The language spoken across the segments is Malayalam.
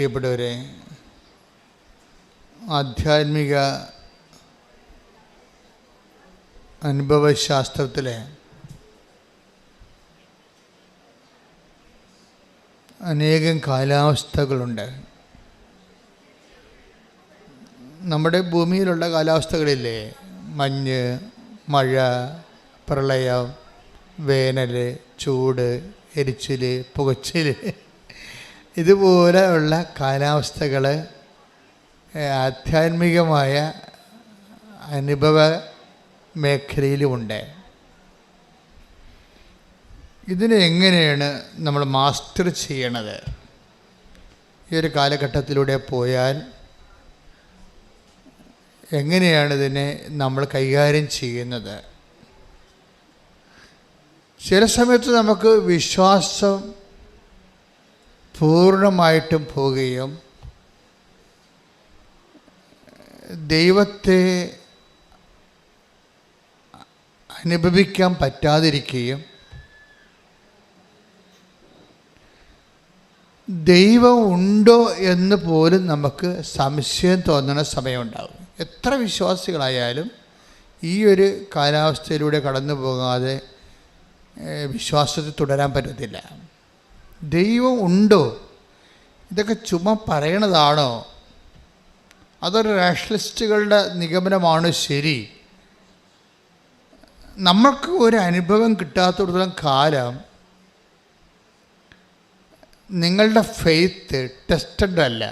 പ്രിയപ്പെട്ടവരെ, ആധ്യാത്മിക അനുഭവശാസ്ത്രത്തിലെ അനേകം കാലാവസ്ഥകളുണ്ട്. നമ്മുടെ ഭൂമിയിലുള്ള കാലാവസ്ഥകളില്ലേ, മഞ്ഞ്, മഴ, പ്രളയം, വേനൽ, ചൂട്, എരിച്ചിൽ, പുകച്ചിൽ, ഇതുപോലെയുള്ള കാലാവസ്ഥകൾ ആധ്യാത്മികമായ അനുഭവ മേഖലയിലുമുണ്ട്. ഇതിനെ എങ്ങനെയാണ് നമ്മൾ മാസ്റ്റർ ചെയ്യണത്? ഈ ഒരു കാലഘട്ടത്തിലൂടെ പോയാൽ എങ്ങനെയാണ് ഇതിനെ നമ്മൾ കൈകാര്യം ചെയ്യുന്നത്? ചില സമയത്ത് നമുക്ക് വിശ്വാസം പൂർണ്ണമായിട്ടും പോവുകയും ദൈവത്തെ അനുഭവിക്കാൻ പറ്റാതിരിക്കുകയും ദൈവം ഉണ്ടോ എന്ന് പോലും നമുക്ക് സംശയം തോന്നുന്ന സമയമുണ്ടാകും. എത്ര വിശ്വാസികളായാലും ഈ ഒരു കാലാവസ്ഥയിലൂടെ കടന്നു പോകാതെ വിശ്വാസത്തിൽ തുടരാൻ പറ്റത്തില്ല. ദൈവം ഉണ്ടോ? ഇതൊക്കെ ചുമ്മാ പറയണതാണോ? അതൊരു റാഷണലിസ്റ്റുകളുടെ നിഗമനമാണ് ശരി? നമ്മൾക്ക് ഒരു അനുഭവം കിട്ടാത്തിടത്തോളം കാലം നിങ്ങളുടെ ഫെയ്ത്ത് ടെസ്റ്റഡ് അല്ല.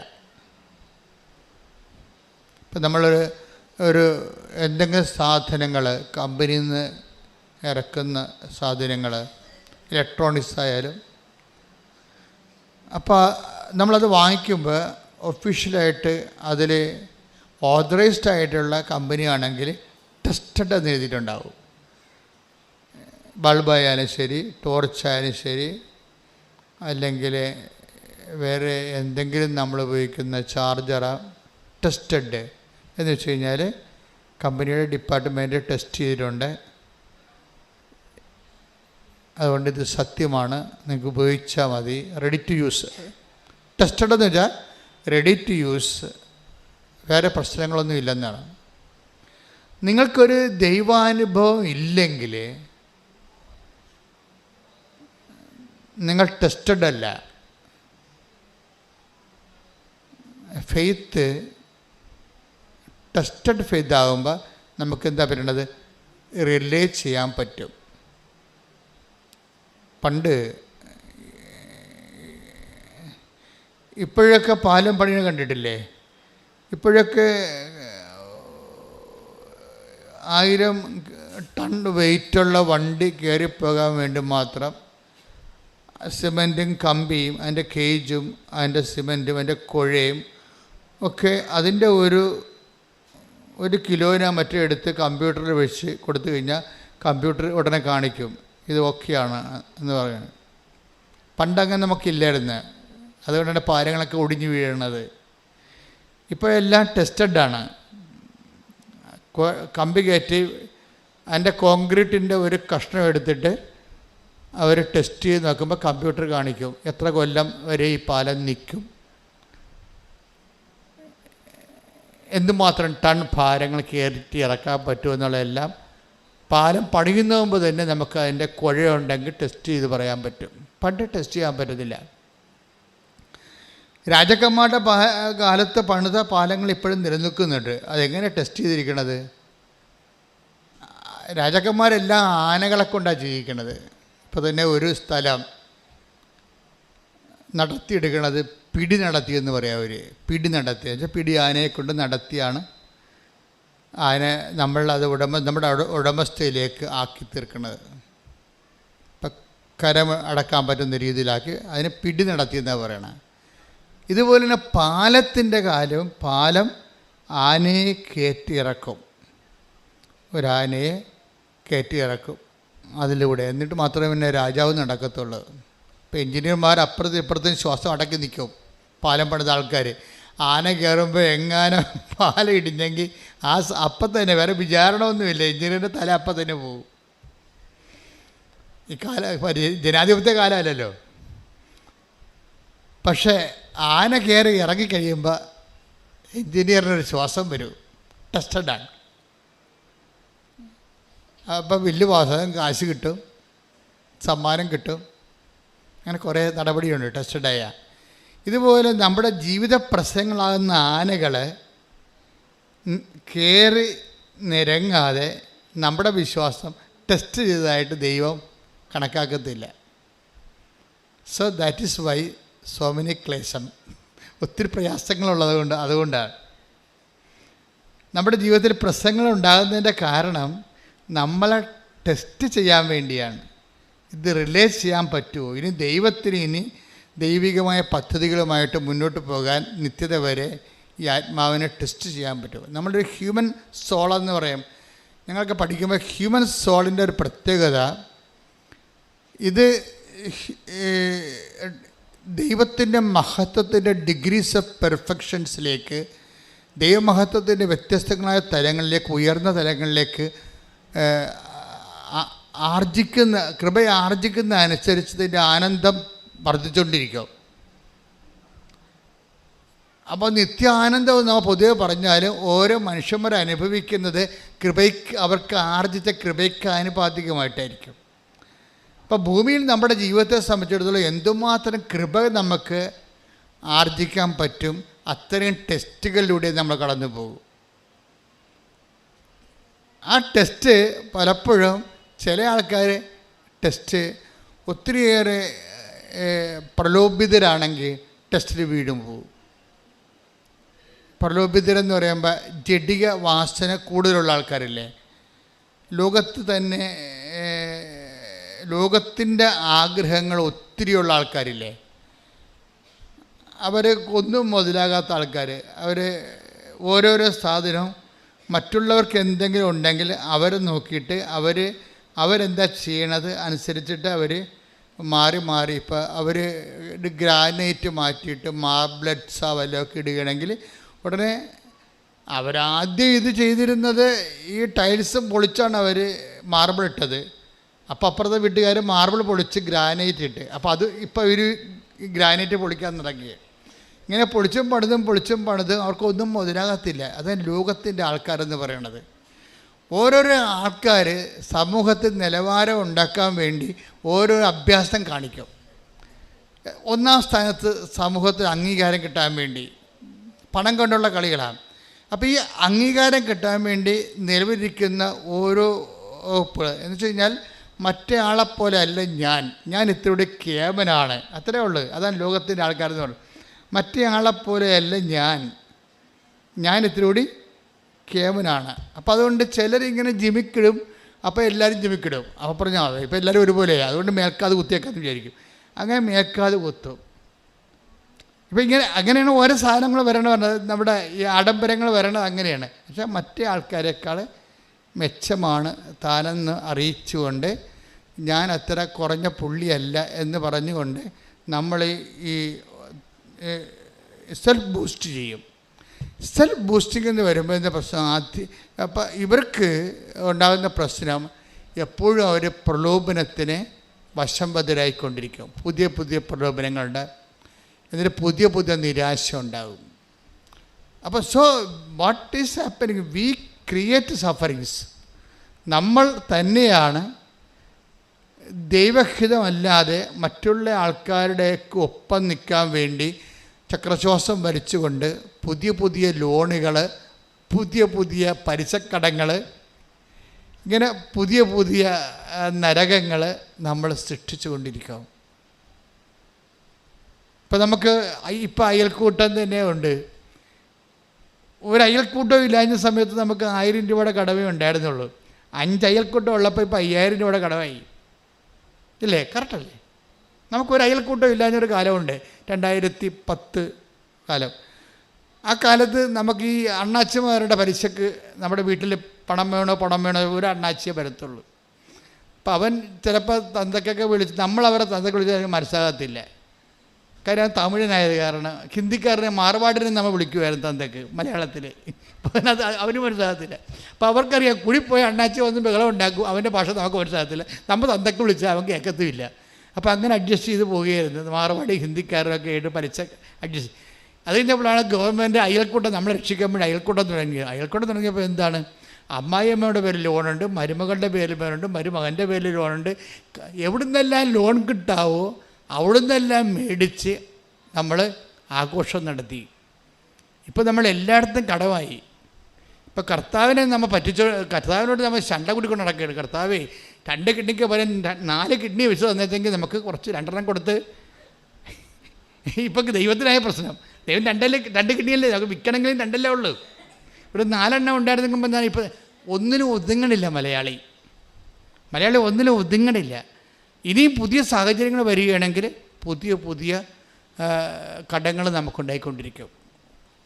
ഇപ്പം നമ്മളൊരു എന്തെങ്കിലും സാധനങ്ങൾ, കമ്പനിയിൽ നിന്ന് ഇറക്കുന്ന സാധനങ്ങൾ, ഇലക്ട്രോണിക്സ് ആയാലും, അപ്പോൾ നമ്മളത് വാങ്ങിക്കുമ്പോൾ ഒഫീഷ്യലായിട്ട് അതിൽ ഓതറൈസ്ഡ് ആയിട്ടുള്ള കമ്പനിയാണെങ്കിൽ ടെസ്റ്റഡ് എന്ന് എഴുതിയിട്ടുണ്ടാവും. ബൾബായാലും ശരി, ടോർച്ചായാലും ശരി, അല്ലെങ്കിൽ വേറെ എന്തെങ്കിലും നമ്മൾ ഉപയോഗിക്കുന്ന ചാർജറാ, ടെസ്റ്റഡ് എന്ന് വെച്ച് കഴിഞ്ഞാൽ കമ്പനിയുടെ ഡിപ്പാർട്ട്മെൻറ്റ് ടെസ്റ്റ് ചെയ്തിട്ടുണ്ട്, അതുകൊണ്ട് ഇത് സത്യമാണ്, നിങ്ങൾക്ക് ഉപയോഗിച്ചാൽ മതി, റെഡി ടു യൂസ്. ടെസ്റ്റഡ് എന്ന് വെച്ചാൽ റെഡി ടു യൂസ്, വേറെ പ്രശ്നങ്ങളൊന്നും ഇല്ലെന്നാണ്. നിങ്ങൾക്കൊരു ദൈവാനുഭവം ഇല്ലെങ്കിൽ നിങ്ങൾ ടെസ്റ്റഡ് അല്ല. ഫെയ്ത്ത് ടെസ്റ്റഡ് ഫെയ്ത്ത് ആകുമ്പോൾ നമുക്ക് എന്താ പറയണത്, റിലേ ചെയ്യാൻ പറ്റും. പണ്ട് ഇപ്പോഴൊക്കെ പാലം പണിയെ കണ്ടിട്ടില്ലേ? ഇപ്പോഴൊക്കെ 1000 ടൺ വെയിറ്റുള്ള വണ്ടി കയറിപ്പോകാൻ വേണ്ടി മാത്രം സിമൻറ്റും കമ്പിയും അതിൻ്റെ കേജും അതിൻ്റെ സിമൻറ്റും അതിൻ്റെ കുഴയും ഒക്കെ അതിൻ്റെ ഒരു കിലോനാ മറ്റേ എടുത്ത് കമ്പ്യൂട്ടറിൽ വെച്ച് കൊടുത്തു കഴിഞ്ഞാൽ കമ്പ്യൂട്ടർ ഉടനെ കാണിക്കും ഇത് ഓക്കെയാണ് എന്ന് പറയുന്നത്. പണ്ടങ്ങനെ നമുക്കില്ലായിരുന്നു, അതുകൊണ്ടാണ് പാലങ്ങളൊക്കെ ഒടിഞ്ഞു വീഴുന്നത്. ഇപ്പോൾ എല്ലാം ടെസ്റ്റഡാണ്. കമ്പി കയറ്റി അതിൻ്റെ കോൺക്രീറ്റിൻ്റെ ഒരു കഷ്ണം എടുത്തിട്ട് അവർ ടെസ്റ്റ് ചെയ്ത് നോക്കുമ്പോൾ കമ്പ്യൂട്ടർ കാണിക്കും എത്ര കൊല്ലം വരെ ഈ പാലം നിൽക്കും, എന്തുമാത്രം ടൺ ഭാരങ്ങൾ കയറ്റി ഇറക്കാൻ പറ്റുമെന്നുള്ളതെല്ലാം പാലം പണിയുന്ന മുമ്പ് തന്നെ നമുക്ക് അതിൻ്റെ കുഴയുണ്ടെങ്കിൽ ടെസ്റ്റ് ചെയ്ത് പറയാൻ പറ്റും. പണ്ട് ടെസ്റ്റ് ചെയ്യാൻ പറ്റത്തില്ല. രാജാക്കന്മാരുടെ കാലത്ത് പണിത പാലങ്ങൾ ഇപ്പോഴും നിലനിൽക്കുന്നുണ്ട്. അതെങ്ങനെ ടെസ്റ്റ് ചെയ്തിരിക്കണത്? രാജാക്കന്മാരെല്ലാം ആനകളെ കൊണ്ടാണ് ജീവിക്കണത്. ഇപ്പോൾ തന്നെ ഒരു സ്ഥലം നടത്തിയെടുക്കണത് പിടി നടത്തിയെന്ന് പറയാം. അവർ പിടി നടത്തി വെച്ചാൽ പിടി ആനയെ കൊണ്ട് നടത്തിയാണ് അതിനെ നമ്മളത് നമ്മുടെ ഉടമസ്ഥയിലേക്ക് ആക്കി തീർക്കുന്നത്. ഇപ്പം കരം അടക്കാൻ പറ്റുന്ന രീതിയിലാക്കി അതിനെ പിടി നടത്തിയെന്നാണ് പറയണത്. ഇതുപോലെ തന്നെ പാലത്തിൻ്റെ കാലവും പാലം ആനയെ കയറ്റിയിറക്കും, ഒരാനയെ കയറ്റിയിറക്കും അതിലൂടെ, എന്നിട്ട് മാത്രമേ പിന്നെ രാജാവ് നടക്കത്തുള്ളൂ. ഇപ്പോൾ എഞ്ചിനീയർമാർ അപ്പുറത്തും ഇപ്പുറത്തും ശ്വാസം അടക്കി നിൽക്കും. പാലം പണിത ആൾക്കാർ ആന കയറുമ്പോൾ എങ്ങാനും പാലം ഇടിഞ്ഞെങ്കിൽ അപ്പം തന്നെ, വേറെ വിചാരണമൊന്നുമില്ല, എഞ്ചിനീയറിൻ്റെ തല അപ്പം തന്നെ പോകും. ഈ ജനാധിപത്യ കാലമല്ലല്ലോ. പക്ഷേ ആന കയറി ഇറങ്ങിക്കഴിയുമ്പോൾ എൻജിനീയറിനൊരു ശ്വാസം വരും. ടെസ്റ്റഡാണ്. അപ്പം വലിയ വാസകം, കാശ് കിട്ടും, സമ്മാനം കിട്ടും, അങ്ങനെ കുറേ നടപടിയുണ്ട് ടെസ്റ്റഡായ. ഇതുപോലെ നമ്മുടെ ജീവിത പ്രശ്നങ്ങളാകുന്ന ആനകൾ കയറി നിരങ്ങാതെ നമ്മുടെ വിശ്വാസം ടെസ്റ്റ് ചെയ്തതായിട്ട് ദൈവം കണക്കാക്കത്തില്ല. So that is why so many ക്ലേശം. ഒത്തിരി പ്രയാസങ്ങളുള്ളത് അതുകൊണ്ടാണ് നമ്മുടെ ജീവിതത്തിൽ പ്രശ്നങ്ങൾ ഉണ്ടാകുന്നതിൻ്റെ കാരണം നമ്മളെ ടെസ്റ്റ് ചെയ്യാൻ വേണ്ടിയാണ്. ഇത് റിലേറ്റ് ചെയ്യാൻ പറ്റുമോ, ഇനി ദൈവത്തിന് ഇനി ദൈവികമായ പദ്ധതികളുമായിട്ട് മുന്നോട്ട് പോകാൻ നിത്യത വരെ ഈ ആത്മാവിനെ ടെസ്റ്റ് ചെയ്യാൻ പറ്റുമോ. നമ്മളൊരു ഹ്യൂമൻ സോളെന്ന് പറയും. ഞങ്ങൾക്ക് പഠിക്കുമ്പോൾ ഹ്യൂമൻ സോളിൻ്റെ ഒരു പ്രത്യേകത, ഇത് ദൈവത്തിൻ്റെ മഹത്വത്തിൻ്റെ ഡിഗ്രീസ് ഓഫ് പെർഫെക്ഷൻസിലേക്ക്, ദൈവമഹത്വത്തിൻ്റെ വ്യത്യസ്തങ്ങളായ തലങ്ങളിലേക്ക്, ഉയർന്ന തലങ്ങളിലേക്ക് കൃപ ആർജിക്കുന്ന അനുസരിച്ച് ഇതിൻ്റെ ആനന്ദം വർദ്ധിച്ചുകൊണ്ടിരിക്കും. അപ്പോൾ നിത്യാനന്ദം നമ്മൾ പൊതുവെ പറഞ്ഞാൽ ഓരോ മനുഷ്യന്മാർ അനുഭവിക്കുന്നത് അവർക്ക് ആർജിച്ച കൃപയ്ക്ക് ആനുപാതികമായിട്ടായിരിക്കും. അപ്പോൾ ഭൂമിയിൽ നമ്മുടെ ജീവിതത്തെ സംബന്ധിച്ചിടത്തോളം എന്തുമാത്രം കൃപ നമുക്ക് ആർജിക്കാൻ പറ്റും, അത്രയും ടെസ്റ്റുകളിലൂടെ നമ്മൾ കടന്നു പോകും. ആ ടെസ്റ്റ് പലപ്പോഴും ചില ആൾക്കാർ ടെസ്റ്റ് ഒത്തിരിയേറെ പ്രലോഭിതരാണെങ്കിൽ ടെസ്റ്റിൽ വീടും പോകും. പ്രലോഭിതരെന്ന് പറയുമ്പോൾ ജഡിക വാസന കൂടുതലുള്ള ആൾക്കാരില്ലേ, ലോകത്ത് തന്നെ ലോകത്തിൻ്റെ ആഗ്രഹങ്ങൾ ഒത്തിരിയുള്ള ആൾക്കാരില്ലേ, അവർ ഒന്നും മുതലാകാത്ത ആൾക്കാർ. അവർ ഓരോരോ സാധനവും മറ്റുള്ളവർക്ക് എന്തെങ്കിലും ഉണ്ടെങ്കിൽ അവർ നോക്കിയിട്ട് അവരെന്താ ചെയ്യണത് അനുസരിച്ചിട്ട് അവർ മാറി ഇപ്പോൾ അവർ ഗ്രാനൈറ്റ് മാറ്റിയിട്ട് മാർബിൾസാ വല്ലതൊക്കെ ഇടുകയാണെങ്കിൽ ഉടനെ അവരാദ്യം ഇത് ചെയ്തിരുന്നത് ഈ ടൈൽസ് പൊളിച്ചാണ് അവർ മാർബിൾ ഇട്ടത്. അപ്പോൾ അപ്പുറത്തെ വീട്ടുകാർ മാർബിൾ പൊളിച്ച് ഗ്രാനൈറ്റ് ഇട്ട്, അപ്പോൾ അത് ഇപ്പോൾ ഇവർ ഗ്രാനൈറ്റ് പൊളിക്കാൻ തുടങ്ങി. ഇങ്ങനെ പൊളിച്ചും പണിതും അവർക്കൊന്നും മുതലാകത്തില്ല. അതാണ് ലോകത്തിൻ്റെ ആൾക്കാരെന്ന് പറയണത്. ഓരോരോ ആൾക്കാർ സമൂഹത്തിൽ നിലവാരം ഉണ്ടാക്കാൻ വേണ്ടി ഓരോ അഭ്യാസം കാണിക്കും. ഒന്നാം സ്ഥാനത്ത് സമൂഹത്തിൽ അംഗീകാരം കിട്ടാൻ വേണ്ടി പണം കൊണ്ടുള്ള കളികളാണ്. അപ്പോൾ ഈ അംഗീകാരം കിട്ടാൻ വേണ്ടി നിലവിലിരിക്കുന്ന ഓരോ എന്ന് വെച്ച് കഴിഞ്ഞാൽ മറ്റേ ആളെപ്പോലെ അല്ല ഞാൻ ഇത്തിരി കേമനാണ്, അത്രേ ഉള്ളൂ. അതാണ് ലോകത്തിൻ്റെ ആൾക്കാരെന്ന് പറയുന്നത്. മറ്റേ ആളെപ്പോലെയല്ല ഞാൻ ഇത്തിരി കേമനാണ്. അപ്പോൾ അതുകൊണ്ട് ചിലരിങ്ങനെ ജിമിക്കിടും, അപ്പോൾ എല്ലാവരും ജിമിക്കിടും. അപ്പോൾ പറഞ്ഞാൽ ഇപ്പോൾ എല്ലാവരും ഒരുപോലെയാണ്, അതുകൊണ്ട് മേൽക്കാത് കുത്തിയേക്കാന്ന് വിചാരിക്കും. അങ്ങനെ മേൽക്കാത് കുത്തും. ഇപ്പോൾ അങ്ങനെയാണ് ഓരോ സാധനങ്ങൾ പറഞ്ഞത്. നമ്മുടെ ഈ ആഡംബരങ്ങൾ വരണത് അങ്ങനെയാണ്. പക്ഷേ മറ്റേ ആൾക്കാരെക്കാൾ മെച്ചമാണ് താനെന്ന് അറിയിച്ചുകൊണ്ട് ഞാൻ അത്ര കുറഞ്ഞ പുള്ളിയല്ല എന്ന് പറഞ്ഞുകൊണ്ട് നമ്മൾ ഈ സെൽഫ് ബൂസ്റ്റ് ചെയ്യും. സെൽഫ് ബൂസ്റ്റിംഗ് എന്ന് വരുമ്പോൾ എന്താ പ്രശ്നം? അപ്പോൾ ഇവർക്ക് ഉണ്ടാകുന്ന പ്രശ്നം എപ്പോഴും അവർ പ്രലോഭനത്തിന് വശംവദരായിക്കൊണ്ടിരിക്കും. പുതിയ പ്രലോഭനങ്ങളുണ്ട്, എന്നിട്ട് പുതിയ നിരാശ ഉണ്ടാകും. അപ്പോൾ what is happening? We create sufferings. നമ്മൾ തന്നെയാണ് ദൈവഹിതമല്ലാതെ മറ്റുള്ള ആൾക്കാരുടെയൊക്കെ ഒപ്പം നിൽക്കാൻ വേണ്ടി ചക്രശ്വാസം വലിച്ചുകൊണ്ട് പുതിയ ലോണുകൾ, പുതിയ പലിശക്കടങ്ങൾ, ഇങ്ങനെ പുതിയ നരകങ്ങൾ നമ്മൾ സൃഷ്ടിച്ചു കൊണ്ടിരിക്കും. ഇപ്പം നമുക്ക് അയൽക്കൂട്ടം തന്നെ ഉണ്ട്. ഒരു അയൽക്കൂട്ടം ഇല്ലാഞ്ഞ സമയത്ത് നമുക്ക് 1000 രൂപയുടെ കടമേ ഉണ്ടായിരുന്നുള്ളൂ. 5 അയൽക്കൂട്ടം ഉള്ളപ്പോൾ ഇപ്പോൾ 5000 രൂപയുടെ കടമായി ഇല്ലേ? കറക്റ്റല്ലേ? നമുക്കൊരു അയൽക്കൂട്ടം ഇല്ലാഞ്ഞൊരു കാലമുണ്ട്, 2010 കാലം. ആ കാലത്ത് നമുക്ക് ഈ അണ്ണാച്ചിമാരുടെ പലിശക്ക് നമ്മുടെ വീട്ടിൽ പണം വേണോ ഒരു അണ്ണാച്ചിയെ വരത്തുള്ളൂ. അപ്പം അവൻ ചിലപ്പോൾ തന്തക്കൊക്കെ വിളിച്ച് നമ്മളവരെ തന്തക്ക് വിളിച്ച് മനസ്സിലാകത്തില്ല. കാര്യം തമിഴനായത് കാരണം. ഹിന്ദിക്കാരനെ മാർവാടിനെ നമ്മൾ വിളിക്കുമായിരുന്നു തന്തക്ക് മലയാളത്തിൽ. അപ്പം അവന് മനസ്സിലാകത്തില്ല. അപ്പോൾ അവർക്കറിയാം കുഴിപ്പോയി അണ്ണാച്ചി വന്ന് ബഹളം ഉണ്ടാക്കും, അവൻ്റെ ഭാഷ നമുക്ക് മനസ്സിലാകത്തില്ല. നമ്മൾ തന്തക്ക് വിളിച്ചാൽ അവൻ കേൾക്കത്തുമില്ല. അപ്പോൾ അങ്ങനെ അഡ്ജസ്റ്റ് ചെയ്ത് പോവുകയായിരുന്നു. മാർവാടി ഹിന്ദിക്കാരൊക്കെ ആയിട്ട് പലിശ അഡ്ജസ്റ്റ്. അത് കഴിഞ്ഞപ്പോഴാണ് ഗവൺമെൻറ് അയൽക്കൂട്ടം നമ്മളെ രക്ഷിക്കാൻ വേണ്ടി അയൽക്കൂട്ടം തുടങ്ങിയത്. അയൽക്കൂട്ടം തുടങ്ങിയപ്പോൾ എന്താണ്, അമ്മായിയമ്മയുടെ പേരിൽ ലോണുണ്ട്, മരുമകളുടെ പേരിൽ ലോണുണ്ട്, മരുമകൻ്റെ പേരിൽ ലോണുണ്ട്. എവിടുന്നെല്ലാം ലോൺ കിട്ടാവോ അവിടുന്നെല്ലാം മേടിച്ച് നമ്മൾ ആഘോഷം നടത്തി. ഇപ്പോൾ നമ്മൾ എല്ലായിടത്തും കടമായി. ഇപ്പോൾ കർത്താവിനെ നമ്മൾ കർത്താവിനോട് നമ്മൾ ശണ്ട കൂടിക്കൊണ്ട് നടക്കുകയാണ്. കർത്താവേ 2 കിഡ്നിക്ക് പകരം 4 കിഡ്നി വെച്ച് തന്നേച്ചെങ്കിൽ നമുക്ക് കുറച്ച് 2 കൊടുത്ത്. ഇപ്പം ദൈവത്തിനായ പ്രശ്നം, ദൈവം 2 കിഡ്നിയല്ലേ, നമുക്ക് വിൽക്കണമെങ്കിലും 2 ഉള്ളൂ. ഇവിടെ 4 ഉണ്ടായിരുന്നെങ്കിൽ എന്താണ്, ഇപ്പോൾ ഒന്നിനും ഒതുങ്ങണില്ല മലയാളി ഒന്നിനും ഒതുങ്ങണില്ല. ഇനിയും പുതിയ സാഹചര്യങ്ങൾ വരികയാണെങ്കിൽ പുതിയ പുതിയ കടങ്ങൾ നമുക്കുണ്ടായിക്കൊണ്ടിരിക്കും.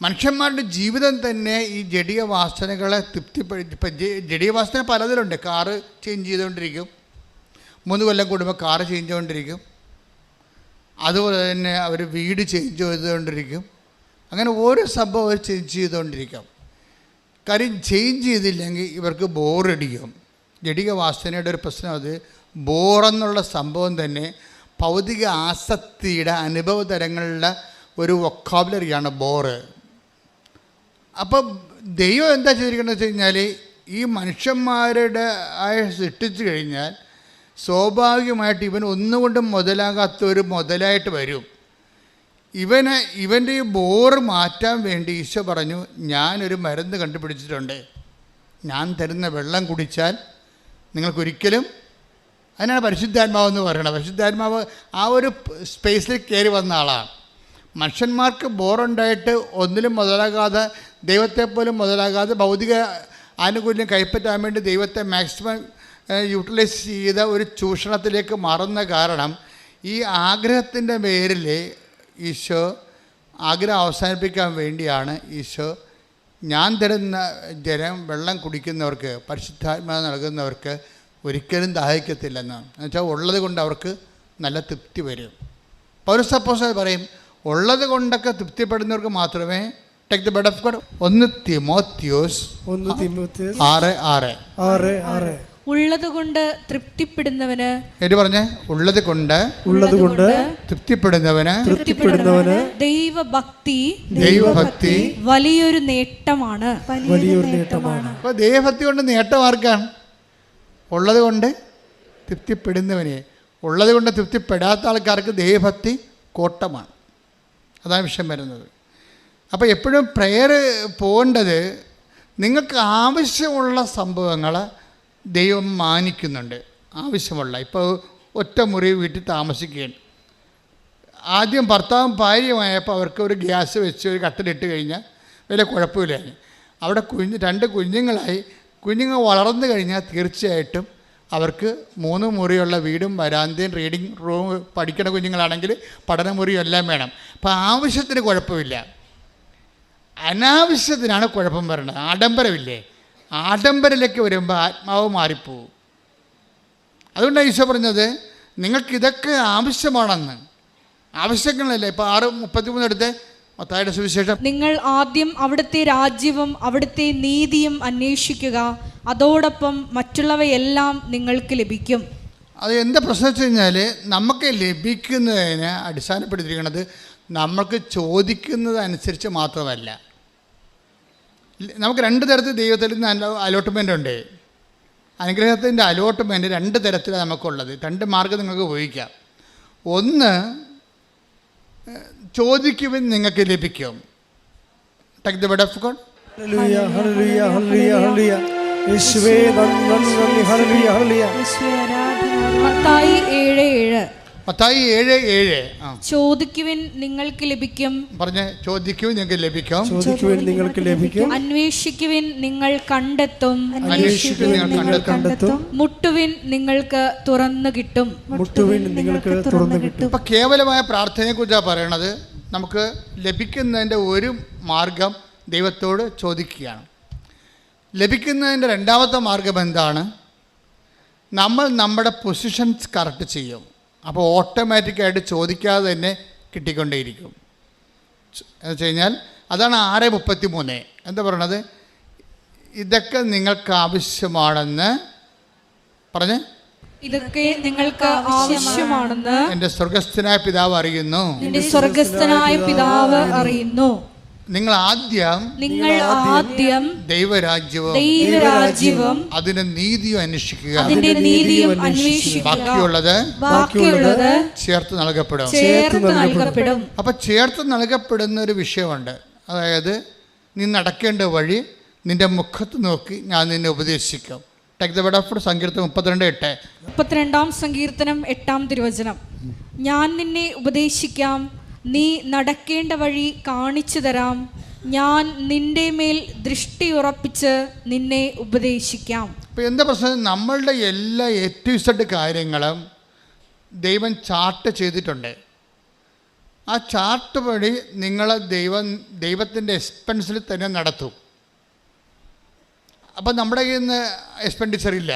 മനുഷ്യന്മാരുടെ ജീവിതം തന്നെ ഈ ജഡീയ വാസനകളെ തൃപ്തിപ്പെടുത്തി. ഇപ്പം ജഡീയ വാസന പലതിലുണ്ട്. കാറ് ചേഞ്ച് ചെയ്തുകൊണ്ടിരിക്കും, 3 കൊല്ലം കൂടുമ്പോൾ കാറ് ചേഞ്ച് ചെയ്തുകൊണ്ടിരിക്കും. അതുപോലെ തന്നെ അവർ വീട് ചേഞ്ച് ചെയ്തുകൊണ്ടിരിക്കും. അങ്ങനെ ഓരോ സംഭവം അവർ ചേഞ്ച് ചെയ്തുകൊണ്ടിരിക്കും. കാര്യം ചേഞ്ച് ചെയ്തില്ലെങ്കിൽ ഇവർക്ക് ബോറടിക്കും. ജഡീയ വാസനയുടെ ഒരു പ്രശ്നം അത് ബോറെന്നുള്ള സംഭവം തന്നെ ഭൗതിക ആസക്തിയുടെ അനുഭവ തരങ്ങളുടെ ഒരു വൊക്കാബുലറിയാണ് ബോറ്. അപ്പം ദൈവം എന്താ ചെയ്തിരിക്കുന്നത് വെച്ച് കഴിഞ്ഞാൽ, ഈ മനുഷ്യന്മാരുടെ സൃഷ്ടിച്ചു കഴിഞ്ഞാൽ സ്വാഭാവികമായിട്ട് ഇവൻ ഒന്നുകൊണ്ടും മുതലാകാത്തൊരു മുതലായിട്ട് വരും. ഇവൻ്റെ ഈ ബോറ് മാറ്റാൻ വേണ്ടി ഈശോ പറഞ്ഞു, ഞാനൊരു മരുന്ന് കണ്ടുപിടിച്ചിട്ടുണ്ട്. ഞാൻ തരുന്ന വെള്ളം കുടിച്ചാൽ നിങ്ങൾക്കൊരിക്കലും, അതിനാണ് പരിശുദ്ധാത്മാവെന്ന് പറയുന്നത്. പരിശുദ്ധാത്മാവ് ആ ഒരു സ്പേസിൽ കയറി വന്ന ആളാണ്. മനുഷ്യന്മാർക്ക് ബോറുണ്ടായിട്ട് ഒന്നിലും മുതലാകാതെ, ദൈവത്തെപ്പോലും മുതലാകാതെ ഭൗതിക ആനുകൂല്യം കൈപ്പറ്റാൻ വേണ്ടി ദൈവത്തെ മാക്സിമം യൂട്ടിലൈസ് ചെയ്ത ഒരു ചൂഷണത്തിലേക്ക് മാറുന്ന കാരണം ഈ ആഗ്രഹത്തിൻ്റെ പേരിൽ ഈശോ ആഗ്രഹം അവസാനിപ്പിക്കാൻ വേണ്ടിയാണ് ഈശോ ഞാൻ തരുന്ന വെള്ളം കുടിക്കുന്നവർക്ക്, പരിശുദ്ധാത്മാവ് നൽകുന്നവർക്ക് ഒരിക്കലും ദാഹിക്കത്തില്ലെന്ന്. എന്നുവെച്ചാൽ ഉള്ളത് കൊണ്ട് അവർക്ക് നല്ല തൃപ്തി വരും. പൗലോസ് അപ്പോസ്തലൻ പറയും, ഉള്ളത് കൊണ്ടൊക്കെ തൃപ്തിപ്പെടുന്നവർക്ക് മാത്രമേ take the bread of God. 1 തിമോത്തിയോസ് 6:6 ഉള്ളത് കൊണ്ട് തൃപ്തിപ്പെടുന്നവന്, പറഞ്ഞേ, ഉള്ളത് കൊണ്ട് തൃപ്തിപ്പെടുന്നവന് ദൈവഭക്തി വലിയൊരു നേട്ടമാണ്. അപ്പോൾ ദൈവഭക്തി കൊണ്ട് നേട്ടം ആർക്കാണ്? ഉള്ളത് കൊണ്ട് തൃപ്തിപ്പെടുന്നവനെ. ഉള്ളത് കൊണ്ട് തൃപ്തിപ്പെടാത്ത ആൾക്കാർക്ക് ദൈവഭക്തി കോട്ടമാണ്. അതാണ് വിഷയം വരുന്നത്. അപ്പോൾ എപ്പോഴും പ്രെയർ പോകേണ്ടത്, നിങ്ങൾക്ക് ആവശ്യമുള്ള സംഭവങ്ങൾ ദൈവം മാനിക്കുന്നുണ്ട്. ആവശ്യമുള്ള, ഇപ്പോൾ ഒറ്റ മുറി വീട്ടിൽ താമസിക്കുകയാണ്. ആദ്യം ഭർത്താവും ഭാര്യയുമായപ്പോൾ അവർക്ക് ഒരു ഗ്യാസ് വെച്ച് ഒരു കട്ടിലിട്ട് കഴിഞ്ഞാൽ വലിയ കുഴപ്പമില്ലായിരുന്നു. അവിടെ 2 കുഞ്ഞുങ്ങളായി. കുഞ്ഞുങ്ങൾ വളർന്നു കഴിഞ്ഞാൽ തീർച്ചയായിട്ടും അവർക്ക് 3 മുറിയുള്ള വീടും വരാന്തയും റീഡിങ് റൂം, പഠിക്കണ കുഞ്ഞുങ്ങളാണെങ്കിൽ പഠനമുറിയും എല്ലാം വേണം. അപ്പോൾ ആവശ്യത്തിന് കുഴപ്പമില്ല. അനാവശ്യത്തിനാണ് കുഴപ്പം വരുന്നത്. ആഡംബരമില്ലേ, ആഡംബരത്തിലേക്ക് വരുമ്പോൾ ആത്മാവ് മാറിപ്പോവും. അതുകൊണ്ടാണ് ഈശോ പറഞ്ഞത് നിങ്ങൾക്കിതൊക്കെ ആവശ്യമാണെന്ന്. ആവശ്യങ്ങളല്ലേ. ഇപ്പോൾ 6:33 എടുത്ത് മത്തായിയുടെ സുവിശേഷം, നിങ്ങൾ ആദ്യം അവിടുത്തെ രാജ്യവും അവിടുത്തെ നീതിയും അന്വേഷിക്കുക, അതോടൊപ്പം മറ്റുള്ളവയെല്ലാം നിങ്ങൾക്ക് ലഭിക്കും. അത് എന്താ പ്രശ്നം വെച്ച് കഴിഞ്ഞാൽ, നമുക്ക് ലഭിക്കുന്നതിന് അടിസ്ഥാനപ്പെടുത്തിയിരിക്കുന്നത് നമുക്ക് ചോദിക്കുന്നതനുസരിച്ച് മാത്രമല്ല. നമുക്ക് 2 തരത്തിൽ ദൈവത്തിൽ നിന്ന് അലോട്ട്മെൻ്റ് ഉണ്ട്. അനുഗ്രഹത്തിൻ്റെ അലോട്ട്മെൻറ്റ് 2 തരത്തിലാണ് നമുക്കുള്ളത്. 2 മാർഗ്ഗം നിങ്ങൾക്ക് ഉപയോഗിക്കാം. ഒന്ന്, ചോദിക്കുവിൻ നിങ്ങൾക്ക് ലഭിക്കും. Take the word of God. Hallelujah ഹല്ലേലൂയ ഹല്ലേലൂയ ഹല്ലേലൂയ. യേശുവേ നന്ദി ഹല്ലേലൂയ ഹല്ലേലൂയ. മത്തായി 7:7. മത്തായി 7:7. ചോദിക്കുവിൻ നിങ്ങൾക്ക് ലഭിക്കും. പറഞ്ഞേ, ചോദിക്കുവിൻ നിങ്ങൾക്ക് ലഭിക്കും. ചോദിക്കുവിൻ നിങ്ങൾക്ക് ലഭിക്കും. അന്വേഷിക്കുവിൻ നിങ്ങൾ കണ്ടെത്തും. അന്വേഷിക്കുവിൻ നിങ്ങൾ കണ്ടെത്തും. മുട്ടുവിൻ നിങ്ങൾക്ക് തുറന്നു കിട്ടും. മുട്ടുവിൻ നിങ്ങൾക്ക് തുറന്നു കിട്ടും. ഇപ്പം കേവലമായ പ്രാർത്ഥനയെക്കുറിച്ചാണ് പറയണത്. നമുക്ക് ലഭിക്കുന്നതിൻ്റെ ഒരു മാർഗം ദൈവത്തോട് ചോദിക്കുകയാണ്. ലഭിക്കുന്നതിൻ്റെ 2ാമത്തെ മാർഗം എന്താണ്? നമ്മൾ നമ്മുടെ പൊസിഷൻസ് കറക്റ്റ് ചെയ്യും. അപ്പോൾ ഓട്ടോമാറ്റിക്കായിട്ട് ചോദിക്കാതെ തന്നെ കിട്ടിക്കൊണ്ടേയിരിക്കും. എന്ന് വെച്ച് കഴിഞ്ഞാൽ അതാണ് 6:33 എന്താ പറയണത്? ഇതൊക്കെ നിങ്ങൾക്ക് ആവശ്യമാണെന്ന് പറഞ്ഞ് ഇതൊക്കെ നിങ്ങൾക്ക് ആവശ്യമാണെന്ന് എൻ്റെ സ്വർഗസ്ഥനായ പിതാവ് അറിയുന്നു. നിന്റെ സ്വർഗസ്ഥനായ പിതാവ് അറിയുന്നു. നിങ്ങൾ ആദ്യം ദൈവരാജ്യവും അതിന്റെ നീതിയും അന്വേഷിക്കുക, ബാക്കിയുള്ളത് ചേർത്ത് നൽകപ്പെടും. അപ്പൊ ചേർത്ത് നൽകപ്പെടുന്ന ഒരു വിഷയമുണ്ട്. അതായത് നീ നടക്കേണ്ട വഴി നിന്റെ മുഖത്ത് നോക്കി ഞാൻ നിന്നെ ഉപദേശിക്കും. സങ്കീർത്തനം 32:8. സങ്കീർത്തനം 8-ാം തിരുവചനം. ഞാൻ നിന്നെ ഉപദേശിക്കാം, നീ നടക്കേണ്ട വഴി കാണിച്ചു തരാം, ഞാൻ നിന്റെ മേൽ ദൃഷ്ടി ഉറപ്പിച്ച് നിന്നെ ഉപദേശിക്കാം. ഇപ്പം എന്താ പ്രശ്നം? നമ്മളുടെ എല്ലാ A-Z കാര്യങ്ങളും ദൈവം ചാർട്ട് ചെയ്തിട്ടുണ്ട്. ആ ചാർട്ട് വഴി നിങ്ങളെ ദൈവത്തിൻ്റെ എക്സ്പെൻസിൽ തന്നെ നടത്തും. അപ്പം നമ്മുടെ കയ്യിൽ നിന്ന് എക്സ്പെൻഡിച്ചർ ഇല്ല,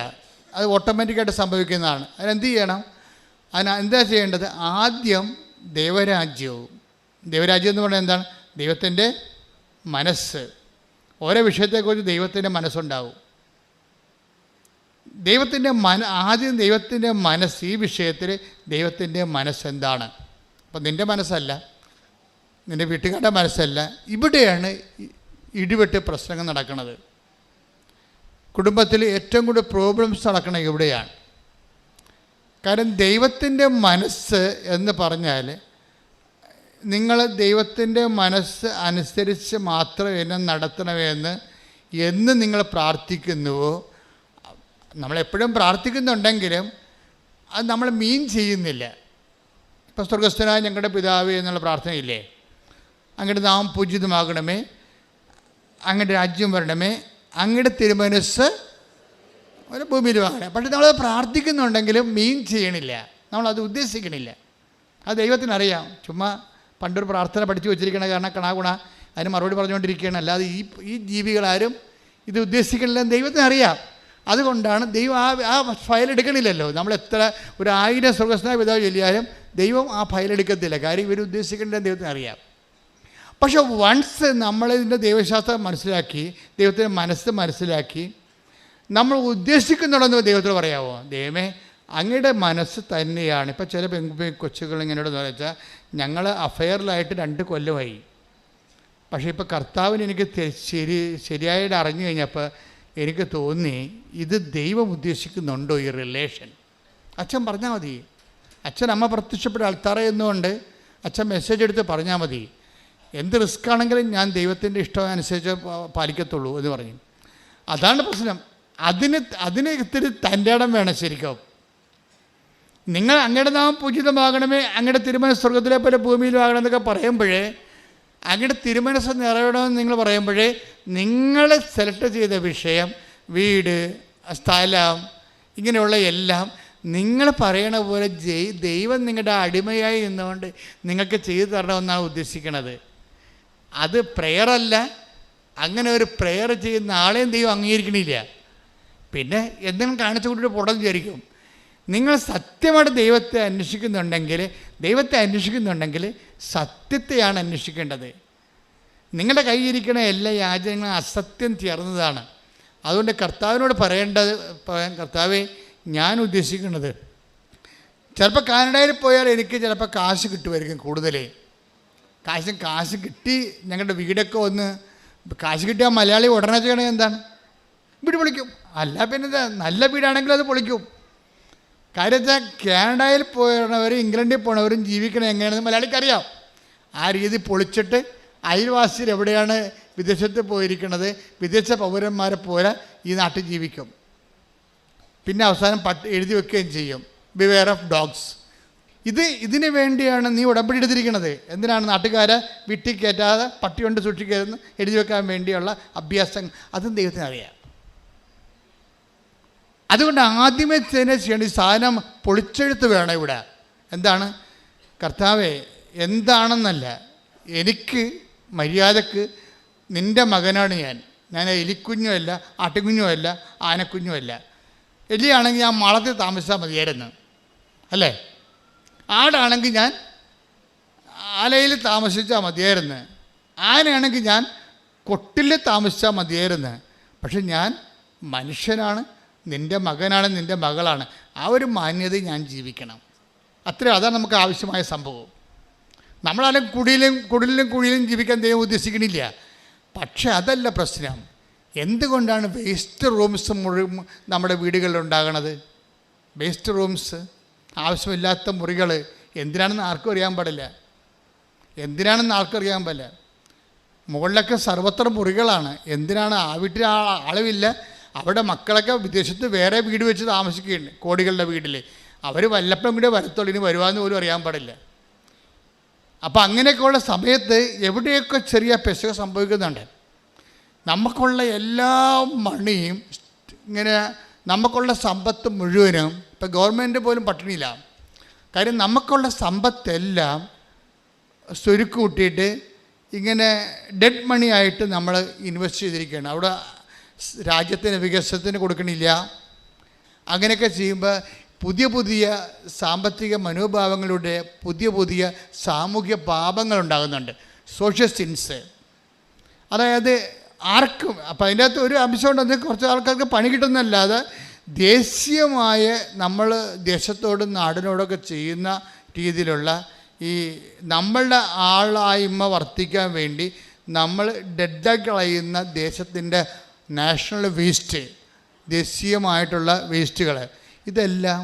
അത് ഓട്ടോമാറ്റിക്കായിട്ട് സംഭവിക്കുന്നതാണ്. അതിനെന്ത് ചെയ്യണം? എന്താ ചെയ്യേണ്ടത്? ആദ്യം ദൈവരാജ്യം എന്ന് പറഞ്ഞാൽ എന്താണ്? ദൈവത്തിൻ്റെ മനസ്സ്. ഓരോ വിഷയത്തെക്കുറിച്ച് ദൈവത്തിൻ്റെ മനസ്സുണ്ടാവും. ആദ്യം ദൈവത്തിൻ്റെ മനസ്സ്. ഈ വിഷയത്തിൽ ദൈവത്തിൻ്റെ മനസ്സെന്താണ്? അപ്പം നിൻ്റെ മനസ്സല്ല, നിൻ്റെ വീട്ടുകാരുടെ മനസ്സല്ല. ഇവിടെയാണ് ഇടിവെട്ട് പ്രശ്നങ്ങൾ നടക്കുന്നത്. കുടുംബത്തിൽ ഏറ്റവും കൂടുതൽ പ്രോബ്ലംസ് നടക്കുന്നത് ഇവിടെയാണ്. കാരണം ദൈവത്തിൻ്റെ മനസ്സ് എന്ന് പറഞ്ഞാൽ നിങ്ങൾ ദൈവത്തിൻ്റെ മനസ്സ് അനുസരിച്ച് മാത്രം എന്നെ നടത്തണമെന്ന് നിങ്ങൾ പ്രാർത്ഥിക്കുന്നുവോ, നമ്മളെപ്പോഴും പ്രാർത്ഥിക്കുന്നുണ്ടെങ്കിലും അത് നമ്മൾ മീൻ ചെയ്യുന്നില്ല. ഇപ്പോൾ സ്വർഗസ്ഥനായ ഞങ്ങളുടെ പിതാവേ എന്നുള്ള പ്രാർത്ഥനയില്ലേ? അങ്ങയുടെ നാമം പൂജിതമാകണമേ, അങ്ങയുടെ രാജ്യം വരണമേ, അങ്ങയുടെ തിരുമനസ്സ് ഒരു ഭൂമിയിലുമാകണം. പക്ഷെ നമ്മളത് പ്രാർത്ഥിക്കുന്നുണ്ടെങ്കിലും മീൻ ചെയ്യണില്ല, നമ്മളത് ഉദ്ദേശിക്കണില്ല. അത് ദൈവത്തിനറിയാം. ചുമ്മാ പണ്ടൊരു പ്രാർത്ഥന പഠിച്ചു വെച്ചിരിക്കണ കാരണം കണാകുണ അതിന് മറുപടി പറഞ്ഞുകൊണ്ടിരിക്കുകയാണ്. അല്ലാതെ ഈ ജീവികളാരും ഇത് ഉദ്ദേശിക്കണില്ലെന്ന് ദൈവത്തിനറിയാം. അതുകൊണ്ടാണ് ദൈവം ആ ഫയൽ എടുക്കണില്ലല്ലോ. നമ്മൾ എത്ര 1000 സ്വർഗസ്ഥനായ പിതാവ് ചൊല്ലിയാലും ദൈവം ആ ഫയൽ എടുക്കത്തില്ല. കാര്യം ഇവർ ഉദ്ദേശിക്കേണ്ടതെന്ന് ദൈവത്തിനറിയാം. പക്ഷെ വൺസ് നമ്മളിതിൻ്റെ ദൈവശാസ്ത്രം മനസ്സിലാക്കി, ദൈവത്തിൻ്റെ മനസ്സ് മനസ്സിലാക്കി, നമ്മൾ ഉദ്ദേശിക്കുന്നുണ്ടെന്ന് ദൈവത്തോട് പറയാമോ? ദൈവമേ, അങ്ങയുടെ മനസ്സ് തന്നെയാണ്. ഇപ്പം ചില കൊച്ചുകൾ ഇങ്ങനെയോട് വെച്ചാൽ ഞങ്ങൾ അഫെയറിലായിട്ട് 2 കൊല്ലമായി, പക്ഷേ ഇപ്പോൾ കർത്താവിന് എനിക്ക് ശരിയായിട്ട് അറിഞ്ഞു കഴിഞ്ഞപ്പോൾ എനിക്ക് തോന്നി ഇത് ദൈവം ഉദ്ദേശിക്കുന്നുണ്ടോ ഈ റിലേഷൻ. അച്ഛൻ പറഞ്ഞാൽ മതി. അച്ഛൻ അമ്മ പ്രത്യക്ഷപ്പെട്ട ആൾത്താറ എന്നുകൊണ്ട് അച്ഛൻ മെസ്സേജ് എടുത്ത് പറഞ്ഞാൽ മതി. എന്ത് റിസ്ക് ആണെങ്കിലും ഞാൻ ദൈവത്തിൻ്റെ ഇഷ്ടം അനുസരിച്ച് പാലിക്കത്തുള്ളൂ എന്ന് പറഞ്ഞു. അതാണ് പ്രശ്നം. അതിന് ഇത്തിരി തൻ്റെ ഇടം വേണം ശരിക്കും. നിങ്ങൾ അങ്ങയുടെ നാമം പൂജിതമാകണമേ, അങ്ങയുടെ തിരുമനസ് സ്വർഗത്തിലെ പോലെ ഭൂമിയിലും ആകണം എന്നൊക്കെ പറയുമ്പോഴേ, അങ്ങയുടെ തിരുമനസ് നിറവേണമെന്ന് നിങ്ങൾ പറയുമ്പോഴേ, നിങ്ങൾ സെലക്ട് ചെയ്ത വിഷയം, വീട്, സ്ഥലം, ഇങ്ങനെയുള്ള എല്ലാം നിങ്ങൾ പറയണ പോലെ ദൈവം നിങ്ങളുടെ അടിമയായി നിന്നുകൊണ്ട് നിങ്ങൾക്ക് ചെയ്തു തരണമെന്നാണ് ഉദ്ദേശിക്കുന്നത്. അത് പ്രെയറല്ല. അങ്ങനെ ഒരു പ്രെയർ ചെയ്യുന്ന ആളെയും ദൈവം അംഗീകരിക്കണില്ല. പിന്നെ എന്തെങ്കിലും കാണിച്ചു കൂട്ടിയിട്ട് പുറം വിചാരിക്കും. നിങ്ങൾ സത്യമായിട്ട് ദൈവത്തെ അന്വേഷിക്കുന്നുണ്ടെങ്കിൽ സത്യത്തെയാണ് അന്വേഷിക്കേണ്ടത്. നിങ്ങളുടെ കയ്യിരിക്കുന്ന എല്ലാ യാചനകളും അസത്യം ചേർന്നതാണ്. അതുകൊണ്ട് കർത്താവിനോട് പറയേണ്ടത്, കർത്താവേ, ഞാൻ ഉദ്ദേശിക്കുന്നത് ചിലപ്പോൾ കാനഡയിൽ പോയാൽ എനിക്ക് ചിലപ്പോൾ കാശ് കിട്ടുമായിരിക്കും കൂടുതൽ. കാശ് കിട്ടി ഞങ്ങളുടെ വീടൊക്കെ ഒന്ന് കാശ് കിട്ടിയാൽ മലയാളി ഉടനെ ചെയ്യണത് എന്താണ്? വീട് പൊളിക്കും. അല്ല പിന്നെ നല്ല വീടാണെങ്കിൽ അത് പൊളിക്കും. കാര്യം വെച്ചാൽ കാനഡയിൽ പോയവരും ഇംഗ്ലണ്ടിൽ പോണവരും ജീവിക്കണം എങ്ങനെയാണെന്ന് മലയാളിക്കറിയാം. ആ രീതി പൊളിച്ചിട്ട് അയൽവാസികൾ എവിടെയാണ് വിദേശത്ത് പോയിരിക്കുന്നത്, വിദേശ പൗരന്മാരെ പോലെ ഈ നാട്ടിൽ ജീവിക്കും. പിന്നെ അവസാനം എഴുതി വെക്കുകയും ചെയ്യും, ബിവെയർ ഓഫ് ഡോഗ്സ്. ഇതിന് വേണ്ടിയാണ് നീ ഉടമ്പടി എടുത്തിരിക്കുന്നത്. എന്തിനാണ്? നാട്ടുകാരെ വീട്ടിൽ കയറ്റാതെ പട്ടി കൊണ്ട് സൂക്ഷിക്കരുതെന്ന് എഴുതി വെക്കാൻ വേണ്ടിയുള്ള അഭ്യാസം. അതും ദൈവത്തിനറിയാം. അതുകൊണ്ട് ആദ്യമേ തന്നെ ചെയ്യേണ്ട ഈ സാധനം പൊളിച്ചെഴുത്ത് വേണം ഇവിടെ. എന്താണ്? കർത്താവേ, എന്താണെന്നല്ല, എനിക്ക് മര്യാദക്ക് നിൻ്റെ മകനാണ് ഞാൻ എലിക്കുഞ്ഞുമല്ല, ആട്ടുകുഞ്ഞുമല്ല, ആനക്കുഞ്ഞുമല്ല. എലിയാണെങ്കിൽ ഞാൻ മാളത്തിൽ താമസിച്ചാൽ മതിയായിരുന്നു, അല്ലേ? ആടാണെങ്കിൽ ഞാൻ ആലയിൽ താമസിച്ചാൽ മതിയായിരുന്നു, ആനയാണെങ്കിൽ ഞാൻ കൊട്ടിൽ താമസിച്ചാൽ മതിയായിരുന്നു. പക്ഷെ ഞാൻ മനുഷ്യനാണ്, നിൻ്റെ മകനാണ്, നിൻ്റെ മകളാണ്, ആ ഒരു മാന്യതയിൽ ഞാൻ ജീവിക്കണം. അതാണ് നമുക്ക് ആവശ്യമായ സംഭവം. നമ്മളാരും കുടിലും ജീവിക്കാൻ ദൈവം ഉദ്ദേശിക്കണില്ല. പക്ഷെ അതല്ല പ്രശ്നം. എന്തുകൊണ്ടാണ് വേസ്റ്റ് റൂംസ് നമ്മുടെ വീടുകളിൽ ഉണ്ടാകണത്? വേസ്റ്റ് റൂംസ്, ആവശ്യമില്ലാത്ത മുറികൾ എന്തിനാണെന്ന് ആർക്കും അറിയാൻ പാടില്ല. മുകളിലൊക്കെ സർവത്ര മുറികളാണ്. എന്തിനാണ്? ആ വീട്ടിൽ ആളുമില്ല, അവിടെ മക്കളൊക്കെ വിദേശത്ത് വേറെ വീട് വെച്ച് താമസിക്കുകയാണ്, കോടികളുടെ വീട്ടിൽ. അവർ വല്ലപ്പം കൂടെ വരത്തുള്ളൂ, ഇനി വരുവാന്ന് പോലും അറിയാൻ പാടില്ല. അപ്പം അങ്ങനെയൊക്കെയുള്ള സമയത്ത് എവിടെയൊക്കെ ചെറിയ പെശക സംഭവിക്കുന്നുണ്ട്. നമുക്കുള്ള എല്ലാ മണിയും ഇങ്ങനെ, നമുക്കുള്ള സമ്പത്ത് മുഴുവനും, ഇപ്പം ഗവൺമെൻറ് പോലും പട്ടിണിയില്ല. കാര്യം നമുക്കുള്ള സമ്പത്തെല്ലാം സ്വരുക്ക് കൂട്ടിയിട്ട് ഇങ്ങനെ ഡെഡ് മണി ആയിട്ട് നമ്മൾ ഇൻവെസ്റ്റ് ചെയ്തിരിക്കുകയാണ്. അവിടെ രാജ്യത്തിന് വികസനത്തിന് കൊടുക്കണില്ല. അങ്ങനെയൊക്കെ ചെയ്യുമ്പോൾ പുതിയ സാമ്പത്തിക മനോഭാവങ്ങളുടെ പുതിയ സാമൂഹ്യ പാപങ്ങൾ ഉണ്ടാകുന്നുണ്ട്, സോഷ്യൽ സിൻസ്. അതായത് ആർക്കും, അപ്പം അതിൻ്റെ അകത്ത് ഒരു അംശം ഉണ്ടെന്ന് കുറച്ച് ആൾക്കാർക്ക് പണി കിട്ടുന്നതല്ലാതെ ദേശീയമായ നമ്മൾ ദേശത്തോടും നാടിനോടൊക്കെ ചെയ്യുന്ന രീതിയിലുള്ള ഈ നമ്മളുടെ ആളായ്മ വർദ്ധിക്കാൻ വേണ്ടി നമ്മൾ ഡെഡായി കളയുന്ന ദേശത്തിൻ്റെ നാഷണൽ വേസ്റ്റ്, ദേശീയമായിട്ടുള്ള വേസ്റ്റുകൾ, ഇതെല്ലാം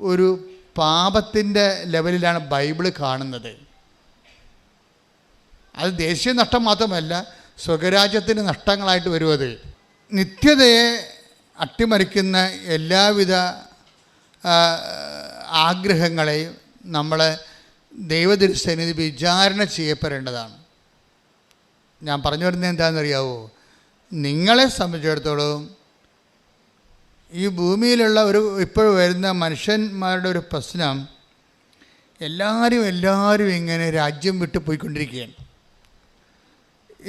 ഒരു പാപത്തിൻ്റെ ലെവലിലാണ് ബൈബിള് കാണുന്നത്. അത് ദേശീയ നഷ്ടം മാത്രമല്ല, സ്വകരാജ്യത്തിന് നഷ്ടങ്ങളായിട്ട് വരുന്നത്. നിത്യതയെ അട്ടിമറിക്കുന്ന എല്ലാവിധ ആഗ്രഹങ്ങളെയും നമ്മൾ ദൈവത്തിരുസന്നിധി വിചാരണ ചെയ്യപ്പെടേണ്ടതാണ്. ഞാൻ പറഞ്ഞു വരുന്നത് എന്താണെന്നറിയാവോ? നിങ്ങളെ സംബന്ധിച്ചിടത്തോളം ഈ ഭൂമിയിലുള്ള ഇപ്പോൾ വരുന്ന മനുഷ്യന്മാരുടെ ഒരു പ്രശ്നം, എല്ലാവരും ഇങ്ങനെ രാജ്യം വിട്ട് പോയിക്കൊണ്ടിരിക്കുകയാണ്.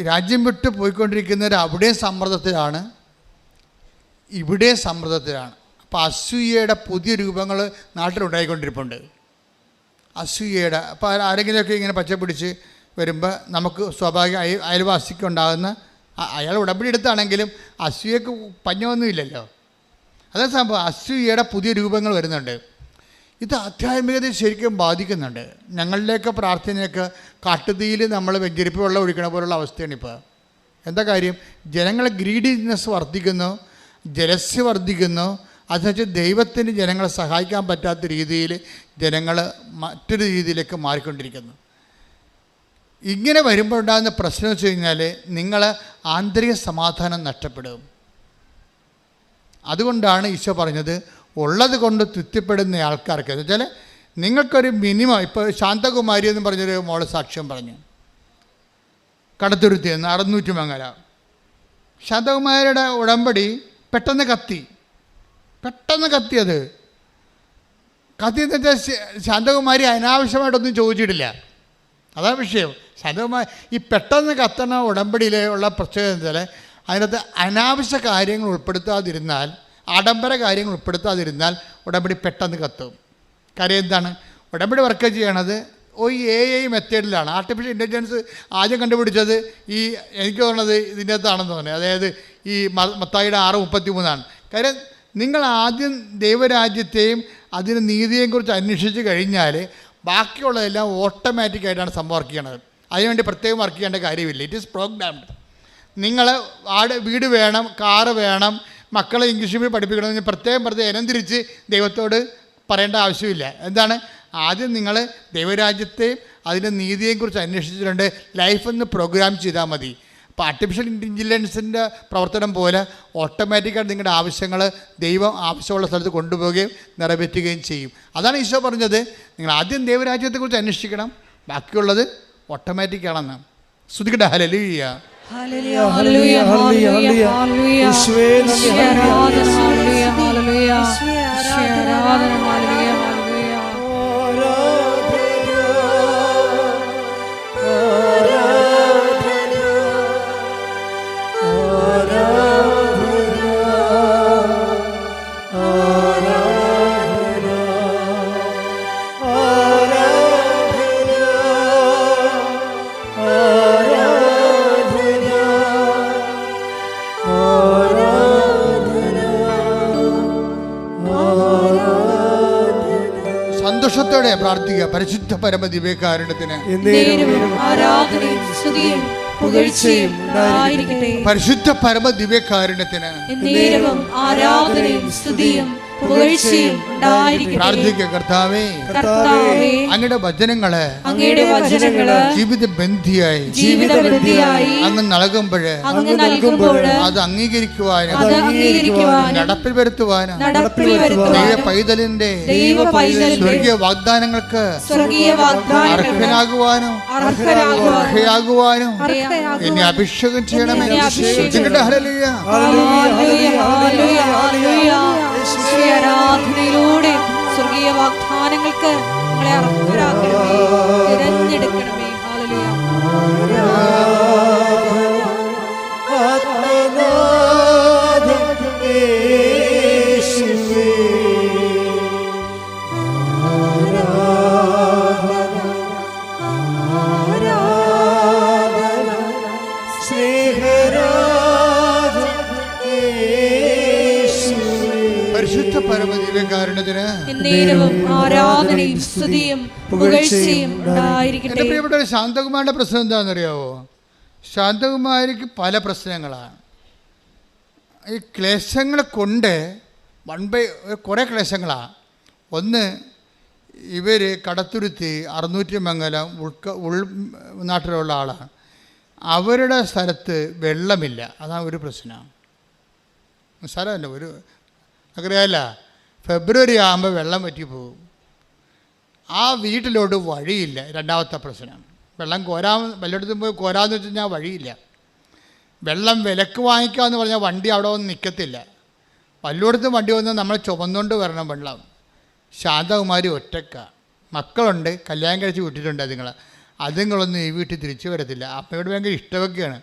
രാജ്യം വിട്ട് പോയിക്കൊണ്ടിരിക്കുന്നവർ അവിടെയും സമ്മർദ്ദത്തിലാണ്, ഇവിടെയും സമ്മർദ്ദത്തിലാണ്. അപ്പോൾ അസൂയയുടെ പുതിയ രൂപങ്ങൾ നാട്ടിലുണ്ടായിക്കൊണ്ടിരിപ്പുണ്ട്. അസൂയയുടെ, അപ്പോൾ ആരെങ്കിലുമൊക്കെ ഇങ്ങനെ പച്ചപ്പിടിച്ച് വരുമ്പോൾ നമുക്ക് സ്വാഭാവിക അയൽവാസിക്കുണ്ടാകുന്ന, അയാൾ ഉടമ്പടി എടുത്താണെങ്കിലും അസൂയക്ക് പഞ്ഞമൊന്നുമില്ലല്ലോ. അതേ സംഭവം അസൂയയുടെ പുതിയ രൂപങ്ങൾ വരുന്നുണ്ട്. ഇത് ആധ്യാത്മികതയെ ശരിക്കും ബാധിക്കുന്നുണ്ട്. ഞങ്ങളിലേക്ക് പ്രാർത്ഥനയൊക്കെ കാട്ടുതീയിൽ നമ്മൾ വെഞ്ചരിപ്പ് വെള്ളം ഒഴിക്കണ പോലുള്ള അവസ്ഥയാണ് ഇപ്പോൾ. എന്താ കാര്യം? ജനങ്ങളെ ഗ്രീഡിനെസ് വർദ്ധിക്കുന്നു, ജലസ്യ വർദ്ധിക്കുന്നു. അതുവെച്ച് ദൈവത്തിന് ജനങ്ങളെ സഹായിക്കാൻ പറ്റാത്ത രീതിയിൽ ജനങ്ങൾ മറ്റൊരു രീതിയിലേക്ക് മാറിക്കൊണ്ടിരിക്കുന്നു. ഇങ്ങനെ വരുമ്പോൾ ഉണ്ടാകുന്ന പ്രശ്നം വെച്ച് കഴിഞ്ഞാൽ നിങ്ങൾ ആന്തരിക സമാധാനം നഷ്ടപ്പെടും. അതുകൊണ്ടാണ് ഈശോ പറഞ്ഞത്, ഉള്ളത് കൊണ്ട് തൃപ്തിപ്പെടുന്ന ആൾക്കാർക്ക്, എന്ന് വെച്ചാൽ നിങ്ങൾക്കൊരു മിനിമം. ഇപ്പോൾ ശാന്തകുമാരി എന്ന് പറഞ്ഞൊരു മോള് സാക്ഷ്യം പറഞ്ഞു, കടത്തുരുത്തി എന്ന് 600 മംഗല. ശാന്തകുമാരിയുടെ ഉടമ്പടി പെട്ടെന്ന് കത്തിയത് കത്തിയെന്ന് വെച്ചാൽ ശാന്തകുമാരി അനാവശ്യമായിട്ടൊന്നും ചോദിച്ചിട്ടില്ല. അതാണ് വിഷയം. ശാന്തകുമാരി ഈ പെട്ടെന്ന് കത്തണ ഉടമ്പടിയിലുള്ള പ്രത്യേകത എന്ന് വെച്ചാൽ അതിനകത്ത് അനാവശ്യ കാര്യങ്ങൾ ഉൾപ്പെടുത്താതിരുന്നാൽ, ആഡംബര കാര്യങ്ങൾ ഉൾപ്പെടുത്താതിരുന്നാൽ ഉടമ്പടി പെട്ടെന്ന് കത്തും. കാര്യം എന്താണ്? ഉടമ്പടി വർക്ക് ചെയ്യണത് AI മെത്തേഡിലാണ്. ആർട്ടിഫിഷ്യൽ ഇൻ്റലിജൻസ് ആദ്യം കണ്ടുപിടിച്ചത് എനിക്ക് തോന്നുന്നത് ഇതിൻ്റെ അകത്താണെന്ന് തോന്നുന്നത്. അതായത് ഈ മത്തായിയുടെ 6:33. കാര്യം നിങ്ങൾ ആദ്യം ദൈവരാജ്യത്തെയും അതിന് നീതിയെയും കുറിച്ച് അന്വേഷിച്ച് കഴിഞ്ഞാൽ ബാക്കിയുള്ളതെല്ലാം ഓട്ടോമാറ്റിക്കായിട്ടാണ് സംഭവം വർക്ക് ചെയ്യണത്. അതിനുവേണ്ടി പ്രത്യേകം വർക്ക് ചെയ്യേണ്ട കാര്യമില്ല. It is programmed. നിങ്ങൾ വീട് വേണം, കാറ് വേണം, മക്കളെ ഇംഗ്ലീഷ് മീഡിയം പഠിപ്പിക്കണമെന്ന് പ്രത്യേകം ഇനംതിരിച്ച് ദൈവത്തോട് പറയേണ്ട ആവശ്യമില്ല. എന്താണ്? ആദ്യം നിങ്ങൾ ദൈവരാജ്യത്തെയും അതിൻ്റെ നീതിയെയും കുറിച്ച് അന്വേഷിച്ചിട്ടുണ്ട്, ലൈഫൊന്ന് പ്രോഗ്രാം ചെയ്താൽ മതി. അപ്പോൾ ആർട്ടിഫിഷ്യൽ ഇൻ്റലിജൻസിൻ്റെ പ്രവർത്തനം പോലെ ഓട്ടോമാറ്റിക്കായിട്ട് നിങ്ങളുടെ ആവശ്യങ്ങൾ ദൈവം ആവശ്യമുള്ള സ്ഥലത്ത് കൊണ്ടുപോവുകയും നിറവേറ്റുകയും ചെയ്യും. അതാണ് ഈശോ പറഞ്ഞത്, നിങ്ങൾ ആദ്യം ദൈവരാജ്യത്തെക്കുറിച്ച് അന്വേഷിക്കണം, ബാക്കിയുള്ളത് ഓട്ടോമാറ്റിക്കാണെന്ന്. ശ്രുതിക്കട്ടെ. ഹല്ലേലൂയ. ഹല്ലേലൂയ ഹല്ലേലൂയ ഹല്ലേലൂയ ഹല്ലേലൂയ യേശുവേ നന്ദി. ആരാധന ഹല്ലേലൂയ ഹല്ലേലൂയ ആരാധന ഹല്ലേലൂയ ഹല്ലേലൂയ. വിശ്വാസത്തോടെ പ്രാർത്ഥിക്കുക. പരിശുദ്ധ പരമദിവ്യകാരുണ്യത്തിന് എന്നേരവും ആരാധനയും സ്തുതിയും പുകഴ്ചയും ഉണ്ടായിരിക്കട്ടെ. പരിശുദ്ധ പരമദിവ്യകാരുണ്യത്തിന് എന്നേരവും ആരാധനയും സ്തുതിയും പുകഴ്ചയും ഉണ്ടായിരിക്കട്ടെ. പ്രാർത്ഥിക്കുക. കർത്താവേ, കർത്താവേ, അങ്ങയുടെ വചനങ്ങള് ജീവിതബന്ധിയായി അങ്ങ് നൽകുമ്പോൾ അത് അംഗീകരിക്കുവാനും നടപ്പിൽ വരുത്തുവാനും പൈതലിന്റെ സ്വർഗീയ വാഗ്ദാനങ്ങൾക്ക് അർഹനാകുവാനും എന്നെ അഭിഷേകം ചെയ്യണമേ. ഹല്ലേലൂയ. ആരാധനയിലൂടെ സ്വർഗീയ വാഗ്ദാനങ്ങൾക്ക് നമ്മളെ അർഹരാക്കണമേ, തിരഞ്ഞെടുക്കണമേ. പരിശുദ്ധ പരമദിവ്യകാരുണ്യത്തിന് എന്നേരവും ആരാധനയും സ്തുതിയും പുകഴ്ചയും ഉണ്ടായിരിക്കട്ടെ. എൻ്റെ പ്രിയപ്പെട്ട ശാന്തകുമാരിയുടെ പ്രശ്നം എന്താണെന്നറിയാവോ? ശാന്തകുമാരിക്ക് പല പ്രശ്നങ്ങളാണ്. ഈ ക്ലേശങ്ങളെ കൊണ്ട് കുറേ ക്ലേശങ്ങളാണ്. ഒന്ന്, ഇവർ കടത്തുരുത്തി 600 മംഗലം ഉൾനാട്ടിലുള്ള ആളാണ്. അവരുടെ സ്ഥലത്ത് വെള്ളമില്ല. അതാണ് ഒരു പ്രശ്നം. സ്ഥലമല്ല, ഒരു അറിയാമല്ല, ഫെബ്രുവരി ആകുമ്പോൾ വെള്ളം വറ്റി പോകും. ആ വീട്ടിലോട്ട് വഴിയില്ല. രണ്ടാമത്തെ പ്രശ്നം, വെള്ളം വല്ലയിടത്തും പോയി കോരാമെന്ന് വെച്ച് കഴിഞ്ഞാൽ വഴിയില്ല. വെള്ളം വിലക്ക് വാങ്ങിക്കാമെന്ന് പറഞ്ഞാൽ വണ്ടി അവിടെ വന്ന് നിൽക്കത്തില്ല. വല്ലയിടത്തും വണ്ടി വന്നാൽ നമ്മൾ ചുമന്നുകൊണ്ട് വരണം വെള്ളം. ശാന്തകുമാരി ഒറ്റക്ക, മക്കളുണ്ട്, കല്യാണം കഴിച്ച് വിട്ടിട്ടുണ്ട്. അതുങ്ങളൊന്നും ഈ വീട്ടിൽ തിരിച്ചു വരത്തില്ല. അമ്മയോട് ഭയങ്കര ഇഷ്ടമൊക്കെയാണ്,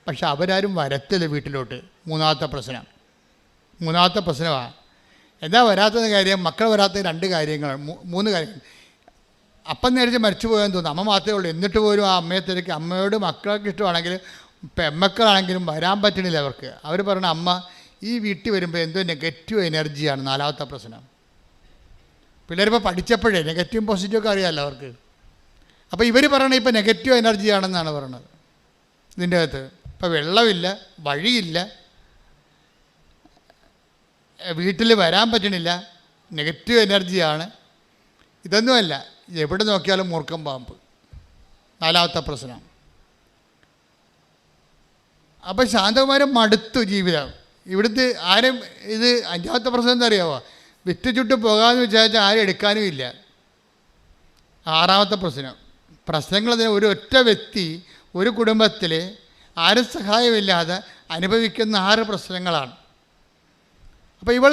പക്ഷെ അവരാരും വരത്തില്ല വീട്ടിലോട്ട്. മൂന്നാമത്തെ പ്രശ്നമാണ്. എന്താ വരാത്തത് കാര്യം? മക്കൾ വരാത്ത 2 കാര്യങ്ങൾ, 3 കാര്യങ്ങൾ. അപ്പം നേരിച്ച് മരിച്ചു പോകാൻ തോന്നുന്നു. അമ്മ മാത്രമേ ഉള്ളൂ. എന്നിട്ട് പോലും ആ അമ്മയെ തിരക്കി. അമ്മയോട് മക്കൾക്ക് ഇഷ്ടമാണെങ്കിലും പെമ്മക്കളാണെങ്കിലും വരാൻ പറ്റണില്ല അവർക്ക്. അവർ പറയണ, അമ്മ ഈ വീട്ടിൽ വരുമ്പോൾ എന്തോ നെഗറ്റീവ് എനർജിയാണ്. 4ാമത്തെ പ്രശ്നം. പിള്ളേരിപ്പോൾ പഠിച്ചപ്പോഴേ നെഗറ്റീവും പോസിറ്റീവൊക്കെ അറിയാമല്ലോ അവർക്ക്. അപ്പോൾ ഇവർ പറയണത് ഇപ്പോൾ നെഗറ്റീവ് എനർജിയാണെന്നാണ് പറയണത്. ഇതിൻ്റെ അകത്ത് ഇപ്പോൾ വെള്ളമില്ല, വഴിയില്ല, വീട്ടിൽ വരാൻ പറ്റണില്ല, നെഗറ്റീവ് എനർജിയാണ്. ഇതൊന്നുമല്ല, എവിടെ നോക്കിയാലും മൂർഖം പാമ്പ്. 4ാമത്തെ പ്രശ്നം. അപ്പോൾ ശാന്തകുമാരൻ മടുത്തു ജീവിതം. ഇവിടുത്തെ ആരും ഇത് 5ാമത്തെ പ്രശ്നം എന്താ അറിയാമോ? വിറ്റ് ചുട്ട് പോകാമെന്ന് വിചാരിച്ചാൽ ആരും എടുക്കാനും ഇല്ല. 6ാമത്തെ പ്രശ്നങ്ങൾ ഒരു ഒറ്റ വ്യക്തി ഒരു കുടുംബത്തിൽ ആരും സഹായമില്ലാതെ അനുഭവിക്കുന്ന 6 പ്രശ്നങ്ങളാണ്. അപ്പോൾ ഇവൾ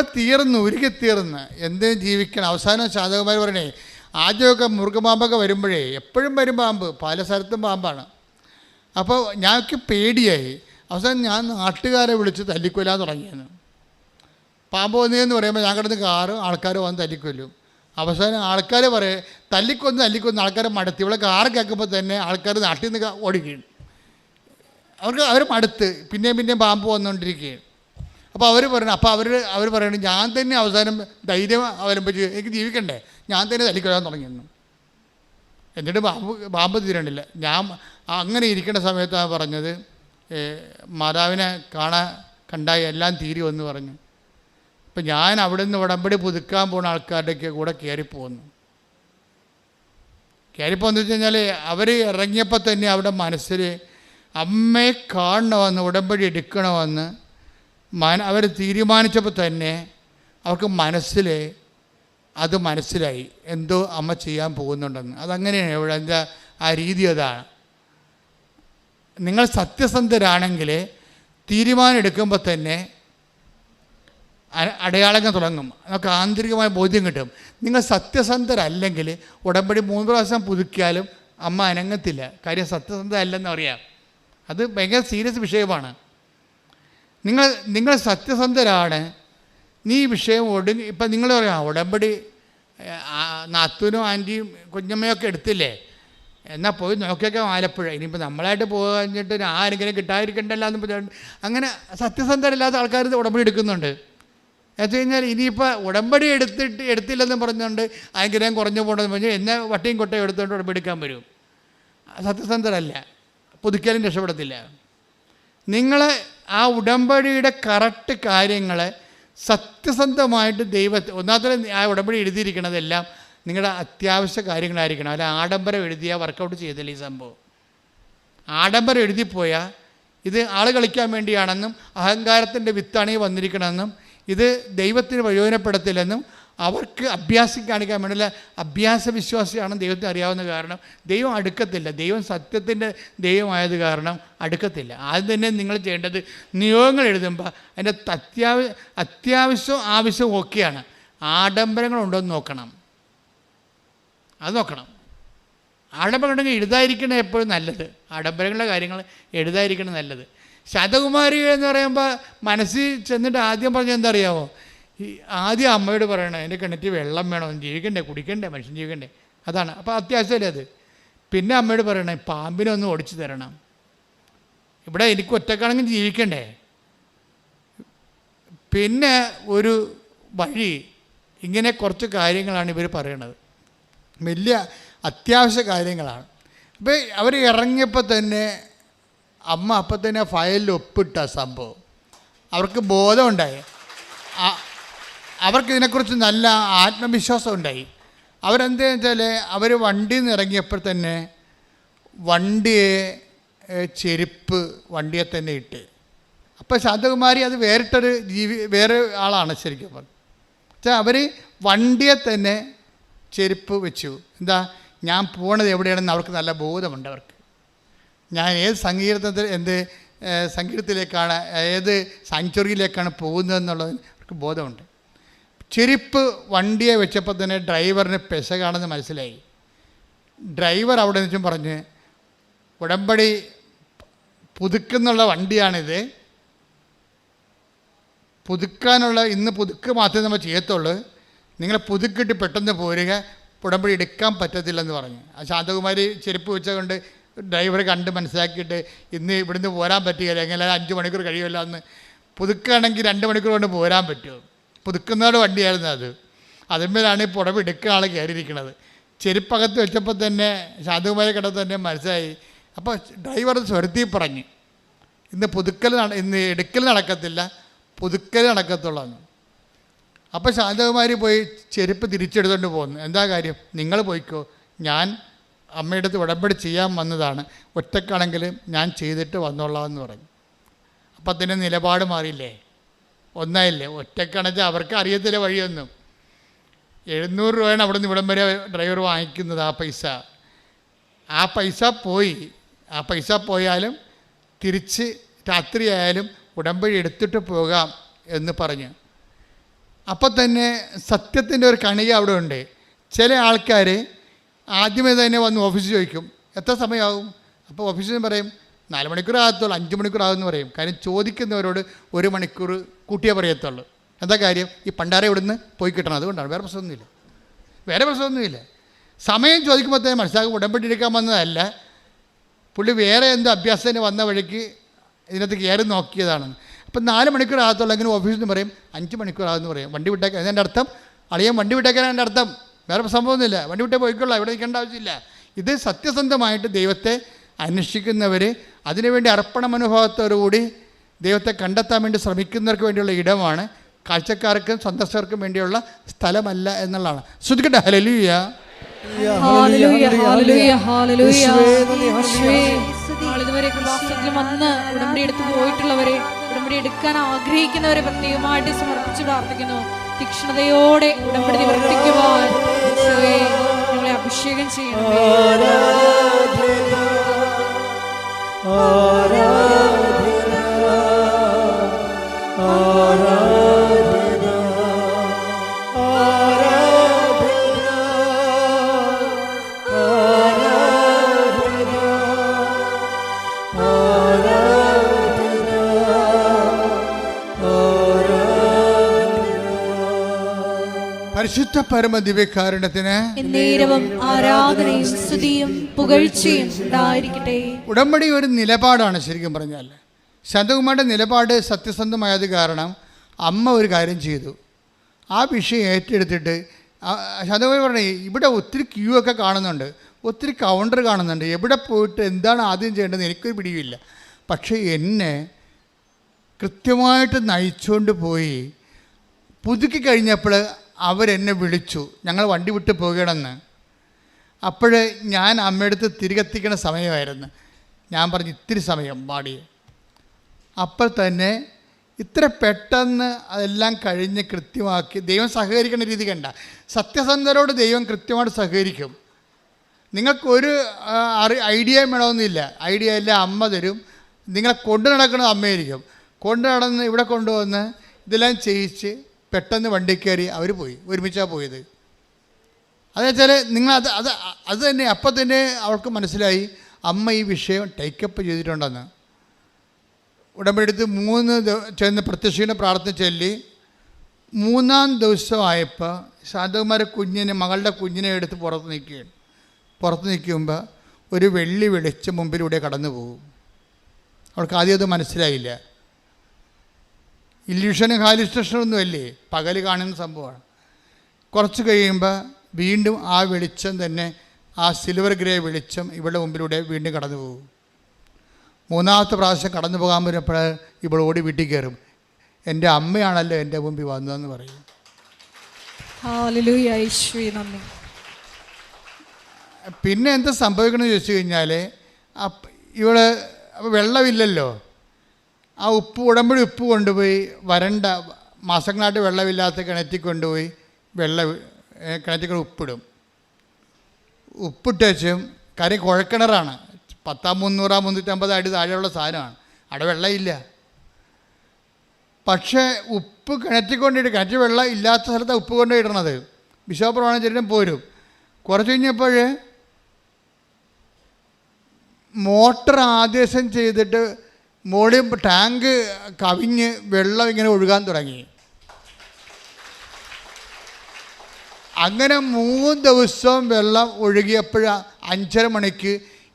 ഉരുകിത്തീർന്ന് എന്തിനും ജീവിക്കണം. അവസാനം ശാന്തകുമാരി പറയണേ, ആദ്യമൊക്കെ മുറുകപാമ്പൊക്കെ വരുമ്പോഴേ എപ്പോഴും വരും പാമ്പ്, പല സ്ഥലത്തും പാമ്പാണ്. അപ്പോൾ ഞങ്ങൾക്ക് പേടിയായി. അവസാനം ഞാൻ നാട്ടുകാരെ വിളിച്ച് തല്ലിക്കൊല്ലാൻ തുടങ്ങിയെന്ന്. പാമ്പ് വന്നതെന്ന് പറയുമ്പോൾ ഞാൻ കിടന്ന് ആൾക്കാർ വന്ന് തല്ലിക്കൊല്ലും. അവസാനം ആൾക്കാർ പറയും തല്ലിക്കൊന്ന് ആൾക്കാരെ മടുത്ത്. ഇവിടെ കാറ് കേൾക്കുമ്പോൾ തന്നെ ആൾക്കാർ നാട്ടിൽ നിന്ന് ഓടിക്കുകയാണ്. അവർ മടുത്ത് പിന്നെയും പാമ്പ് വന്നുകൊണ്ടിരിക്കുകയാണ്. അപ്പോൾ അവർ പറയണം ഞാൻ തന്നെ അവസാനം ധൈര്യം അവലംബിച്ച് എനിക്ക് ജീവിക്കണ്ടേ, ഞാൻ തന്നെ തല്ലിക്കൊല്ലാൻ തുടങ്ങിയെന്നു. എന്നിട്ട് പാമ്പ് തീരണില്ല. ഞാൻ അങ്ങനെ ഇരിക്കുന്ന സമയത്താണ് പറഞ്ഞത്, മാതാവിനെ കണ്ടായി എല്ലാം തീരുമെന്ന് പറഞ്ഞു. അപ്പം ഞാൻ അവിടെ നിന്ന് ഉടമ്പടി പുതുക്കാൻ പോകുന്ന ആൾക്കാരുടെയൊക്കെ കൂടെ കയറിപ്പോന്നു വെച്ച് കഴിഞ്ഞാൽ അവർ ഇറങ്ങിയപ്പോൾ തന്നെ അവിടെ മനസ്സിൽ അമ്മയെ കാണണമെന്ന്, ഉടമ്പടി എടുക്കണമെന്ന് അവർ തീരുമാനിച്ചപ്പോൾ തന്നെ അവർക്ക് മനസ്സിലായി എന്തോ അമ്മ ചെയ്യാൻ പോകുന്നുണ്ടെന്ന്. അതങ്ങനെയാണ് ഇവിടെ എന്താ ആ രീതി. അതാണ്, നിങ്ങൾ സത്യസന്ധരാണെങ്കിൽ തീരുമാനം എടുക്കുമ്പോൾ തന്നെ അടയാളങ്ങൾ തുടങ്ങും. നമുക്ക് ആന്തരികമായ ബോധ്യം കിട്ടും. നിങ്ങൾ സത്യസന്ധരല്ലെങ്കിൽ ഉടമ്പടി 3 പ്രാവശ്യം പുതുക്കിയാലും അമ്മ അനങ്ങത്തില്ല. കാര്യം സത്യസന്ധ അല്ലെന്ന് അറിയാം. അത് ഭയങ്കര സീരിയസ് വിഷയമാണ്. നിങ്ങൾ സത്യസന്ധരാണ്, നീ വിഷയം ഇപ്പം നിങ്ങൾ പറയാം ഉടമ്പടി നാത്തൂനും ആൻറ്റിയും കുഞ്ഞമ്മയൊക്കെ എടുത്തില്ലേ, എന്നാൽ പോയി നോക്കിയൊക്കെ ആലപ്പുഴ. ഇനിയിപ്പോൾ നമ്മളായിട്ട് പോകാഞ്ഞിട്ട് ആരെങ്കിലും കിട്ടാതിരിക്കണ്ടല്ലോ എന്ന് പറഞ്ഞിട്ട് അങ്ങനെ സത്യസന്ധരല്ലാത്ത ആൾക്കാർ ഉടമ്പടി എടുക്കുന്നുണ്ട്. എന്നു കഴിഞ്ഞാൽ ഇനിയിപ്പോൾ ഉടമ്പടി എടുത്തില്ലെന്ന് പറഞ്ഞുകൊണ്ട് അനുഗ്രഹം കുറഞ്ഞു പോകണമെന്ന് പറഞ്ഞാൽ എന്നെ വട്ടിയും കൊട്ടയും എടുത്തുകൊണ്ട് ഉടമ്പടി എടുക്കാൻ വരും. സത്യസന്ധരല്ല, പുതുക്കിയാലും രക്ഷപ്പെടത്തില്ല. നിങ്ങൾ ആ ഉടമ്പടിയുടെ കറക്റ്റ് കാര്യങ്ങളെ സത്യസന്ധമായിട്ട് ഒന്നാമത്തെ ആ ഉടമ്പടി എഴുതിയിരിക്കണതെല്ലാം നിങ്ങളുടെ അത്യാവശ്യ കാര്യങ്ങളായിരിക്കണം. അല്ല ആഡംബരം എഴുതിയാൽ വർക്കൗട്ട് ചെയ്തില്ല ഈ സംഭവം. ആഡംബരം എഴുതിപ്പോയാൽ ഇത് ആൾ കളിക്കാൻ വേണ്ടിയാണെന്നും അഹങ്കാരത്തിൻ്റെ വിത്താണ് ഈ വന്നിരിക്കണമെന്നും ഇത് ദൈവത്തിന് പ്രയോജനപ്പെടുത്തില്ലെന്നും അവർക്ക് അഭ്യാസം കാണിക്കാൻ വേണ്ടിയുള്ള അഭ്യാസ വിശ്വാസിയാണെന്ന് ദൈവത്തിന് അറിയാവുന്ന കാരണം ദൈവം അടുക്കത്തില്ല. ദൈവം സത്യത്തിൻ്റെ ദൈവമായത് കാരണം അടുക്കത്തില്ല. ആദ്യം തന്നെ നിങ്ങൾ ചെയ്യേണ്ടത് നിയോഗങ്ങൾ എഴുതുമ്പോൾ അതിൻ്റെ അത്യാവശ്യവും ആവശ്യവും ഓക്കെയാണ്. ആഡംബരങ്ങളുണ്ടോ എന്ന് നോക്കണം. അത് നോക്കണം. ആഡംബരം ഉണ്ടെങ്കിൽ എഴുതാതിരിക്കണം എപ്പോഴും നല്ലത്. ആഡംബരങ്ങളുടെ കാര്യങ്ങൾ എഴുതാതിരിക്കണം നല്ലത്. ശതകുമാരി എന്ന് പറയുമ്പോൾ മനസ്സിൽ ചെന്നിട്ട് ആദ്യം പറഞ്ഞാൽ എന്താ അറിയാമോ? ആദ്യം അമ്മയോട് പറയണം എൻ്റെ കിണറ്റിൽ വെള്ളം വേണം, ജീവിക്കണ്ടേ, കുടിക്കണ്ടേ, മനുഷ്യൻ ജീവിക്കണ്ടേ, അതാണ്. അപ്പോൾ അത്യാവശ്യമല്ലേ അത്. പിന്നെ അമ്മയോട് പറയണേ പാമ്പിനെ ഒന്ന് ഓടിച്ചു തരണം, ഇവിടെ എനിക്ക് ഒറ്റക്കാണെങ്കിൽ ജീവിക്കണ്ടേ. പിന്നെ ഒരു വഴി, ഇങ്ങനെ കുറച്ച് കാര്യങ്ങളാണ് ഇവർ പറയണത്. വലിയ അത്യാവശ്യ കാര്യങ്ങളാണ്. അപ്പോൾ അവർ ഇറങ്ങിയപ്പോൾ തന്നെ അമ്മ അപ്പം തന്നെ ഫയലിൽ ഒപ്പിട്ട സംഭവം. അവർക്ക് ബോധമുണ്ടായി, അവർക്ക് ഇതിനെക്കുറിച്ച് നല്ല ആത്മവിശ്വാസം ഉണ്ടായി. അവരെന്താണെന്ന് വെച്ചാൽ അവർ വണ്ടിയിൽ നിന്ന് ഇറങ്ങിയപ്പോൾ തന്നെ വണ്ടിയെ ചെരുപ്പ് വണ്ടിയെ തന്നെ ഇട്ട്. അപ്പോൾ ശാന്തകുമാരി അത് വേറെ ആളാണ് ശരിക്കും പറഞ്ഞത്. വെച്ചാൽ അവർ വണ്ടിയെ തന്നെ ചെരുപ്പ് വെച്ചു. എന്താ, ഞാൻ പോണത് എവിടെയാണെന്ന് അവർക്ക് നല്ല ബോധമുണ്ട്. അവർക്ക് ഞാൻ ഏത് സംഗീതത്തിലേക്കാണ്, ഏത് സാങ്ച്വറിയിലേക്കാണ് പോകുന്നതെന്നുള്ളത് അവർക്ക് ബോധമുണ്ട്. ചെരുപ്പ് വണ്ടിയെ വെച്ചപ്പോൾ തന്നെ ഡ്രൈവറിന് പെശകാണെന്ന് മനസ്സിലായി. ഡ്രൈവർ അവിടെ നിന്നും പറഞ്ഞ് ഉടമ്പടി പുതുക്കുന്നുള്ള വണ്ടിയാണിത്, പുതുക്കാനുള്ള ഇന്ന് പുതുക്ക് മാത്രമേ നമ്മൾ ചെയ്യത്തുള്ളൂ, നിങ്ങൾ പുതുക്കിട്ട് പെട്ടെന്ന് പോരുക, ഉടമ്പടി എടുക്കാൻ പറ്റത്തില്ലെന്ന് പറഞ്ഞു. ആ ശാന്തകുമാരി ചെരുപ്പ് വെച്ചുകൊണ്ട് ഡ്രൈവറെ കണ്ട് മനസ്സിലാക്കിയിട്ട് ഇന്ന് ഇവിടുന്ന് പോരാൻ പറ്റുകയില്ല, എങ്ങനെ 5 മണിക്കൂർ കഴിയുമല്ലോ, അന്ന് പുതുക്കുകയാണെങ്കിൽ 2 മണിക്കൂർ കൊണ്ട് പോരാൻ പറ്റുമോ. പുതുക്കുന്നവരുടെ വണ്ടിയായിരുന്നു അത്. അതിന്മേലാണ് ഇപ്പോൾ ഉടമ്പടി എടുക്കുന്ന ആൾ കയറിയിരിക്കുന്നത്. ചെരുപ്പകത്ത് വെച്ചപ്പോൾ തന്നെ ശാന്തകുമാരി കണ്ടപ്പോൾ തന്നെ മനസ്സിലായി. അപ്പോൾ ഡ്രൈവർ സ്വരത്തി പറഞ്ഞ് ഇന്ന് എടുക്കൽ നടക്കത്തില്ല, പുതുക്കൽ നടക്കത്തുള്ളൂ. അപ്പോൾ ശാന്തകുമാരി പോയി ചെരുപ്പ് തിരിച്ചെടുത്തുകൊണ്ട് പോകുന്നു. എന്താ കാര്യം? നിങ്ങൾ പോയിക്കോ, ഞാൻ അമ്മയുടെ അടുത്ത് ഉടമ്പടി ചെയ്യാൻ വന്നതാണ്, ഒറ്റക്കാണെങ്കിൽ ഞാൻ ചെയ്തിട്ട് വന്നോളാം എന്ന് പറഞ്ഞു. അപ്പം അതിൻ്റെ നിലപാട് മാറിയില്ലേ, ഒന്നായില്ലേ. ഒറ്റക്കാണെന്ന് വെച്ചാൽ അവർക്ക് അറിയത്തില്ല വഴിയൊന്നും. 700 രൂപയാണ് അവിടെ നിന്ന് ഇവിടം വരെ ഡ്രൈവർ വാങ്ങിക്കുന്നത്. ആ പൈസ പോയി. ആ പൈസ പോയാലും തിരിച്ച് രാത്രിയായാലും ഉടമ്പടി എടുത്തിട്ട് പോകാം എന്ന് പറഞ്ഞു. അപ്പം തന്നെ സത്യത്തിൻ്റെ ഒരു കണിക അവിടെ ഉണ്ട്. ചില ആൾക്കാർ ആദ്യമേ തന്നെ വന്ന് ഓഫീസിൽ ചോദിക്കും എത്ര സമയമാകും. അപ്പോൾ ഓഫീസിൽ പറയും 4 മണിക്കൂർ ആകത്തുള്ളൂ, 5 മണിക്കൂർ ആകുമെന്ന് പറയും. കാര്യം ചോദിക്കുന്നവരോട് 1 മണിക്കൂർ കൂട്ടിയേ പറയത്തുള്ളൂ. എന്താ കാര്യം? ഈ പണ്ടാര ഇവിടുന്ന് പോയി കിട്ടണം, അതുകൊണ്ടാണ്. വേറെ പ്രശ്നമൊന്നുമില്ല. സമയം ചോദിക്കുമ്പോൾ തന്നെ മനസ്സിലാക്കും ഉടമ്പടി എടുക്കാൻ വന്നതല്ല, പുള്ളി വേറെ എന്തോ അഭ്യാസത്തിന് വന്ന വഴിക്ക് ഇതിനകത്ത് കയറി നോക്കിയതാണ്. അപ്പം 4 മണിക്കൂർ ആകത്തുള്ളൂ. എങ്ങനെ ഓഫീസിൽ നിന്ന് പറയും 5 മണിക്കൂർ ആകുമെന്ന് പറയും. വണ്ടി വിട്ടേക്കാൻ അതിൻ്റെ അർത്ഥം അളിയൻ വണ്ടി വിട്ടേക്കാൻ എൻ്റെ അർത്ഥം, വേറെ സംഭവമൊന്നുമില്ല. വണ്ടി വിട്ടേ പോയിക്കൊള്ളാം, ഇവിടെ നിൽക്കേണ്ട ആവശ്യമില്ല. ഇത് സത്യസന്ധമായിട്ട് ദൈവത്തെ അന്വേഷിക്കുന്നവർ, അതിനുവേണ്ടി അർപ്പണ മനോഭാവത്തോടുകൂടി ദൈവത്തെ കണ്ടെത്താൻ വേണ്ടി ശ്രമിക്കുന്നവർക്ക് വേണ്ടിയുള്ള ഇടമാണ്. കാഴ്ചക്കാർക്കും സന്ദർശകർക്കും വേണ്ടിയുള്ള സ്ഥലമല്ല എന്നുള്ളതാണ്. ശ്രദ്ധിക്കട്ടെ. ഹല്ലേലൂയ, ഹല്ലേലൂയ, ഹല്ലേലൂയ, ഹല്ലേലൂയ. ഇതുവരെ കൃപാസനത്തിൽ വന്ന് ഉടമ്പടി എടുത്ത് പോയിട്ടുള്ളവരെ, ഉടമ്പടി എടുക്കാൻ ആഗ്രഹിക്കുന്നവരെ പ്രത്യേകമായിട്ട് സമർപ്പിച്ച് പ്രാർത്ഥിക്കുന്നു. തീക്ഷ്ണതയോടെ ഉടമ്പടി നിവർത്തിക്കുവാൻ ഞങ്ങളെ അഭിഷേകം ചെയ്യണമേ. പരിശുദ്ധ പരമ ദിവ്യകാരുണ്യത്തിന് എന്നേരവും ആരാധനയും സ്തുതിയും പുകഴ്ചയും ഉണ്ടായിരിക്കട്ടെ. ഉടമ്പടി ഒരു നിലപാടാണ്. ശരിക്കും പറഞ്ഞാൽ ശാന്തകുമാരുടെ നിലപാട് സത്യസന്ധമായത് കാരണം അമ്മ ഒരു കാര്യം ചെയ്തു. ആ വിഷയം ഏറ്റെടുത്തിട്ട് ശാന്തകുമാരി പറഞ്ഞു, ഇവിടെ ഒത്തിരി ക്യൂ ഒക്കെ കാണുന്നുണ്ട്, ഒത്തിരി കൗണ്ടർ കാണുന്നുണ്ട്, എവിടെ പോയിട്ട് എന്താണ് ആദ്യം ചെയ്യേണ്ടത് എനിക്കൊരു പിടിയില്ല. പക്ഷേ എന്നെ കൃത്യമായിട്ട് നയിച്ചുകൊണ്ട് പോയി പുതുക്കി കഴിഞ്ഞപ്പോൾ അവരെന്നെ വിളിച്ചു, ഞങ്ങൾ വണ്ടി വിട്ട് പോകണമെന്ന്. അപ്പോൾ ഞാൻ അമ്മയടുത്ത് തിരികെത്തിക്കണ സമയമായിരുന്നു. ഞാൻ പറഞ്ഞു ഇത്തിരി സമയം പാടി. അപ്പോൾ തന്നെ ഇത്ര പെട്ടെന്ന് അതെല്ലാം കഴിഞ്ഞ് കൃത്യമാക്കി ദൈവം സഹകരിക്കുന്ന രീതി കണ്ട. സത്യസന്ധരോട് ദൈവം കൃത്യമായിട്ട് സഹകരിക്കും. നിങ്ങൾക്കൊരു ഐഡിയയും വേണമെന്നില്ല. ഐഡിയ എല്ലാം അമ്മ തരും. നിങ്ങളെ കൊണ്ടു നടക്കുന്നത് അമ്മയായിരിക്കും. കൊണ്ടു നടന്ന് ഇവിടെ കൊണ്ടുവന്ന് ഇതെല്ലാം ചെയ്യിച്ച് പെട്ടെന്ന് വണ്ടി കയറി അവർ പോയി. ഒരുമിച്ചാണ് പോയത്. അതെന്ന് വെച്ചാൽ നിങ്ങൾ അത് തന്നെ അപ്പം തന്നെ അവൾക്ക് മനസ്സിലായി അമ്മ ഈ വിഷയം ടേക്കപ്പ് ചെയ്തിട്ടുണ്ടെന്ന്. ഉടമ്പടിയെടുത്ത് 3 ചെന്ന് പ്രത്യക്ഷീണ പ്രാർത്ഥന ചൊല്ലി 3-ാം ദിവസമായപ്പോൾ ശാന്തകുമാരി മകളുടെ കുഞ്ഞിനെ എടുത്ത് പുറത്ത് നിൽക്കുകയാണ്. പുറത്ത് നിൽക്കുമ്പോൾ ഒരു വെള്ളി വെളിച്ചം മുമ്പിലൂടെ കടന്നു പോകും. അവൾക്ക് ആദ്യം അത് മനസ്സിലായില്ല. ഇല്യൂഷനും ഹാലുസിനേഷനൊന്നും അല്ലേ, പകൽ കാണുന്ന സംഭവമാണ്. കുറച്ച് കഴിയുമ്പോൾ വീണ്ടും ആ വെളിച്ചം തന്നെ, ആ സിൽവർ ഗ്രേ വെളിച്ചം ഇവളുടെ മുമ്പിലൂടെ വീണ്ടും കടന്നു പോകും. 3-ാമത്തെ പ്രാവശ്യം കടന്നു പോകാൻ വരുമ്പോൾ ഇവൾ ഓടി വീട്ടിൽ കയറും. എൻ്റെ അമ്മയാണല്ലോ എൻ്റെ മുമ്പിൽ വന്നതെന്ന് പറയും. പിന്നെ എന്താ സംഭവിക്കണമെന്ന് ചോദിച്ചു കഴിഞ്ഞാൽ ഇവള് വെള്ളമില്ലല്ലോ, ആ ഉടമ്പടി ഉപ്പ് കൊണ്ടുപോയി വരണ്ട മാസങ്ങളായിട്ട് വെള്ളമില്ലാത്ത കിണറ്റിൽ കൊണ്ടുപോയി കിണറ്റിൽ ഉപ്പിടും. ഉപ്പിട്ടും കാര്യം കുഴക്കിണറാണ്, 300 350 അടി താഴെയുള്ള സാധനമാണ്, അവിടെ വെള്ളമില്ല. പക്ഷേ ഉപ്പ് കിണറ്റിൽ കൊണ്ടിട്ട്, കിണറ്റിൽ വെള്ളം ഇല്ലാത്ത സ്ഥലത്താണ് ഉപ്പ് കൊണ്ടിടണത്. ബിഷോപ്രമാണം ചെല്ലും പോരും. കുറച്ച് കഴിഞ്ഞപ്പോൾ മോട്ടർ ആദേശം ചെയ്തിട്ട് മോളിൽ ടാങ്ക് കവിഞ്ഞ് വെള്ളം ഇങ്ങനെ ഒഴുകാൻ തുടങ്ങി. അങ്ങനെ 3 ദിവസം വെള്ളം ഒഴുകിയപ്പോൾ 5:30 മണിക്ക്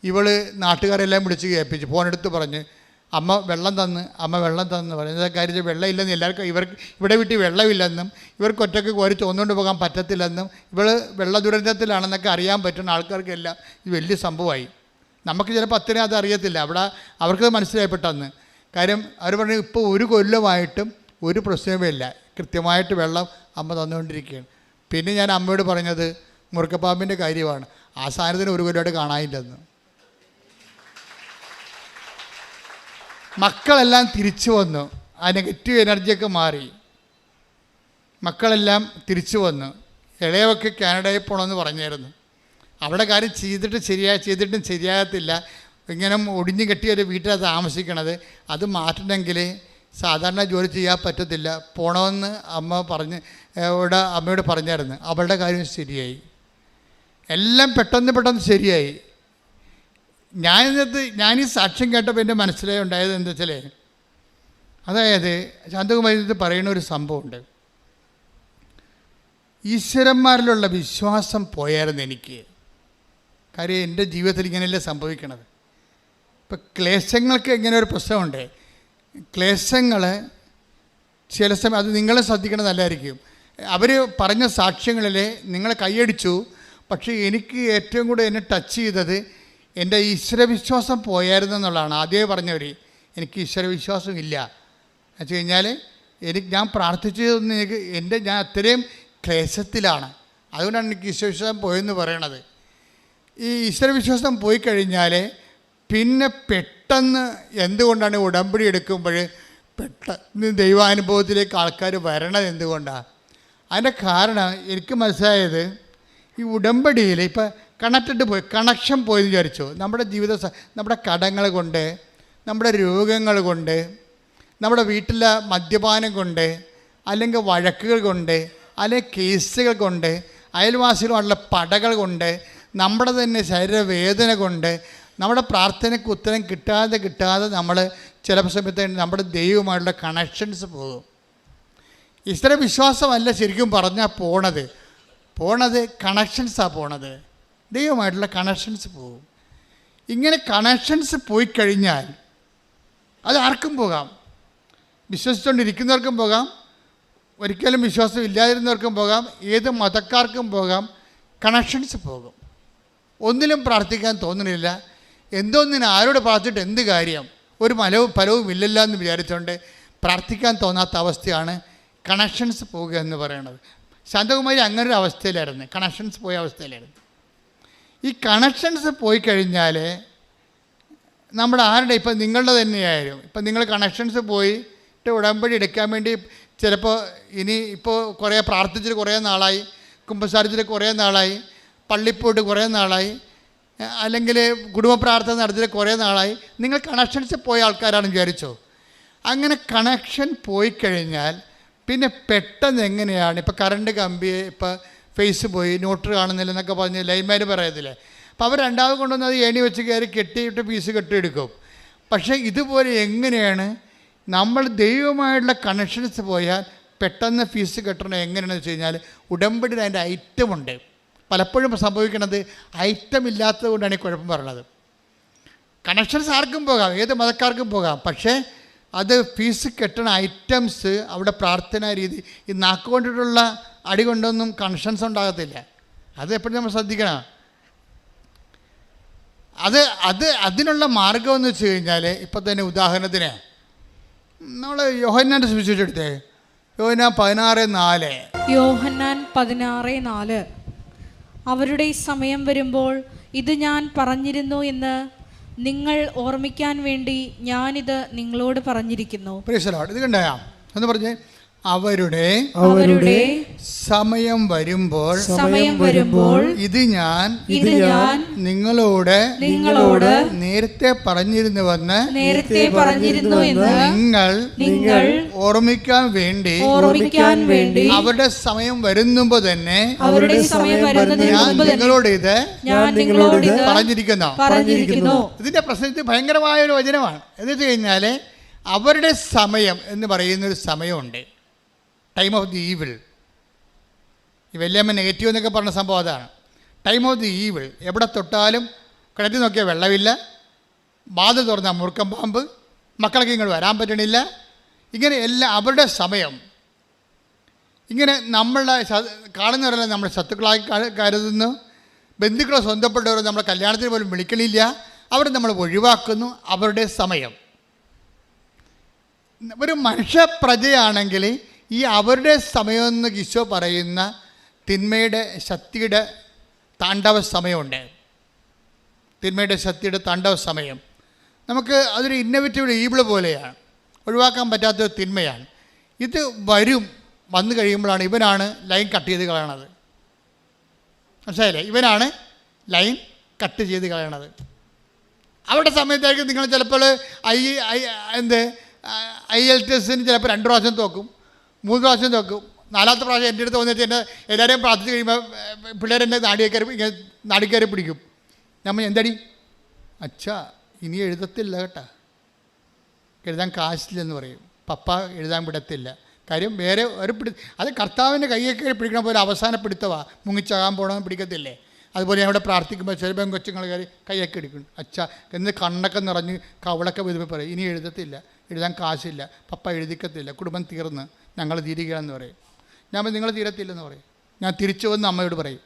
ഇവൾ നാട്ടുകാരെല്ലാം വിളിച്ച് കേൾപ്പിച്ചു. ഫോണെടുത്ത് പറഞ്ഞ് അമ്മ വെള്ളം തന്ന് പറയുന്നത് കാര്യം വെള്ളമില്ലെന്ന് എല്ലാവർക്കും, ഇവിടെ വീട്ടിൽ വെള്ളമില്ലെന്നും ഇവർക്ക് ഒറ്റയ്ക്ക് കോരി തോന്നുകൊണ്ട് പോകാൻ പറ്റത്തില്ലെന്നും ഇവൾ വെള്ള ദുരന്തത്തിലാണെന്നൊക്കെ അറിയാൻ പറ്റുന്ന ആൾക്കാർക്കെല്ലാം ഇത് വലിയ സംഭവമായി. നമുക്ക് ചിലപ്പോൾ അത്രയും അത് അറിയത്തില്ല. അവിടെ അവർക്കത് മനസ്സിലായിപ്പെട്ടന്ന്. കാര്യം അവർ പറഞ്ഞു ഇപ്പോൾ 1 കൊല്ലമായിട്ടും ഒരു പ്രശ്നമേ ഇല്ല, കൃത്യമായിട്ട് വെള്ളം അമ്മ തന്നുകൊണ്ടിരിക്കുകയാണ്. പിന്നെ ഞാൻ അമ്മയോട് പറഞ്ഞത് മുറുക്കപ്പാമ്പിൻ്റെ കാര്യമാണ്. ആ സാധനത്തിന് 1 കൊല്ലമായിട്ട് കാണാനില്ലെന്ന്. മക്കളെല്ലാം തിരിച്ചു വന്നു, ആ നെഗറ്റീവ് എനർജിയൊക്കെ മാറി, മക്കളെല്ലാം തിരിച്ചു വന്നു. ഇളയൊക്കെ കാനഡയിൽ പോകണമെന്ന് പറഞ്ഞായിരുന്നു. അവിടെ കാര്യം ചെയ്തിട്ടും ശരിയാകത്തില്ല. ഇങ്ങനെ ഒടിഞ്ഞു കെട്ടിയൊരു വീട്ടിലാണ് താമസിക്കണത്. അത് മാറ്റണമെങ്കിൽ സാധാരണ ജോലി ചെയ്യാൻ പറ്റത്തില്ല, പോകണമെന്ന് അമ്മയോട് പറഞ്ഞായിരുന്നു. അവളുടെ കാര്യം ശരിയായി, എല്ലാം പെട്ടെന്ന് ശരിയായി. ഞാനീ സാക്ഷ്യം കേട്ടപ്പോൾ എൻ്റെ മനസ്സിലായി ഉണ്ടായത് എന്താ വെച്ചാൽ, അതായത് ശാന്തകുമാരി പറയുന്ന ഒരു സംഭവമുണ്ട്. ഈശ്വരന്മാരിലുള്ള വിശ്വാസം പോയായിരുന്നു എനിക്ക്. കാര്യം എൻ്റെ ജീവിതത്തിൽ ഇങ്ങനെയല്ലേ സംഭവിക്കണത്. ഇപ്പം ക്ലേശങ്ങൾക്ക് ഇങ്ങനെ ഒരു പ്രശ്നമുണ്ട്. ക്ലേശങ്ങൾ ചില സമയം അത് നിങ്ങൾ ശ്രദ്ധിക്കണം നല്ലതായിരിക്കും. അവർ പറഞ്ഞ സാക്ഷ്യങ്ങളിൽ നിങ്ങൾ കൈയടിച്ചു. പക്ഷേ എനിക്ക് ഏറ്റവും കൂടുതൽ എന്നെ ടച്ച് ചെയ്തത് എൻ്റെ ഈശ്വരവിശ്വാസം പോയായിരുന്നു എന്നുള്ളതാണ്. ആദ്യമേ പറഞ്ഞവർ എനിക്ക് ഈശ്വരവിശ്വാസം ഇല്ല എന്ന് വെച്ച് കഴിഞ്ഞാൽ ഞാൻ പ്രാർത്ഥിച്ചതൊന്നും ഞാൻ അത്രയും ക്ലേശത്തിലാണ്. അതുകൊണ്ടാണ് എനിക്ക് ഈശ്വരവിശ്വാസം പോയെന്ന് പറയണത്. ഈ ഈശ്വരവിശ്വാസം പോയി കഴിഞ്ഞാൽ പിന്നെ പെട്ടെന്ന് എന്തുകൊണ്ടാണ് ഉടമ്പടി എടുക്കുമ്പോൾ പെട്ടെന്ന് ദൈവാനുഭവത്തിലേക്ക് ആൾക്കാർ വരണത് എന്തുകൊണ്ടാണ്? അതിൻ്റെ കാരണം എനിക്ക് മനസ്സിലായത്, ഈ ഉടമ്പടിയിൽ ഇപ്പം കണക്ഷൻ പോയെന്ന് വിചാരിച്ചു. നമ്മുടെ നമ്മുടെ കടങ്ങൾ കൊണ്ട്, നമ്മുടെ രോഗങ്ങൾ കൊണ്ട്, നമ്മുടെ വീട്ടിലെ മദ്യപാനം കൊണ്ട്, അല്ലെങ്കിൽ വഴക്കുകൾ കൊണ്ട്, അല്ലെങ്കിൽ കേസുകൾ കൊണ്ട്, അയൽവാസികളുമായിട്ടുള്ള പടകൾ കൊണ്ട്, നമ്മുടെ തന്നെ ശരീരവേദന കൊണ്ട്, നമ്മുടെ പ്രാർത്ഥനയ്ക്ക് ഉത്തരം കിട്ടാതെ നമ്മൾ ചില സമയത്ത് നമ്മുടെ ദൈവമായിട്ടുള്ള കണക്ഷൻസ് പോകും. ഈശ്വര വിശ്വാസമല്ല ശരിക്കും പറഞ്ഞാൽ പോണത് കണക്ഷൻസാണ് പോണത്. ദൈവമായിട്ടുള്ള കണക്ഷൻസ് പോകും. ഇങ്ങനെ കണക്ഷൻസ് പോയി കഴിഞ്ഞാൽ അത് ആർക്കും പോകാം, വിശ്വസിച്ചുകൊണ്ടിരിക്കുന്നവർക്കും പോകാം, ഒരിക്കലും വിശ്വാസം ഇല്ലാതിരുന്നവർക്കും പോകാം, ഏത് മതക്കാർക്കും പോകാം, കണക്ഷൻസ് പോകും. ഒന്നിലും പ്രാർത്ഥിക്കാൻ തോന്നുന്നില്ല, എന്തോന്നിന് ആരോട് പ്രാർത്ഥിച്ചിട്ട് എന്ത് കാര്യം, ഒരു ഫലവും ഇല്ലല്ല എന്ന് വിചാരിച്ചുകൊണ്ട് പ്രാർത്ഥിക്കാൻ തോന്നാത്ത അവസ്ഥയാണ് കണക്ഷൻസ് പോവുക എന്ന് പറയുന്നത്. ശാന്തകുമാരി അങ്ങനൊരു അവസ്ഥയിലായിരുന്നു, കണക്ഷൻസ് പോയ അവസ്ഥയിലായിരുന്നു. ഈ കണക്ഷൻസ് പോയി കഴിഞ്ഞാൽ നമ്മുടെ ആരുടെ, ഇപ്പം നിങ്ങളുടെ തന്നെയായാലും, ഇപ്പം നിങ്ങൾ കണക്ഷൻസ് പോയിട്ട് ഉടമ്പടി എടുക്കാൻ വേണ്ടി ചിലപ്പോൾ ഇപ്പോൾ കുറേ പ്രാർത്ഥിച്ചിട്ട് കുറേ നാളായി, കുമ്പസാരിച്ചിട്ട് കുറേ നാളായി, പള്ളിയിൽ പോയിട്ട് കുറേ നാളായി, അല്ലെങ്കിൽ കുടുംബ പ്രാർത്ഥന നടത്തിയിട്ട് കുറേ നാളായി, നിങ്ങൾ കണക്ഷൻസ് പോയ ആൾക്കാരാണെന്ന് വിചാരിച്ചോ. അങ്ങനെ കണക്ഷൻ പോയി കഴിഞ്ഞാൽ പിന്നെ പെട്ടെന്ന് എങ്ങനെയാണ്, ഇപ്പോൾ കറണ്ട് കമ്പി, ഇപ്പോൾ ഫേസ് പോയി, ന്യൂട്രൽ കാണുന്നില്ല എന്നൊക്കെ പറഞ്ഞ് ലൈൻമാൻ പറയത്തില്ലേ. അപ്പോൾ അവർ രണ്ടാമത് കൊണ്ടുവന്ന് അത് ഏണി വെച്ച് കയറി കെട്ടിയിട്ട് പീസ് കെട്ടിയെടുക്കും. പക്ഷേ ഇതുപോലെ എങ്ങനെയാണ് നമ്മൾ ദൈവമായിട്ടുള്ള കണക്ഷൻസ് പോയാൽ പെട്ടെന്ന് ഫീസ് കെട്ടണം എങ്ങനെയാണെന്ന് വെച്ച് കഴിഞ്ഞാൽ ഉടമ്പടിയിൽ അതിൻ്റെ ഐറ്റമുണ്ട്. പലപ്പോഴും സംഭവിക്കുന്നത് ഐറ്റം ഇല്ലാത്തത് കൊണ്ടാണ് ഈ കുഴപ്പം പറയുന്നത്. കണക്ഷൻസ് ആർക്കും പോകാം, ഏത് മതക്കാർക്കും പോകാം, പക്ഷേ അത് ഫീസ് കെട്ടണ ഐറ്റംസ് അവിടെ പ്രാർത്ഥനാ രീതി, ഈ നാക്കുകൊണ്ടിട്ടുള്ള അടി കൊണ്ടൊന്നും കണക്ഷൻസ് ഉണ്ടാകത്തില്ല. അത് എപ്പോഴും നമ്മൾ ശ്രദ്ധിക്കണം. അതിനുള്ള മാർഗം എന്ന് വെച്ച് കഴിഞ്ഞാൽ, ഇപ്പം തന്നെ ഉദാഹരണത്തിന് നമ്മൾ യോഹന്നാൻ്റെ സുവിശേഷം എടുത്തേ, യോഹന്നാൻ 16:4. യോഹന്നാൻ 16:4. അവരുടെ സമയം വരുമ്പോൾ ഇത് ഞാൻ പറഞ്ഞിരുന്നു എന്ന് നിങ്ങൾ ഓർമ്മിക്കാൻ വേണ്ടി ഞാനിത് നിങ്ങളോട് പറഞ്ഞിരിക്കുന്നു. ഇത് കണ്ടാ എന്ന് പറഞ്ഞേ, അവരുടെ സമയം വരുമ്പോൾ ഇത് ഞാൻ നിങ്ങളോട് നേരത്തെ പറഞ്ഞിരുന്നുവെന്ന് നിങ്ങൾ ഓർമ്മിക്കാൻ വേണ്ടി അവരുടെ സമയം വരുന്നുമ്പോ തന്നെ ഞാൻ നിങ്ങളോട് ഇത് പറഞ്ഞിരിക്കുന്നു. ഇതിന്റെ പ്രസക്തി ഭയങ്കരമായ ഒരു വചനമാണ്. എന്ന് വെച്ച് കഴിഞ്ഞാൽ അവരുടെ സമയം എന്ന് പറയുന്നൊരു സമയമുണ്ട്, ടൈം ഓഫ് ദി ഈവിൾ. ഈ വല്യമ്മ നെഗറ്റീവ് എന്നൊക്കെ പറഞ്ഞ സംഭവം അതാണ്. Time of the evil. എവിടെ തൊട്ടാലും കിണറ്റിൽ നോക്കിയാൽ വെള്ളമില്ല, ബാധ തുറന്നാൽ മുറുക്കം പാമ്പ്, മക്കൾക്ക് ഇങ്ങോട്ട് വരാൻ പറ്റണില്ല, ഇങ്ങനെ എല്ലാം അവരുടെ സമയം. ഇങ്ങനെ നമ്മളെ കാണുന്നവരെല്ലാം നമ്മൾ ശത്രുക്കളായി കരുതുന്നു, ബന്ധുക്കളെ സ്വന്തപ്പെട്ടവരെ നമ്മളെ കല്യാണത്തിന് പോലും വിളിക്കണില്ല, അവരെ നമ്മൾ ഒഴിവാക്കുന്നു. അവരുടെ സമയം. ഒരു മനുഷ്യപ്രജയാണെങ്കിൽ ഈ അവരുടെ സമയമെന്ന് ഈശോ പറയുന്ന തിന്മയുടെ ശക്തിയുടെ താണ്ഡവ സമയമുണ്ട്. തിന്മയുടെ ശക്തിയുടെ താണ്ഡവ സമയം നമുക്ക് അതൊരു ഇന്നോവേറ്റീവ് ഈബിൾ പോലെയാണ്, ഒഴിവാക്കാൻ പറ്റാത്തൊരു തിന്മയാണ്. ഇത് വന്നു കഴിയുമ്പോഴാണ് ഇവനാണ് ലൈൻ കട്ട് ചെയ്ത് കളയണത്. മനസ്സിലായില്ലേ? ഇവനാണ് ലൈൻ കട്ട് ചെയ്ത് കളയണത്. അവരുടെ സമയത്തായിരിക്കും നിങ്ങൾ ചിലപ്പോൾ IELTS ചിലപ്പോൾ 2 പ്രാവശ്യം തോക്കും, 3 പ്രാവശ്യം തോക്കും, 4ാമത്തെ പ്രാവശ്യം എൻ്റെ അടുത്ത് വന്നിട്ട് എന്നെ എല്ലാവരെയും പ്രാർത്ഥിച്ച് കഴിയുമ്പോൾ പിള്ളേരെന്നെ നാടിക്കയറി പിടിക്കും. നമ്മൾ എന്തടി അച്ഛാ ഇനി എഴുതത്തില്ല കേട്ടാ, എഴുതാൻ കാശില്ലെന്ന് പറയും. പപ്പ എഴുതാൻ വിടത്തില്ല. കാര്യം വേറെ ഒരു അത് കർത്താവിൻ്റെ കയ്യൊക്കെ പിടിക്കണ പോലെ അവസാന പിടുത്തവാ, മുങ്ങിച്ചാകാൻ പോകണമെന്ന് പിടിക്കത്തില്ലേ. അതുപോലെ ഞാൻ ഇവിടെ പ്രാർത്ഥിക്കുമ്പോൾ ചിലപ്പം കൊച്ചുങ്ങൾ കൈയൊക്കെ എടുക്കും. അച്ഛാ എന്ന് കണ്ണൊക്കെ നിറഞ്ഞ് കവളൊക്കെ വരുമ്പോൾ പറയും ഇനി എഴുതത്തില്ല, എഴുതാൻ കാശില്ല, പപ്പ എഴുതിക്കത്തില്ല, കുടുംബം തീർന്ന് ഞങ്ങൾ തീരുകയാണെന്ന് പറയും. ഞാൻ നിങ്ങൾ തീരത്തില്ലെന്ന് പറയും. ഞാൻ തിരിച്ചു വന്ന് അമ്മയോട് പറയും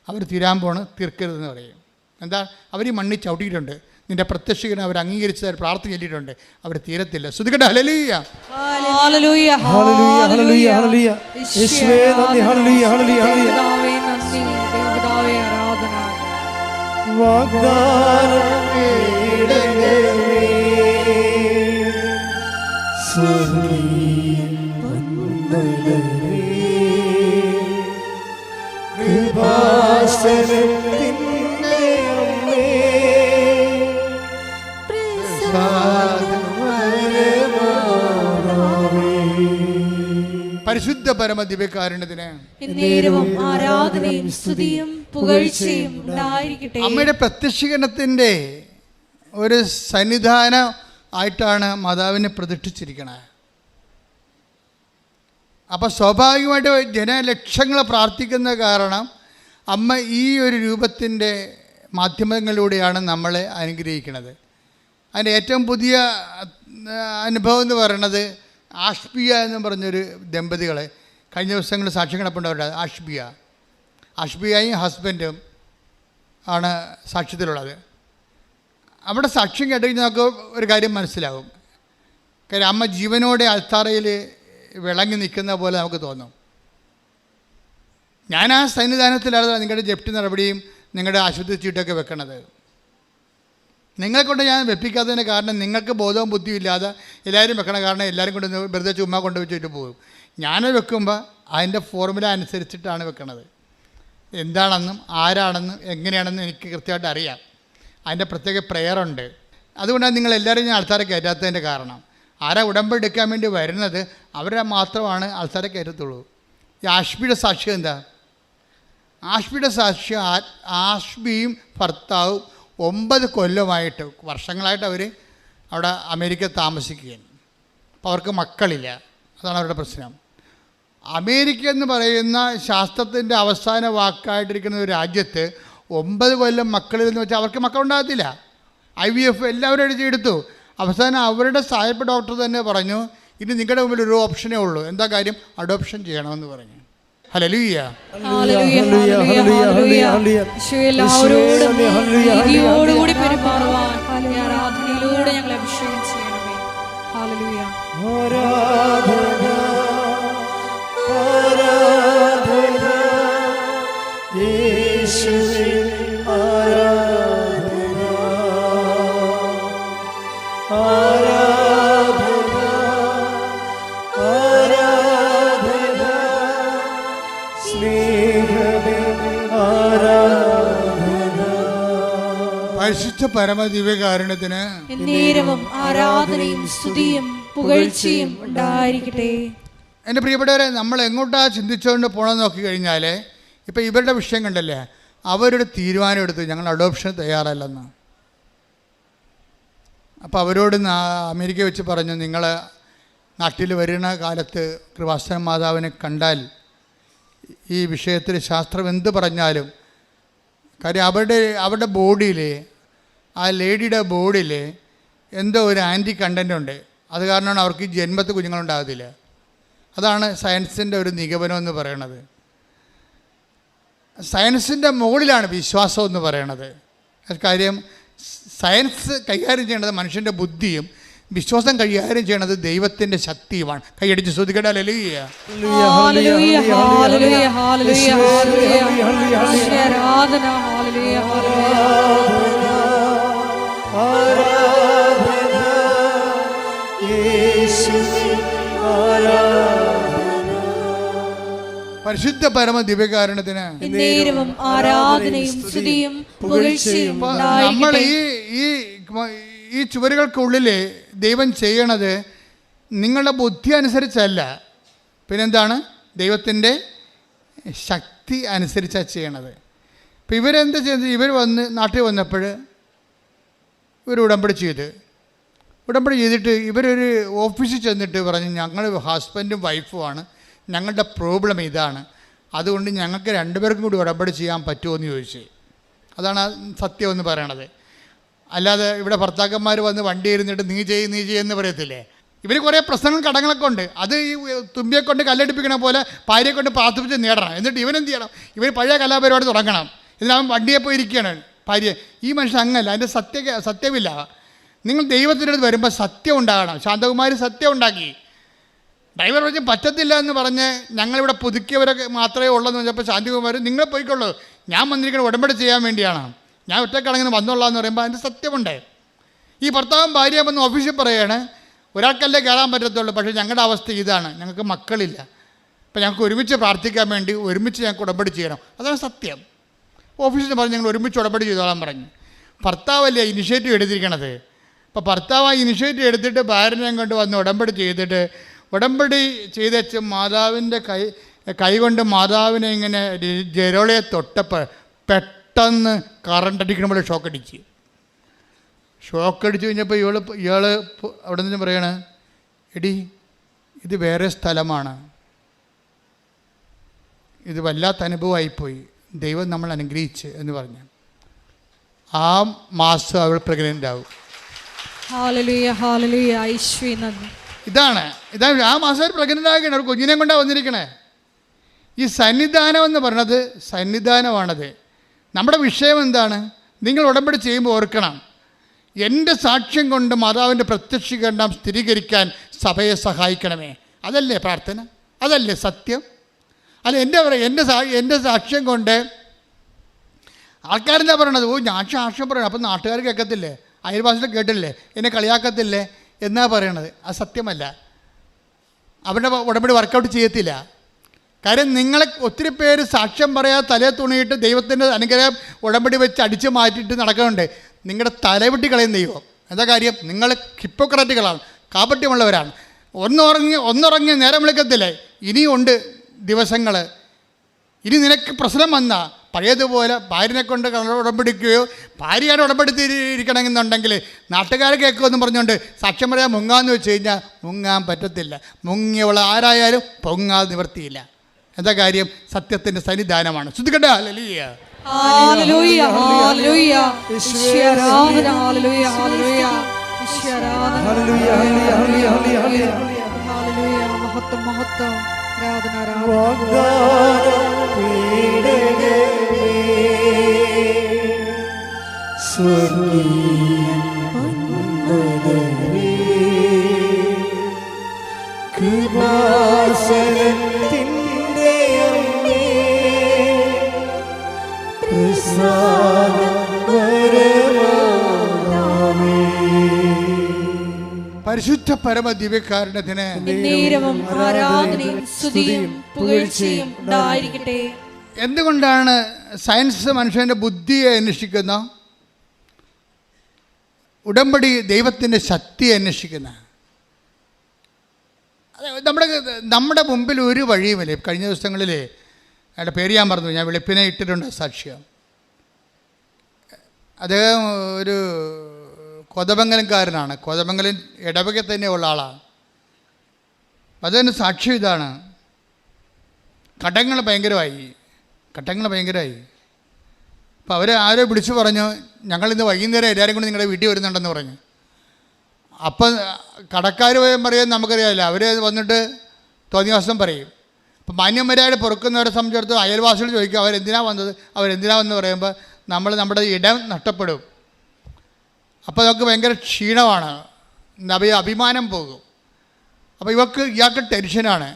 അവർ തീരാൻ തീർക്കരുതെന്ന് പറയും. എന്താ, അവർ ഈ മണ്ണിൽ ചവിട്ടിയിട്ടുണ്ട്, നിന്റെ പ്രത്യക്ഷീകരണം അവർ അംഗീകരിച്ചത് പ്രാർത്ഥന ചൊല്ലിയിട്ടുണ്ട്, അവർ തീരത്തില്ല. ശ്രുതികട്ടെ ഹല്ലേലൂയ ഹല്ലേലൂയ ഹല്ലേലൂയ ഹല്ലേലൂയ. യേശുവേ നന്ദി, ഹല്ലേലൂയ ഹല്ലേലൂയ ഹല്ലേലൂയ. നന്ദി ദേവപിതാവേ, ആരാധന. വാഗ്ദാനം കേടങ്ങേ സ്വർഗീയ വന്ദനമേ കൃപാസനത്തിൻ്റെ അമ്മേ പരിശുദ്ധ പരമ ദിവ്യകാരുണ്യത്തിന് എന്നേരവും ആരാധനയും സ്തുതിയും പുകഴ്ചയും ഉണ്ടായിരിക്കട്ടെ. അമ്മയുടെ പ്രത്യക്ഷീകരണത്തിൻ്റെ ഒരു സന്നിധാനം ആയിട്ടാണ് മാതാവിനെ പ്രതിഷ്ഠിച്ചിരിക്കുന്നത്. അപ്പോൾ സ്വാഭാവികമായിട്ട് ജനലക്ഷങ്ങൾ പ്രാർത്ഥിക്കുന്ന കാരണം അമ്മ ഈ ഒരു രൂപത്തിൻ്റെ മാധ്യമങ്ങളിലൂടെയാണ് നമ്മളെ അനുഗ്രഹിക്കുന്നത്. അതിൻ്റെ ഏറ്റവും പുതിയ അനുഭവം എന്ന് പറയുന്നത് ആഷ്പിയ എന്ന് പറഞ്ഞൊരു ദമ്പതികളെ കഴിഞ്ഞ ദിവസങ്ങളിൽ സാക്ഷ്യം കിടപ്പുണ്ടവരുടെ അഷ്ബിയയും ഹസ്ബൻഡും ആണ് സാക്ഷ്യത്തിലുള്ളത്. അവിടെ സാക്ഷ്യം കേട്ട് കഴിഞ്ഞാൽ നമുക്ക് ഒരു കാര്യം മനസ്സിലാവും. കാര്യം അമ്മ ജീവനോടെ അൽത്താറയിൽ വിളങ്ങി നിൽക്കുന്ന പോലെ നമുക്ക് തോന്നും. ഞാൻ ആ സന്നിധാനത്തിലാണ് നിങ്ങളുടെ ജപ്തി നടപടിയും നിങ്ങളുടെ ആശുപത്രി ചീട്ടൊക്കെ വെക്കണത്. നിങ്ങളെ കൊണ്ട് ഞാൻ വെപ്പിക്കാത്തതിൻ്റെ കാരണം നിങ്ങൾക്ക് ബോധവും ബുദ്ധിയും ഇല്ലാതെ എല്ലാവരും വെക്കണം. കാരണം എല്ലാവരും കൊണ്ട് വെറുതെ ചുമ്മാ കൊണ്ട് വെച്ചിട്ട് പോകും. ഞാനത് വെക്കുമ്പോൾ അതിൻ്റെ ഫോർമുല അനുസരിച്ചിട്ടാണ് വെക്കണത്. എന്താണെന്നും ആരാണെന്നും എങ്ങനെയാണെന്നും എനിക്ക് കൃത്യമായിട്ട് അറിയാം. അതിൻ്റെ പ്രത്യേക പ്രെയറുണ്ട്. അതുകൊണ്ടാണ് നിങ്ങളെല്ലാവരും ഞാൻ ആൾക്കാരെ കയറ്റാത്തതിൻ്റെ കാരണം. ആരാ ഉടമ്പടി എടുക്കാൻ വേണ്ടി വരുന്നത് അവരെ മാത്രമാണ് ആൾക്കാരെ കയറ്റത്തുള്ളൂ. ഈ ആഷ്ബിയുടെ സാക്ഷ്യം എന്താ? ആഷ്ബിയുടെ സാക്ഷ്യം ആഷ്ബിയും ഭർത്താവും 9 കൊല്ലമായിട്ട് വർഷങ്ങളായിട്ട് അവർ അവിടെ അമേരിക്ക താമസിക്കുകയാണ്. അപ്പോൾ അവർക്ക് മക്കളില്ല. അതാണ് അവരുടെ പ്രശ്നം. അമേരിക്ക എന്ന് പറയുന്ന ശാസ്ത്രത്തിൻ്റെ അവസാന വാക്കായിട്ടിരിക്കുന്ന ഒരു രാജ്യത്ത് 9 കൊല്ലം മക്കളില്ലെന്ന് വെച്ചാൽ അവർക്ക് മക്കളുണ്ടാകത്തില്ല. IVF എല്ലാവരും എടുത്തു. അവസാനം അവരുടെ സായപ്പ് ഡോക്ടർ തന്നെ പറഞ്ഞു, ഇനി നിങ്ങളുടെ മുമ്പിൽ ഒരു ഓപ്ഷനേ ഉള്ളൂ. എന്താ കാര്യം? അഡോപ്ഷൻ ചെയ്യണമെന്ന് പറഞ്ഞു. ഹല്ലേലൂയ. നീതിയോടുകൂടി പെരുമാറുവാൻ ആരാധനയിലൂടെ ഞങ്ങളെ അഭിഷേകം ചെയ്യണമേ. ഹല്ലേലൂയ. പരിശുദ്ധ പരമദിവ്യകാരുണ്യത്തിന് എന്നേരവും ആരാധനയും സ്തുതിയും പുകഴ്ചയും ഉണ്ടായിരിക്കട്ടെ. എൻ്റെ പ്രിയപ്പെട്ടവരെ, നമ്മൾ എങ്ങോട്ടാണ് ചിന്തിച്ചുകൊണ്ട് പോകണമെന്ന് നോക്കി കഴിഞ്ഞാൽ ഇപ്പം ഇവരുടെ വിഷയം കണ്ടല്ലേ, അവരുടെ തീരുമാനം എടുത്തു ഞങ്ങൾ അഡോപ്ഷൻ തയ്യാറല്ലെന്ന്. അപ്പോൾ അവരോട് അമേരിക്ക വെച്ച് പറഞ്ഞു, നിങ്ങൾ നാട്ടിൽ വരുന്ന കാലത്ത് കൃപാസന മാതാവിനെ കണ്ടാൽ ഈ വിഷയത്തിൽ ശാസ്ത്രം എന്ത് പറഞ്ഞാലും, കാര്യം അവരുടെ ബോഡിയിൽ, ആ ലേഡിയുടെ ബോഡിയിൽ എന്തോ ഒരു ആൻറ്റി കണ്ടൻ്റ് ഉണ്ട്. അത് കാരണമാണ് അവർക്ക് ജന്മത്തിൽ കുഞ്ഞുങ്ങളുണ്ടാകത്തില്ല. അതാണ് സയൻസിൻ്റെ ഒരു നിഗമനം എന്ന് പറയണത്. സയൻസിൻ്റെ മുകളിലാണ് വിശ്വാസം എന്ന് പറയണത്. കാര്യം സയൻസ് കൈകാര്യം ചെയ്യേണ്ടത് മനുഷ്യൻ്റെ ബുദ്ധിയും, വിശ്വാസം കൈകാര്യം ചെയ്യണത് ദൈവത്തിൻ്റെ ശക്തിയുമാണ്. കൈയടിച്ച് ശ്രദ്ധിക്കട്ടെ. ഹല്ലേലൂയ. പരിശുദ്ധ പരമ ദിവ്യകാരുണ്യത്തിന് ആരാധനയും സ്തുതിയും പുകഴ്ചയും നമ്മൾ ഈ ചുവരുകൾക്കുള്ളിൽ ദൈവം ചെയ്യണത് നിങ്ങളുടെ ബുദ്ധി അനുസരിച്ചല്ല, പിന്നെന്താണ്? ദൈവത്തിൻ്റെ ശക്തി അനുസരിച്ചാണ് ചെയ്യണത്. ഇപ്പം ഇവരെന്താ ചെയ്യുന്നത്? ഇവർ നാട്ടിൽ വന്നപ്പോൾ ഇവർ ഉടമ്പടി ചെയ്തിട്ട് ഇവരൊരു ഓഫീസിൽ ചെന്നിട്ട് പറഞ്ഞു, ഞങ്ങൾ ഹസ്ബൻഡും വൈഫുമാണ്, ഞങ്ങളുടെ പ്രോബ്ലം ഇതാണ്, അതുകൊണ്ട് ഞങ്ങൾക്ക് 2 പേർക്കും കൂടി ഉടമ്പടി ചെയ്യാൻ പറ്റുമോ എന്ന് ചോദിച്ചു. അതാണ് സത്യം എന്ന് പറയണത്. അല്ലാതെ ഇവിടെ ഭർത്താക്കന്മാർ വന്ന് വണ്ടി ഇരുന്നിട്ട് നീ ചെയ്യുമെന്ന് പറയത്തില്ലേ. ഇവർ കുറേ പ്രശ്നങ്ങൾ കടങ്ങളൊക്കെ ഉണ്ട്. അത് ഈ തുമ്പിയെ കൊണ്ട് കല്ലടിപ്പിക്കണ പോലെ ഭാര്യയെ കൊണ്ട് പ്രാർത്ഥിപ്പിച്ച് നേടണം. എന്നിട്ട് ഇവനെന്ത് ചെയ്യണം? ഇവർ പഴയ കലാപരിപാടി തുടങ്ങണം. ഇതിനവൻ വണ്ടിയെ പോയി ഇരിക്കുകയാണ് ഭാര്യ. ഈ മനുഷ്യൻ അങ്ങല്ല, അതിൻ്റെ സത്യമില്ല. നിങ്ങൾ ദൈവത്തിൻ്റെ അടുത്ത് വരുമ്പോൾ സത്യം ഉണ്ടാകണം. ശാന്തകുമാരി സത്യം ഉണ്ടാക്കി. ഡ്രൈവർ പറഞ്ഞ് പറ്റത്തില്ല എന്ന് പറഞ്ഞ് ഞങ്ങളിവിടെ പുതുക്കിയവരൊക്കെ മാത്രമേ ഉള്ളതെന്ന് പറഞ്ഞപ്പോൾ ശാന്തകുമാരി നിങ്ങൾ പോയിക്കൊള്ളൂ, ഞാൻ വന്നിരിക്കുന്നത് ഉടമ്പടി ചെയ്യാൻ വേണ്ടിയാണ്, ഞാൻ ഒറ്റക്കടങ്ങനെ വന്നോളാന്ന് പറയുമ്പോൾ അതിൻ്റെ സത്യമുണ്ട്. ഈ ഭർത്താവും ഭാര്യ വന്ന് ഓഫീസിൽ പറയുകയാണ്, ഒരാൾക്കല്ലേ കയറാൻ പറ്റത്തുള്ളൂ, പക്ഷേ ഞങ്ങളുടെ അവസ്ഥ ഇതാണ്, ഞങ്ങൾക്ക് മക്കളില്ല, അപ്പോൾ ഞങ്ങൾക്ക് ഒരുമിച്ച് പ്രാർത്ഥിക്കാൻ വേണ്ടി ഒരുമിച്ച് ഞങ്ങൾക്ക് ഉടമ്പടി ചെയ്യണം. അതാണ് സത്യം. ഓഫീസിൽ പറഞ്ഞ് ഞങ്ങൾ ഒരുമിച്ച് ഉടമ്പടി ചെയ്തോളാൻ പറഞ്ഞു. ഭർത്താവല്ലേ ഇനിഷ്യേറ്റീവ് എടുത്തിരിക്കണത്. അപ്പോൾ ഭർത്താവ് ആ ഇനിഷ്യേറ്റീവ് എടുത്തിട്ട് ഭാര്യനെ കൊണ്ട് വന്ന് ഉടമ്പടി ചെയ്തേച്ച് മാതാവിൻ്റെ കൈ കൊണ്ട് മാതാവിനെ ഇങ്ങനെ ജെരോളയെ തൊട്ടപ്പോൾ പെട്ടെന്ന് കറണ്ട് അടിക്കണ പോലെ ഷോക്കടിച്ച് കഴിഞ്ഞപ്പോൾ ഇയാൾ അവിടെ നിന്ന് പറയണേ, എടി ഇത് വേറെ സ്ഥലമാണ്, ഇത് വല്ലാത്ത അനുഭവമായിപ്പോയി, ദൈവം നമ്മൾ അനുഗ്രഹിച്ച് എന്ന് പറഞ്ഞു. ആ മാസം അവൾ പ്രഗ്നൻ്റ് ആവും. ഇതാണ് ആ മാസം പ്രഗ്നൻ്റ് ആകണം. അവർ കുഞ്ഞിനെ കൊണ്ടാണ് വന്നിരിക്കണേ. ഈ സന്നിധാനം എന്ന് പറയുന്നത് സന്നിധാനമാണത്. നമ്മുടെ വിഷയം എന്താണ്? നിങ്ങൾ ഉടമ്പടി ചെയ്യുമ്പോൾ ഓർക്കണം, എൻ്റെ സാക്ഷ്യം കൊണ്ട് മാതാവിൻ്റെ പ്രത്യക്ഷീകരണം സ്ഥിരീകരിക്കാൻ സഭയെ സഹായിക്കണമേ. അതല്ലേ പ്രാർത്ഥന? അതല്ലേ സത്യം? അല്ല, എൻ്റെ സാക്ഷ്യം കൊണ്ട് ആൾക്കാരെന്താ പറയണത്? ഓ, ഞാൻ സാക്ഷ്യം പറയണം, അപ്പം നാട്ടുകാർ കേൾക്കത്തില്ലേ, അയൽവാസികൾ കേട്ടില്ലേ, എന്നെ കളിയാക്കത്തില്ലേ എന്നാ പറയണത്. അത് സത്യമല്ല. അവരുടെ ഉടമ്പടി വർക്കൗട്ട് ചെയ്യത്തില്ല. കാര്യം നിങ്ങളെ ഒത്തിരി പേര് സാക്ഷ്യം പറയാതെ തലയെ തുണിയിട്ട് ദൈവത്തിൻ്റെ അനുഗ്രഹം ഉടമ്പടി വെച്ച് അടിച്ചു മാറ്റിയിട്ട് നടക്കുന്നുണ്ട്. നിങ്ങളുടെ തലവെട്ടി കളയും ദൈവം. എന്താ കാര്യം? നിങ്ങൾ ഹിപ്പോക്രാറ്റുകളാണ്, കാപട്യമുള്ളവരാണ്. ഒന്നുറങ്ങി നേരം വിളിക്കത്തില്ലേ? ഇനിയുണ്ട് ദിവസങ്ങൾ. ഇനി നിനക്ക് പ്രശ്നം വന്നാൽ പഴയതുപോലെ ഭാര്യനെ കൊണ്ട് ഉടമ്പടിക്കുകയോ ഭാര്യയോട് ഉടമ്പടിത്തിരിക്കണമെന്നുണ്ടെങ്കിൽ നാട്ടുകാരെ കേൾക്കുമെന്ന് പറഞ്ഞുകൊണ്ട് സാക്ഷ്യം പറയാൻ മുങ്ങാന്ന് വെച്ച് കഴിഞ്ഞാൽ മുങ്ങാൻ പറ്റത്തില്ല. മുങ്ങിയവൾ ആരായാലും പൊങ്ങാതെ നിവർത്തിയില്ല. എന്താ കാര്യം? സത്യത്തിൻ്റെ സന്നിധാനമാണ്. ശ്രദ്ധിക്കട്ടെ. ഹല്ലേലൂയ, ഹല്ലേലൂയ, ഹല്ലേലൂയ, ഈശ്വര ആരാധന, ഹല്ലേലൂയ, ഹല്ലേലൂയ, ഈശ്വര ആരാധന, ഹല്ലേലൂയ, ഹല്ലേലൂയ, ഹല്ലേലൂയ, ഹല്ലേലൂയ, മഹത്വം, മഹത്വം, ആരാധന, ആരാധന. കൃപാസനത്തിൻ്റെ അമ്മേ, പരിശുദ്ധ പരമ ദിവ്യകാരുണ്യത്തിന് നേരവും ആരാധനയും സ്തുതിയും പുകഴ്ചയും ഉണ്ടായിരിക്കട്ടെ. എന്തുകൊണ്ടാണ് സയൻസ് മനുഷ്യൻ്റെ ബുദ്ധിയെ അന്വേഷിക്കുന്ന, ഉടമ്പടി ദൈവത്തിൻ്റെ ശക്തിയെ അന്വേഷിക്കുന്ന? നമ്മുടെ മുമ്പിൽ ഒരു വഴിയുമില്ലേ. കഴിഞ്ഞ ദിവസങ്ങളിൽ അയാളുടെ പേര് ഞാൻ പറഞ്ഞു, ഞാൻ വെളുപ്പിനെ ഇട്ടിട്ടുണ്ട് സാക്ഷ്യം. അദ്ദേഹം ഒരു കൊതമംഗലംകാരനാണ്, കൊതമംഗലം ഇടവക തന്നെ ഉള്ള ആളാണ്. അതിന് സാക്ഷ്യം ഇതാണ്: കടങ്ങൾ ഭയങ്കരമായി. അപ്പോൾ അവർ ആരോ വിളിച്ചു പറഞ്ഞു, ഞങ്ങളിന്ന് വൈകുന്നേരം എല്ലാവരും കൂടി നിങ്ങളുടെ വീട്ടിൽ വരുന്നുണ്ടെന്ന് പറഞ്ഞു. അപ്പം കടക്കാർ പറയാൻ നമുക്കറിയാമല്ലോ, അവർ വന്നിട്ട് തോന്നിയ ദിവസം പറയും. അപ്പം മാന്യന്മാരായിട്ട് പൊറുക്കുന്നവരെ സംബന്ധിച്ചിടത്തോളം അയൽവാസികൾ ചോദിക്കും അവരെന്തിനാ വന്നത്, വന്ന് പറയുമ്പോൾ നമ്മുടെ ഇടം നഷ്ടപ്പെടും. അപ്പോൾ നമുക്ക് ഭയങ്കര ക്ഷീണമാണ്, അഭിമാനം പോകും. അപ്പോൾ ഇയാൾക്ക് ടെൻഷനാണ്.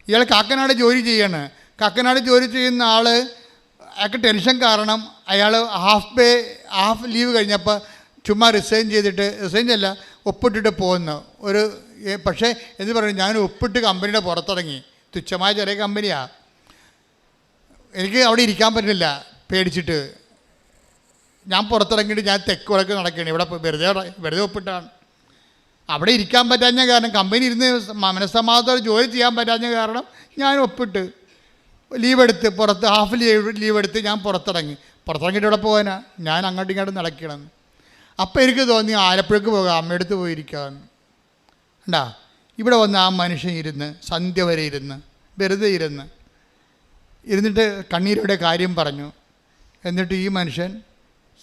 ഇയാൾ കാക്കനാട് ജോലി ചെയ്യാണ്. കാക്കനാട് ജോലി ചെയ്യുന്ന ആൾ, അയാൾക്ക് ടെൻഷൻ കാരണം അയാൾ ഹാഫ് ലീവ് കഴിഞ്ഞപ്പോൾ ചുമ്മാ റിസൈൻ ചെയ്യല്ല, ഒപ്പിട്ടിട്ട് പോകുന്നു. പക്ഷേ എന്ന് പറയുന്നത്, ഞാൻ ഒപ്പിട്ട് കമ്പനിയുടെ പുറത്തിറങ്ങി. തുച്ഛമായ ചെറിയ കമ്പനിയാണ്. എനിക്ക് അവിടെ ഇരിക്കാൻ പറ്റില്ല പേടിച്ചിട്ട്. ഞാൻ പുറത്തിറങ്ങിയിട്ട് ഞാൻ തെക്ക് വടക്ക് നടക്കുകയാണ്. ഇവിടെ വെറുതെ ഒപ്പിട്ടാണ്. അവിടെ ഇരിക്കാൻ പറ്റാഞ്ഞ കാരണം, കമ്പനി ഇരുന്ന് മനസ്സമാധാനം ജോലി ചെയ്യാൻ പറ്റാഞ്ഞ കാരണം ഞാൻ ഒപ്പിട്ട് ലീവെടുത്ത് ഹാഫ് ലീവെടുത്ത് ഞാൻ പുറത്തിറങ്ങിയിട്ട് ഇവിടെ പോകാനാ, ഞാൻ അങ്ങോട്ടും ഇങ്ങോട്ടും നടക്കണം. അപ്പം എനിക്ക് തോന്നി ആലപ്പുഴക്ക് പോകാം, അമ്മയടുത്ത് പോയിരിക്കാമെന്ന്. കണ്ടാ, ഇവിടെ വന്ന് ആ മനുഷ്യൻ ഇരുന്ന് സന്ധ്യ വരെ വെറുതെ ഇരുന്നിട്ട് കണ്ണീരോടെ കാര്യം പറഞ്ഞു. എന്നിട്ട് ഈ മനുഷ്യൻ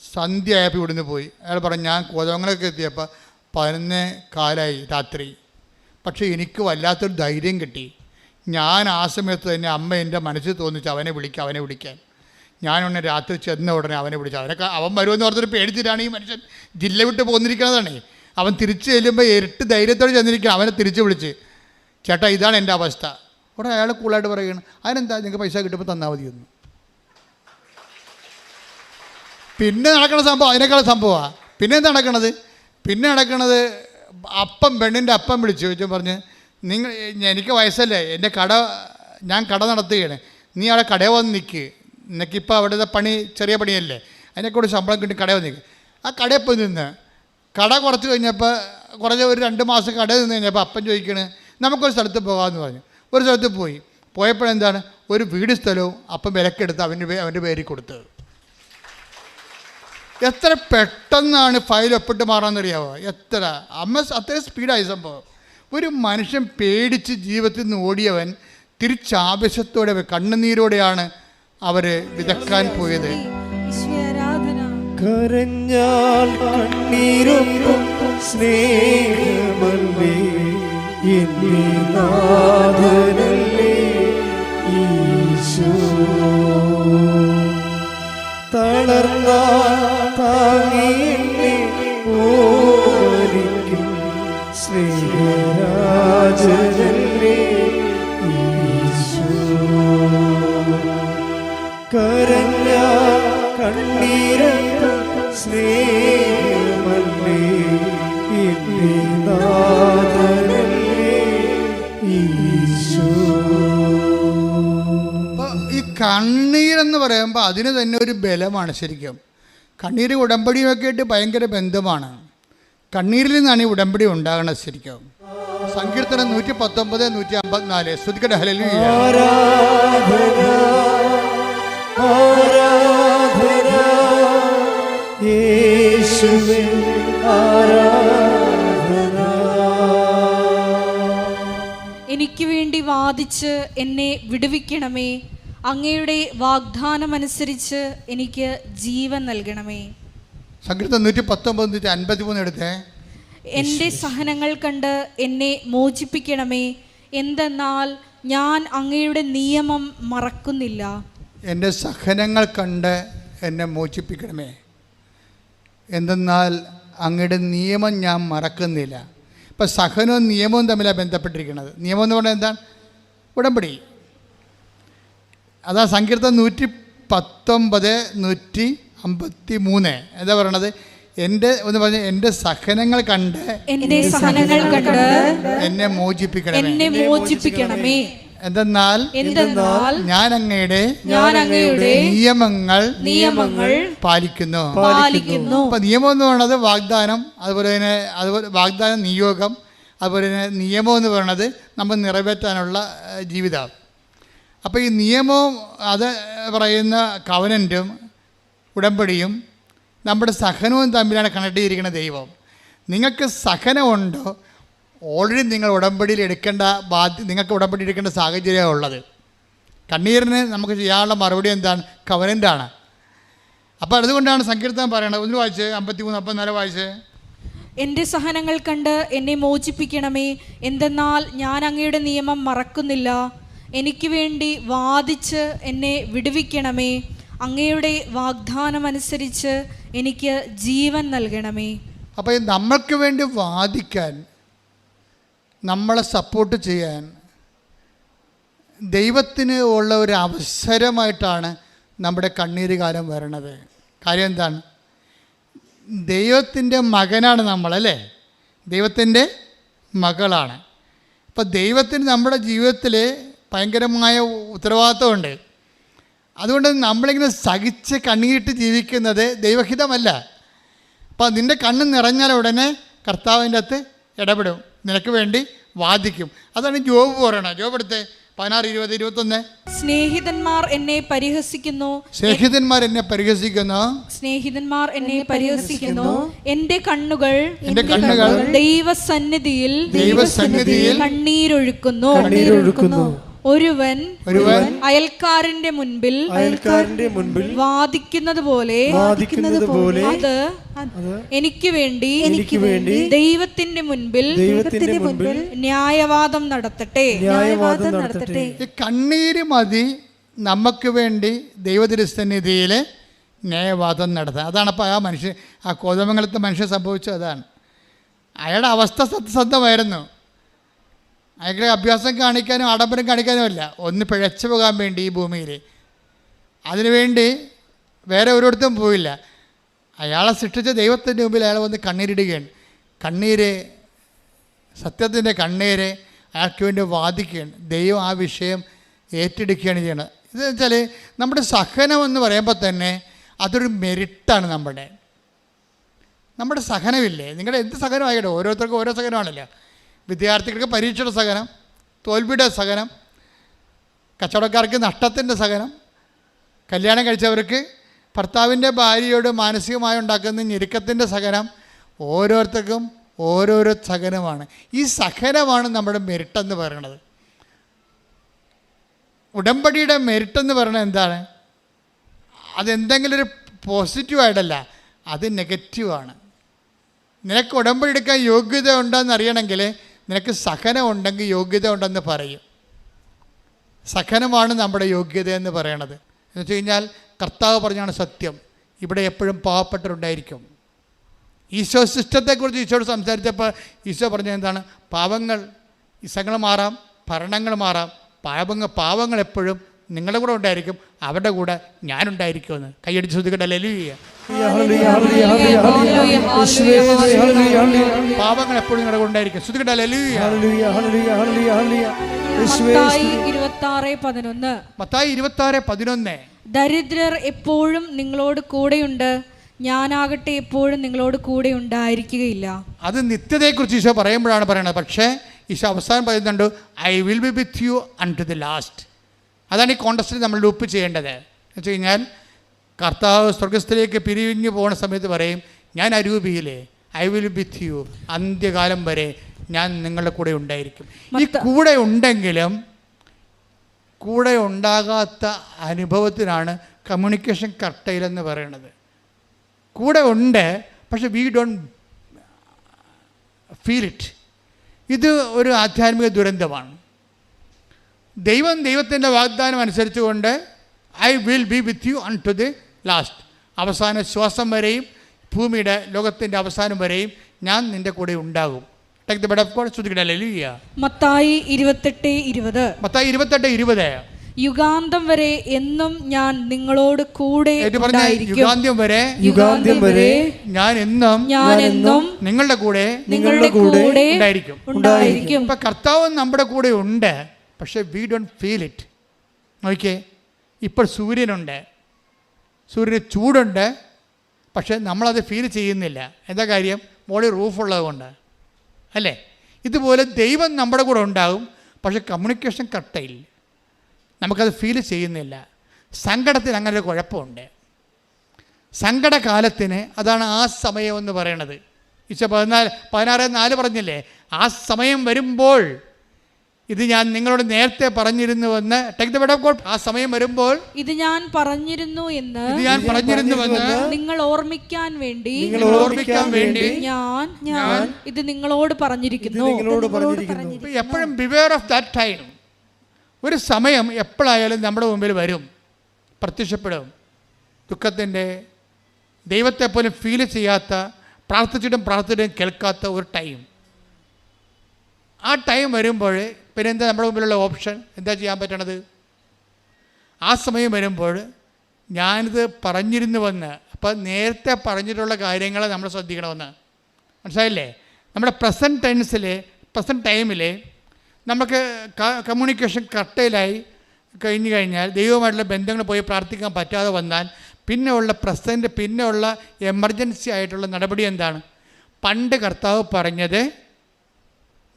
സന്ധ്യ ആയപ്പോൾ ഇവിടുന്ന് പോയി. അയാൾ പറഞ്ഞു, ഞാൻ കോതമംഗലമൊക്കെ എത്തിയപ്പോൾ 11:15 രാത്രി. പക്ഷേ എനിക്ക് വല്ലാത്തൊരു ധൈര്യം കിട്ടി. ഞാൻ ആ സമയത്ത് തന്നെ അമ്മ എൻ്റെ മനസ്സിൽ തോന്നിച്ച് അവനെ വിളിക്കാൻ. ഞാനൊന്ന് രാത്രി ചെന്ന ഉടനെ അവനെ വിളിച്ചു. അവൻ വരുമെന്ന് ഓർത്തൊരു പേടിച്ചിട്ടാണ് ഈ മനുഷ്യൻ ജില്ല വിട്ട് പോന്നിരിക്കുന്നതാണ്. അവൻ തിരിച്ച് ചെല്ലുമ്പോൾ ഇരട്ട് ധൈര്യത്തോടെ ചെന്നിരിക്കണം. അവനെ തിരിച്ച് വിളിച്ച്, ചേട്ടാ ഇതാണ് എൻ്റെ അവസ്ഥ. ഉടനെ അയാൾ കൂളായിട്ട് പറയുകയാണ്, അതിനെന്താ, നിങ്ങൾക്ക് പൈസ കിട്ടുമ്പോൾ തന്നാൽ മതിയൊന്നു. പിന്നെ നടക്കണ സംഭവം അതിനേക്കാൾ സംഭവമാണ്. പിന്നെ എന്താ നടക്കണത്? പെണ്ണിൻ്റെ അപ്പം വിളിച്ചു ചോദിച്ചു, പറഞ്ഞ്, എനിക്ക് വയസ്സല്ലേ, ഞാൻ കട നടത്തുകയാണ്, നീ അവിടെ കടയിൽ വന്ന് നിൽക്ക്, നിനക്കിപ്പോൾ അവിടുത്തെ പണി ചെറിയ പണിയല്ലേ, അതിനെക്കൂടെ ശമ്പളം കിട്ടി കടയിൽ വന്ന് നിൽക്കുക. ആ കടയിൽ പോയി നിന്ന് കട കുറച്ച് കഴിഞ്ഞപ്പോൾ ഒരു 2 മാസം കടയിൽ നിന്ന് കഴിഞ്ഞപ്പോൾ അപ്പം ചോദിക്കണേ, നമുക്കൊരു സ്ഥലത്ത് പോകാമെന്ന് പറഞ്ഞു. ഒരു സ്ഥലത്ത് പോയപ്പോഴെന്താണ്, ഒരു വീട് സ്ഥലവും അപ്പം വിലക്കെടുത്ത് അവൻ്റെ പേരിൽ കൊടുത്തത്. എത്ര പെട്ടെന്നാണ് ഫയൽ ഒപ്പിട്ട് മാറാമെന്നറിയാമോ? അത്രയും സ്പീഡായി സംഭവം. ഒരു മനുഷ്യൻ പേടിച്ച് ജീവിതത്തിൽ നിന്ന് ഓടിയവൻ തിരിച്ചാവശ്യത്തോടെ കണ്ണുനീരോടെയാണ് അവർ വിതക്കാൻ പോയത്. കരഞ്ഞാൽ കണ്ണീരൊപ്പം സ്നേഹമല്ലേ, നാഥനല്ലേ ഈശോ. യേശു തളർന്ന താങ്ങി എന്നെ ഓലിക്കും സ്നേഹരാജനല്ലേ യേശു കരഞ്ഞ കണ്ണീരത്തും സ്നേഹമല്ലേ എന്റെ നാഥനല്ലേ യേശു. ഈ കണ്ണീരെന്ന് പറയുമ്പോൾ അതിന് തന്നെ ഒരു ബലമാണ്. ശരിക്കും കണ്ണീര് ഉടമ്പടിയുമൊക്കെ ആയിട്ട് ഭയങ്കര ബന്ധമാണ്. കണ്ണീരിൽ നിന്നാണ് ഈ ഉടമ്പടി ഉണ്ടാകണത്. ശരിക്കും സങ്കീർത്തനം 119, 154 സ്തുതിക്കട്ടെ ഹല്ലേലൂയ. ആരാധന ആരാധന യേശുവേ ആരാധന. എനിക്ക് വേണ്ടി വാദിച്ച് എന്നെ വിടുവിക്കണമേ, അങ്ങയുടെ വാഗ്ദാനമനുസരിച്ച് എനിക്ക് ജീവൻ നൽകണമേ. സങ്കീർത്തനം 119, 153 എടുത്തേ. എൻ്റെ സഹനങ്ങൾ കണ്ട് എന്നെ മോചിപ്പിക്കണമേ, എന്തെന്നാൽ ഞാൻ അങ്ങയുടെ നിയമം മറക്കുന്നില്ല. എൻ്റെ സഹനങ്ങൾ കണ്ട് എന്നെ മോചിപ്പിക്കണമേ, എന്തെന്നാൽ അങ്ങയുടെ നിയമം ഞാൻ മറക്കുന്നില്ല. ഇപ്പം സഹനവും നിയമവും തമ്മിലാണ് ബന്ധപ്പെട്ടിരിക്കുന്നത്. നിയമം എന്ന് പറഞ്ഞാൽ എന്താണ്? ഉടമ്പടി. അതാ സങ്കീർത്തനം 119, 153 എന്താ പറയണത്? എൻ്റെ ഒന്ന് പറഞ്ഞ എൻ്റെ സഹനങ്ങൾ കണ്ട് എൻ്റെ സഹനങ്ങൾ കണ്ട് എന്നെ മോചിപ്പിക്കണമേ, എന്തെന്നാൽ ഞാൻ അങ്ങയുടെ നിയമങ്ങൾ പാലിക്കുന്നു. അപ്പൊ നിയമം എന്ന് പറയുന്നത് വാഗ്ദാനം, അതുപോലെ വാഗ്ദാനം, നിയോഗം, അതുപോലെ തന്നെ നിയമം എന്ന് പറയുന്നത് നമ്മൾ നിറവേറ്റാനുള്ള ജീവിതം. അപ്പോൾ ഈ നിയമവും അത് പറയുന്ന കവനൻറ്റും ഉടമ്പടിയും നമ്മുടെ സഹനവും തമ്മിലാണ് കണക്ട് ചെയ്തിരിക്കുന്ന ദൈവം. നിങ്ങൾക്ക് സഹനമുണ്ടോ, ഓൾറെഡി നിങ്ങൾ ഉടമ്പടിയിൽ എടുക്കേണ്ട നിങ്ങൾക്ക് ഉടമ്പടി എടുക്കേണ്ട സാഹചര്യമാണ് ഉള്ളത്. കണ്ണീരിന് നമുക്ക് ചെയ്യാനുള്ള മറുപടി എന്താണ്? കവനൻ്റാണ്. അപ്പോൾ അതുകൊണ്ടാണ് സങ്കീർത്തനം പറയണത്. ഒന്ന് വായിച്ച് 53, 54 വായിച്ച്. എൻ്റെ സഹനങ്ങൾ കണ്ട് എന്നെ മോചിപ്പിക്കണമേ, എന്തെന്നാൽ ഞാൻ അങ്ങയുടെ നിയമം മറക്കുന്നില്ല. എനിക്ക് വേണ്ടി വാദിച്ച് എന്നെ വിടുവിക്കണമേ, അങ്ങയുടെ വാഗ്ദാനമനുസരിച്ച് എനിക്ക് ജീവൻ നൽകണമേ. അപ്പോൾ നമ്മൾക്ക് വേണ്ടി വാദിക്കാൻ, നമ്മളെ സപ്പോർട്ട് ചെയ്യാൻ ദൈവത്തിന് ഉള്ള ഒരു അവസരമായിട്ടാണ് നമ്മുടെ കണ്ണീര് കാലം വരണത്. കാര്യം എന്താണ്? ദൈവത്തിൻ്റെ മകനാണ് നമ്മളല്ലേ, ദൈവത്തിൻ്റെ മകളാണ്. അപ്പോൾ ദൈവത്തിന് നമ്മുടെ ജീവിതത്തിൽ ഭയങ്കരമായ ഉത്തരവാദിത്വമുണ്ട്. അതുകൊണ്ട് നമ്മളിങ്ങനെ സഹിച്ച് കണ്ണീരിട്ട് ജീവിക്കുന്നത് ദൈവഹിതമല്ല. അപ്പോൾ നിൻ്റെ കണ്ണ് നിറഞ്ഞാൽ ഉടനെ കർത്താവിൻ്റെ അകത്ത് ഇടപെടും, നിനക്ക് വേണ്ടി വാദിക്കും. അതാണ് ജോബ് പറയണത്. ജോബ് എടുത്തേ 16, 20, 21. സ്നേഹിതന്മാർ എന്നെ പരിഹസിക്കുന്നു. എൻ്റെ കണ്ണുകൾ ദൈവസന്നിധിയിൽ കണ്ണീരൊഴുക്കുന്നു. ഒരുവൻ അയൽക്കാരന്റെ മുൻപിൽ വാദിക്കുന്നത് പോലെ അത് എനിക്ക് വേണ്ടി ദൈവത്തിന്റെ മുൻപിൽ ന്യായവാദം നടത്തട്ടെ. ഈ കണ്ണീര് മതി നമുക്ക് വേണ്ടി ദൈവതിരുസന്നിധിയിൽ ന്യായവാദം നടത്താൻ. അതാണ് അപ്പോൾ ആ കോതമംഗലത്തെ മനുഷ്യൻ സംഭവിച്ചത്. അതാണ് അയാളുടെ അവസ്ഥ. സത്യസന്ധമായിരുന്നു. അയാൾക്ക് അഭ്യാസം കാണിക്കാനും ആഡംബരം കാണിക്കാനും അല്ല, ഒന്ന് പിഴച്ചു പോകാൻ വേണ്ടി ഈ ഭൂമിയിൽ. അതിനുവേണ്ടി വേറെ ഒരിടത്തും പോയില്ല. അയാളെ സൃഷ്ടിച്ച ദൈവത്തിൻ്റെ മുമ്പിൽ അയാൾ വന്ന് കണ്ണീരിടുകയാണ്. കണ്ണീര്, സത്യത്തിൻ്റെ കണ്ണീര് അയാൾക്ക് വേണ്ടി വാദിക്കുകയാണ്. ദൈവം ആ വിഷയം ഏറ്റെടുക്കുകയാണ് ചെയ്യണത്. ഇതെന്ന് വെച്ചാൽ നമ്മുടെ സഹനം എന്ന് പറയുമ്പോൾ തന്നെ അതൊരു മെരിറ്റാണ്. നമ്മുടെ സഹനമില്ലേ, നിങ്ങളുടെ എന്ത് സഹനമായിക്കട്ടെ, ഓരോരുത്തർക്കും ഓരോ സഹനമാണല്ലോ. വിദ്യാർത്ഥികൾക്ക് പരീക്ഷയുടെ സഹനം, തോൽവിയുടെ സഹനം, കച്ചവടക്കാർക്ക് നഷ്ടത്തിൻ്റെ സഹനം, കല്യാണം കഴിച്ചവർക്ക് ഭർത്താവിൻ്റെ ഭാര്യയോട് മാനസികമായി ഉണ്ടാക്കുന്ന ഞെരുക്കത്തിൻ്റെ സഹനം, ഓരോരുത്തർക്കും ഓരോരോ സഹനമാണ്. ഈ സഹനമാണ് നമ്മുടെ മെരിട്ടെന്ന് പറയുന്നത്. ഉടമ്പടിയുടെ മെരിട്ടെന്ന് പറയുന്നത് എന്താണ്? അതെന്തെങ്കിലും ഒരു പോസിറ്റീവായിട്ടല്ല, അത് നെഗറ്റീവാണ്. നിനക്ക് ഉടമ്പടി എടുക്കാൻ യോഗ്യത ഉണ്ടെന്ന് അറിയണമെങ്കിൽ നിനക്ക് സഹനം ഉണ്ടെങ്കിൽ യോഗ്യത ഉണ്ടെന്ന് പറയും. സഹനമാണ് നമ്മുടെ യോഗ്യത എന്ന് പറയണത്. എന്ന് വെച്ച് കഴിഞ്ഞാൽ കർത്താവ് പറഞ്ഞാണ് സത്യം, ഇവിടെ എപ്പോഴും പാവപ്പെട്ടവരുണ്ടായിരിക്കും. ഈശോ സിസ്റ്റത്തെക്കുറിച്ച് ഈശോയോട് സംസാരിച്ചപ്പോൾ ഈശോ പറഞ്ഞത് എന്താണ്? പാവങ്ങൾ, ഇസങ്ങൾ മാറാം, ഭരണങ്ങൾ മാറാം, പാവങ്ങൾ എപ്പോഴും നിങ്ങളുടെ കൂടെ ഉണ്ടായിരിക്കും, അവരുടെ കൂടെ ഞാനുണ്ടായിരിക്കുമെന്ന്. കൈയടിച്ച് ശ്രദ്ധിക്കട്ടെ. ഹല്ലേലൂയ. പാവങ്ങൾ എപ്പോഴും നിങ്ങളുടെ കൂടെ ഉണ്ടായിരിക്കും. ശ്രദ്ധിക്കട്ടെ. ഹല്ലേലൂയ. മത്തായി 26:11 ദരിദ്രർ എപ്പോഴും നിങ്ങളോട് കൂടെയുണ്ട്, ഞാനാകട്ടെ എപ്പോഴും നിങ്ങളോട് കൂടെ ഉണ്ടായിരിക്കുകയില്ല. അത് നിത്യതയെക്കുറിച്ച് ഈശോ പറയുമ്പോഴാണ് പറയണത്. പക്ഷേ ഈശോ അവസാനം പറയുന്നുണ്ട്, I will be with you un to the last. അതാണ് ഈ കോണ്ടസ്റ്റിൽ നമ്മൾ ലൂപ്പ് ചെയ്യേണ്ടത്. എന്ന് വെച്ച് കഴിഞ്ഞാൽ കർത്താവ് സ്വർഗസ്ഥയിലേക്ക് പിരിഞ്ഞു പോകുന്ന സമയത്ത് പറയും, ഞാൻ അരൂപിയിലെ I will be with you, അന്ത്യകാലം വരെ ഞാൻ നിങ്ങളുടെ കൂടെ ഉണ്ടായിരിക്കും. ഈ കൂടെ ഉണ്ടെങ്കിലും കൂടെ ഉണ്ടാകാത്ത അനുഭവത്തിനാണ് കമ്മ്യൂണിക്കേഷൻ കർട്ടയിൽ എന്ന് പറയുന്നത്. കൂടെ ഉണ്ട്, പക്ഷെ വി ഡോണ്ട് ഫീൽ ഇറ്റ്. ഇത് ഒരു ആധ്യാത്മിക ദുരന്തമാണ്. ദൈവത്തിൻ്റെ വാഗ്ദാനം അനുസരിച്ചുകൊണ്ട് I will be with you un to the last, അവസാന ശ്വാസം വരെയും ഭൂമിയുടെ ലോകത്തിൻ്റെ അവസാനം വരെയും ഞാൻ നിൻ്റെ കൂടെ ഉണ്ടാകും. മത്തായി 28:20 യുഗാന്തം വരെ എന്നും ഞാൻ നിങ്ങളോട് കൂടെ യുഗാന്ത്യം വരെ ഞാൻ എന്നും നിങ്ങളുടെ കൂടെ ഉണ്ടായിരിക്കും. ഇപ്പൊ കർത്താവ് നമ്മുടെ കൂടെ ഉണ്ട്, പക്ഷെ വി ഡോണ്ട് ഫീൽ ഇറ്റ്. നോക്കിയേ, ഇപ്പോൾ സൂര്യനുണ്ട്, സൂര്യന് ചൂടുണ്ട്, പക്ഷെ നമ്മളത് ഫീൽ ചെയ്യുന്നില്ല. എന്താ കാര്യം? മോളിൽ റൂഫുള്ളത് കൊണ്ട് അല്ലേ? ഇതുപോലെ ദൈവം നമ്മുടെ കൂടെ ഉണ്ടാകും, പക്ഷെ കമ്മ്യൂണിക്കേഷൻ കട്ടയില്ല, നമുക്കത് ഫീൽ ചെയ്യുന്നില്ല. സങ്കടത്തിന് അങ്ങനെ ഒരു കുഴപ്പമുണ്ട്. സങ്കടകാലത്തിന് അതാണ് ആ സമയം എന്ന് പറയണത്. ഈശോ 16:4 പറഞ്ഞില്ലേ, ആ സമയം വരുമ്പോൾ ഇത് ഞാൻ നിങ്ങളോട് നേരത്തെ പറഞ്ഞിരുന്നുവെന്ന്. ആ സമയം വരുമ്പോൾ ഇത് ഞാൻ പറഞ്ഞിരുന്നു എന്ന് നിങ്ങൾ ഓർമ്മിക്കാൻ വേണ്ടി ഞാൻ ഇത് നിങ്ങളോട് പറഞ്ഞിരിക്കുന്നു. എപ്പോഴും ബിവെയർ ഓഫ് ദാറ്റ് ടൈം. ഒരു സമയം എപ്പോഴായാലും നമ്മുടെ മുമ്പിൽ വരും, പ്രത്യക്ഷപ്പെടും. ദുഃഖത്തിൻ്റെ, ദൈവത്തെ പോലും ഫീൽ ചെയ്യാത്ത, പ്രാർത്ഥിച്ചിട്ടും കേൾക്കാത്ത ഒരു ടൈം. ആ ടൈം വരുമ്പോൾ പിന്നെ എന്താ നമ്മുടെ മുമ്പിലുള്ള ഓപ്ഷൻ? എന്താ ചെയ്യാൻ പറ്റണത്? ആ സമയം വരുമ്പോൾ ഞാനിത് പറഞ്ഞിരുന്നുവെന്ന്, അപ്പം നേരത്തെ പറഞ്ഞിട്ടുള്ള കാര്യങ്ങൾ നമ്മൾ ശ്രദ്ധിക്കണമെന്ന്. മനസ്സിലായില്ലേ? നമ്മുടെ പ്രസൻറ്റ് ടൈമിൽ നമുക്ക് കമ്മ്യൂണിക്കേഷൻ കട്ടയിലായി കഴിഞ്ഞു കഴിഞ്ഞാൽ, ദൈവമായിട്ടുള്ള ബന്ധങ്ങൾ പോയി പ്രാർത്ഥിക്കാൻ പറ്റാതെ വന്നാൽ പിന്നെ ഉള്ള എമർജൻസി ആയിട്ടുള്ള നടപടി എന്താണ്? പണ്ട് കർത്താവ് പറഞ്ഞത്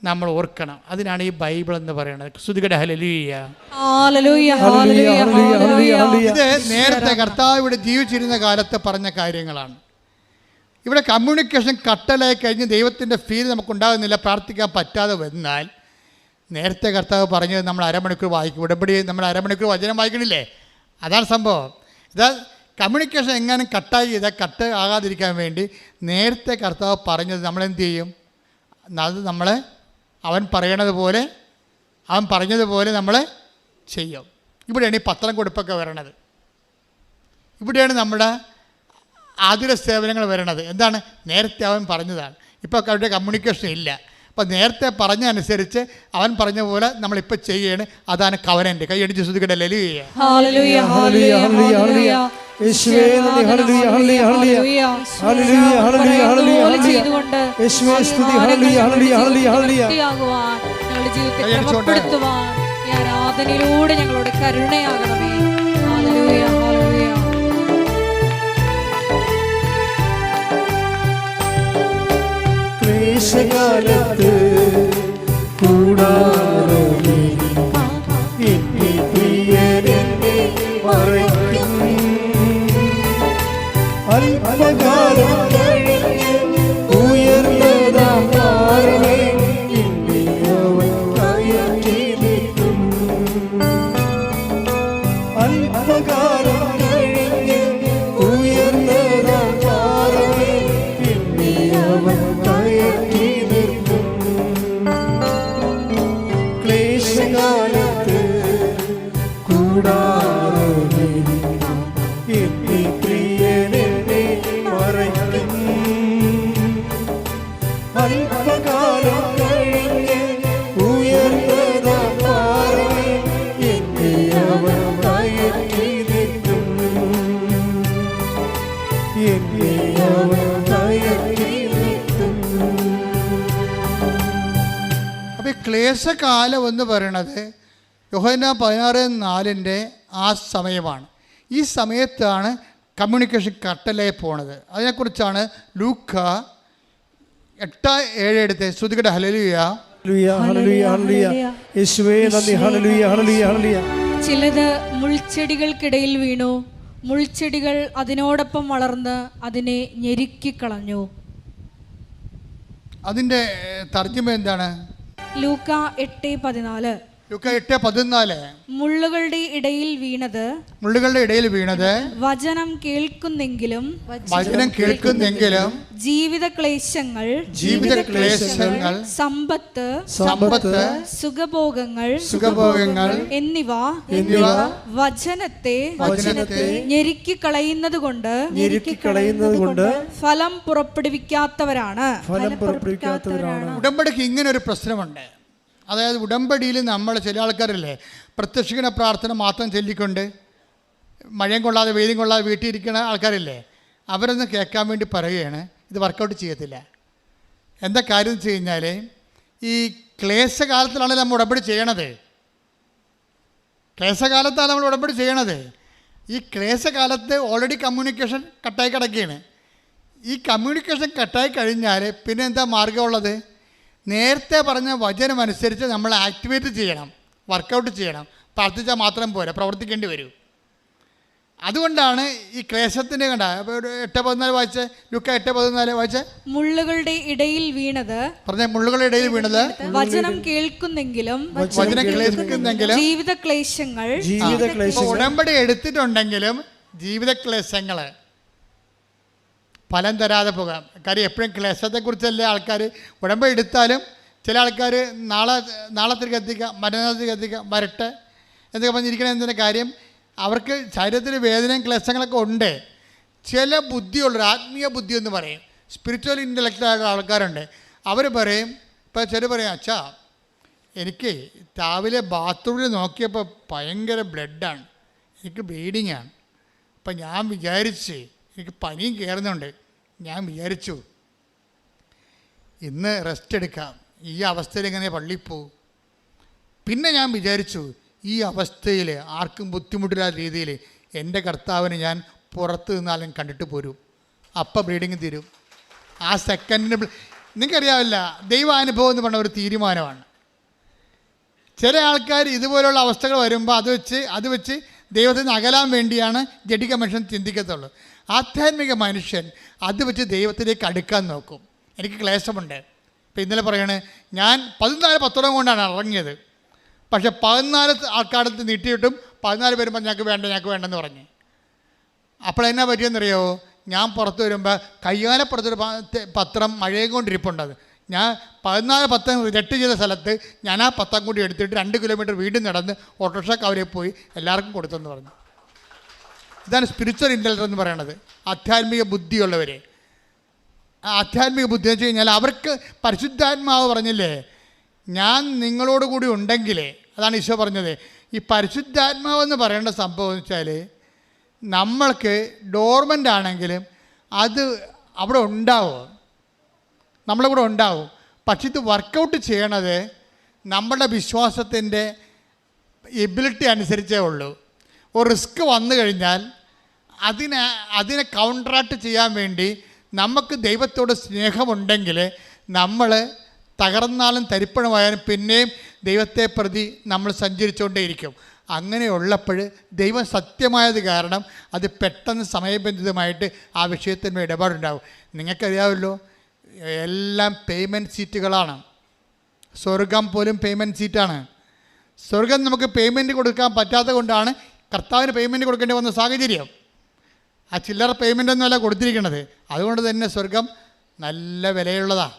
നമ്മൾ ഓർക്കണം. അതിനാണ് ഈ ബൈബിൾ എന്ന് പറയുന്നത്. സ്തുതിക്കട്ടെ. ഹല്ലേലൂയ. ഇത് നേരത്തെ കർത്താവ് ഇവിടെ ജീവിച്ചിരുന്ന കാലത്ത് പറഞ്ഞ കാര്യങ്ങളാണ്. ഇവിടെ കമ്മ്യൂണിക്കേഷൻ കട്ടലായി കഴിഞ്ഞ് ദൈവത്തിൻ്റെ ഫീൽ നമുക്കുണ്ടാകുന്നില്ല, പ്രാർത്ഥിക്കാൻ പറ്റാതെ വന്നാൽ നേരത്തെ കർത്താവ് പറഞ്ഞത് നമ്മൾ അരമണിക്കൂർ വായിക്കും. ഉടമ്പടി നമ്മൾ അരമണിക്കൂർ വചനം വായിക്കണില്ലേ? അതാണ് സംഭവം. ഇതാ കമ്മ്യൂണിക്കേഷൻ എങ്ങാനും കട്ട് ആകാതിരിക്കാൻ വേണ്ടി നേരത്തെ കർത്താവ് പറഞ്ഞത് നമ്മളെന്ത് ചെയ്യും? അത് നമ്മൾ അവൻ പറഞ്ഞതുപോലെ നമ്മൾ ചെയ്യും. ഇവിടെയാണ് ഈ പത്രം കൊടുപ്പൊക്കെ വരണത്. ഇവിടെയാണ് നമ്മുടെ ആതുര സേവനങ്ങൾ വരണത്. എന്താണ്? നേരത്തെ അവൻ പറഞ്ഞതാണ്. ഇപ്പോൾ അവരുടെ കമ്മ്യൂണിക്കേഷൻ ഇല്ല. അപ്പോൾ നേരത്തെ പറഞ്ഞ അനുസരിച്ച് അവൻ പറഞ്ഞ പോലെ നമ്മളിപ്പോൾ ചെയ്യാണ്. അതാണ് കവനൻ്റ്. കൈയടിച്ച് ശ്രദ്ധിക്കട്ടെ. ഹല്ലേലൂയ. ആരാധനയിലൂടെ ഞങ്ങളുടെ കരുണയാകണമേ. Hallelujah, hallelujah. ക്ലേശകാലത്ത് കൂടാരമേ എന്നെ പ്രിയനെന്നെ മറയ്ക്കും. അല്പകാലം കഴിഞ്ഞ് ഉയർന്നതാം താരമേ എന്നെ അവൻ കയറ്റി നിൽക്കും. അല്പകാലം കഴിഞ്ഞ് ഉയർന്നതാം താരമേ എന്നെ അവൻ കയറ്റി നിൽക്കും. ക്ലേശകാലം എന്ന് പറയണത് യോഹന്നാൻ 16:4 ആ സമയമാണ്. ഈ സമയത്താണ് കമ്മ്യൂണിക്കേഷൻ കട്ടലായി പോണത്. അതിനെക്കുറിച്ചാണ് ലൂക്ക 8:7 എടുത്ത് ശ്രുതികട ഹല്ലേലൂയ. ചിലത് മുൾച്ചെടികൾക്കിടയിൽ വീണു, മുൾച്ചെടികൾ അതിനോടൊപ്പം വളർന്ന് അതിനെ ഞെരുക്കിക്കളഞ്ഞു. അതിൻ്റെ തർജ്ജിമ എന്താണ്? ലൂക്ക 8:14. ലൂക്ക 8:14. മുള്ളുകളുടെ ഇടയിൽ വീണത് വചനം കേൾക്കുന്നെങ്കിലും ജീവിത ക്ലേശങ്ങൾ സമ്പത്ത് സുഖഭോഗങ്ങൾ എന്നിവ വചനത്തെ ഞെരുക്കിക്കളയുന്നത് കൊണ്ട് ഫലം പുറപ്പെടുവിക്കാത്തവരാണ്. ഉടമ്പടിക്ക് ഇങ്ങനെ ഒരു പ്രശ്നമുണ്ട്. അതായത് ഉടമ്പടിയിൽ നമ്മൾ ചില ആൾക്കാരല്ലേ പ്രത്യക്ഷിക്കുന്ന പ്രാർത്ഥന മാത്രം ചൊല്ലിക്കൊണ്ട് മഴയും കൊള്ളാതെ വെയിലും കൊള്ളാതെ വീട്ടിൽ ഇരിക്കുന്ന ആൾക്കാരില്ലേ, അവരൊന്ന് കേൾക്കാൻ വേണ്ടി പറയുകയാണ് ഇത് വർക്കൗട്ട് ചെയ്യത്തില്ല. എന്താ കാര്യം എന്ന് വെച്ച് കഴിഞ്ഞാൽ ഈ ക്ലേശകാലത്തിലാണ് നമ്മൾ ഉടമ്പടി ചെയ്യണത്. ക്ലേശകാലത്താണ് നമ്മൾ ഉടമ്പടി ചെയ്യണത്. ഈ ക്ലേശകാലത്ത് ഓൾറെഡി കമ്മ്യൂണിക്കേഷൻ കട്ടായി കിടക്കുകയാണ്. ഈ കമ്മ്യൂണിക്കേഷൻ കട്ടായി കഴിഞ്ഞാൽ പിന്നെ എന്താ മാർഗമുള്ളത്? നേരത്തെ പറഞ്ഞ വചനം അനുസരിച്ച് നമ്മൾ ആക്ടിവേറ്റ് ചെയ്യണം, വർക്കൗട്ട് ചെയ്യണം. പ്രാർത്ഥിച്ചാൽ മാത്രം പോരാ, പ്രവർത്തിക്കേണ്ടി വരും. അതുകൊണ്ടാണ് ഈ ക്ലേശത്തിൻ്റെ കണ്ട 8:14 വായിച്ച്, ലൂക്ക 8:14 വായിച്ച്. മുള്ളുകളുടെ ഇടയിൽ വീണത് മുള്ളുകളുടെ ഇടയിൽ വീണത് വചനം കേൾക്കുന്നെങ്കിലും ജീവിത ക്ലേശങ്ങൾ. ഉടമ്പടി എടുത്തിട്ടുണ്ടെങ്കിലും ജീവിത ക്ലേശങ്ങൾ ഫലം തരാതെ പോകാം. കാര്യം എപ്പോഴും ക്ലേശത്തെക്കുറിച്ചല്ലേ ആൾക്കാർ ഉടമ്പടി എടുത്താലും ചില ആൾക്കാർ നാളത്തേക്ക് എത്തിക്കാം, മറ്റന്നാളത്തേക്ക് എത്തിക്കാം, വരട്ടെ എന്നൊക്കെ പറഞ്ഞിരിക്കണ എന്തിൻ്റെ കാര്യം? അവർക്ക് ശരീരത്തിൽ വേദനയും ക്ലേശങ്ങളൊക്കെ ഉണ്ട്. ചില ബുദ്ധിയുള്ളൊരു ആത്മീയ ബുദ്ധി എന്ന് പറയും, സ്പിരിച്വൽ ഇൻ്റലക്റ്റായിട്ടുള്ള ആൾക്കാരുണ്ട്. അവർ പറയും, ഇപ്പോൾ ചിലർ പറയും, അച്ഛാ എനിക്ക് രാവിലെ ബാത്റൂമിൽ നോക്കിയപ്പോൾ ഭയങ്കര ബ്ലഡാണ്, എനിക്ക് ബ്ലീഡിങ്ങാണ്. അപ്പം ഞാൻ വിചാരിച്ച് എനിക്ക് പനിയും കയറുന്നുണ്ട്, ഞാൻ വിചാരിച്ചു ഇന്ന് റെസ്റ്റ് എടുക്കാം, ഈ അവസ്ഥയിൽ എങ്ങനെ പള്ളിയിൽ പോകും. പിന്നെ ഞാൻ വിചാരിച്ചു ഈ അവസ്ഥയിൽ ആർക്കും ബുദ്ധിമുട്ടില്ലാത്ത രീതിയിൽ എൻ്റെ കർത്താവിനെ ഞാൻ പുറത്ത് നിന്നാലും കണ്ടിട്ട് പോരും. അപ്പം ബ്ലീഡിങ് തീരും. ആ സെക്കൻഡിന് നിങ്ങൾക്കറിയാവില്ല, ദൈവാനുഭവം എന്ന് പറഞ്ഞ ഒരു തീരുമാനമാണ്. ചില ആൾക്കാർ ഇതുപോലുള്ള അവസ്ഥകൾ വരുമ്പോൾ അത് വെച്ച് ദൈവത്തിൽ നിന്ന് അകലാൻ വേണ്ടിയാണ് ജഡിക മനുഷ്യൻ ചിന്തിക്കത്തുള്ളൂ. ആധ്യാത്മിക മനുഷ്യൻ അത് വെച്ച് ദൈവത്തിലേക്ക് അടുക്കാൻ നോക്കും. എനിക്ക് ക്ലേശമുണ്ട്. ഇപ്പം ഇന്നലെ പറയണേ, ഞാൻ 14 കൊണ്ടാണ് ഇറങ്ങിയത്. പക്ഷെ 14 ആൾക്കാരത്ത് നീട്ടിയിട്ടും 14 പേരും പറഞ്ഞു ഞങ്ങൾക്ക് വേണ്ടെന്ന് പറഞ്ഞ്. അപ്പോൾ എന്നാ പറ്റിയെന്നറിയോ? ഞാൻ പുറത്ത് വരുമ്പോൾ കയ്യാലപ്പുറത്തൊരു പത്രം മഴയും കൊണ്ടിരിപ്പുണ്ടത്. ഞാൻ 14 പത്രം രട്ട് ചെയ്ത സ്ഥലത്ത് ഞാൻ ആ പത്രം കൂടി എടുത്തിട്ട് 2 കിലോമീറ്റർ വീണ്ടും നടന്ന് ഓട്ടോറിക്ഷ കവരെ പോയി എല്ലാവർക്കും കൊടുത്തെന്ന് പറഞ്ഞു. ഇതാണ് സ്പിരിച്വൽ ഇൻ്റലിജൻസ് എന്ന് പറയണത്. ആധ്യാത്മിക ബുദ്ധിയുള്ളവർ. ആധ്യാത്മിക ബുദ്ധി എന്ന് വെച്ച് കഴിഞ്ഞാൽ അവർക്ക് പരിശുദ്ധാത്മാവ് പറഞ്ഞില്ലേ, ഞാൻ നിങ്ങളോട് കൂടി ഉണ്ടെങ്കിലേ, അതാണ് ഈശോ പറഞ്ഞത്. ഈ പരിശുദ്ധാത്മാവെന്ന് പറയേണ്ട സംഭവം എന്ന് വെച്ചാൽ നമ്മൾക്ക് ഡോർമെൻ്റ് ആണെങ്കിലും അത് അവിടെ ഉണ്ടാവും, നമ്മളെ കൂടെ ഉണ്ടാവും. പക്ഷെ ഇത് വർക്കൗട്ട് ചെയ്യണത് നമ്മുടെ വിശ്വാസത്തിൻ്റെ എബിലിറ്റി അനുസരിച്ചേ ഉള്ളൂ. ഒരു റിസ്ക് വന്നു കഴിഞ്ഞാൽ അതിനെ കൗണ്ടറാക്ട് ചെയ്യാൻ വേണ്ടി നമുക്ക് ദൈവത്തോട് സ്നേഹമുണ്ടെങ്കിൽ നമ്മൾ തകർന്നാലും തരിപ്പണമായാലും പിന്നെയും ദൈവത്തെ പ്രതി നമ്മൾ സഞ്ചരിച്ചുകൊണ്ടേയിരിക്കും. അങ്ങനെയുള്ളപ്പോൾ ദൈവം സത്യമായത് കാരണം അത് പെട്ടെന്ന് സമയബന്ധിതമായിട്ട് ആ വിഷയത്തിൻ്റെ ഇടപാടുണ്ടാവും. നിങ്ങൾക്കറിയാമല്ലോ, എല്ലാം പേയ്മെൻറ്റ് സീറ്റുകളാണ്. സ്വർഗം പോലും പേയ്മെൻറ്റ് സീറ്റാണ്. സ്വർഗം നമുക്ക് പേയ്മെൻറ്റ് കൊടുക്കാൻ പറ്റാത്തത് കൊണ്ടാണ് കർത്താവിന് പേയ്മെൻറ്റ് കൊടുക്കേണ്ടി വന്ന സാഹചര്യം. ആ ചില്ലറ പേയ്മെൻ്റ് ഒന്നുമല്ല കൊടുത്തിരിക്കുന്നത്. അതുകൊണ്ട് തന്നെ സ്വർഗം നല്ല വിലയുള്ളതാണ്.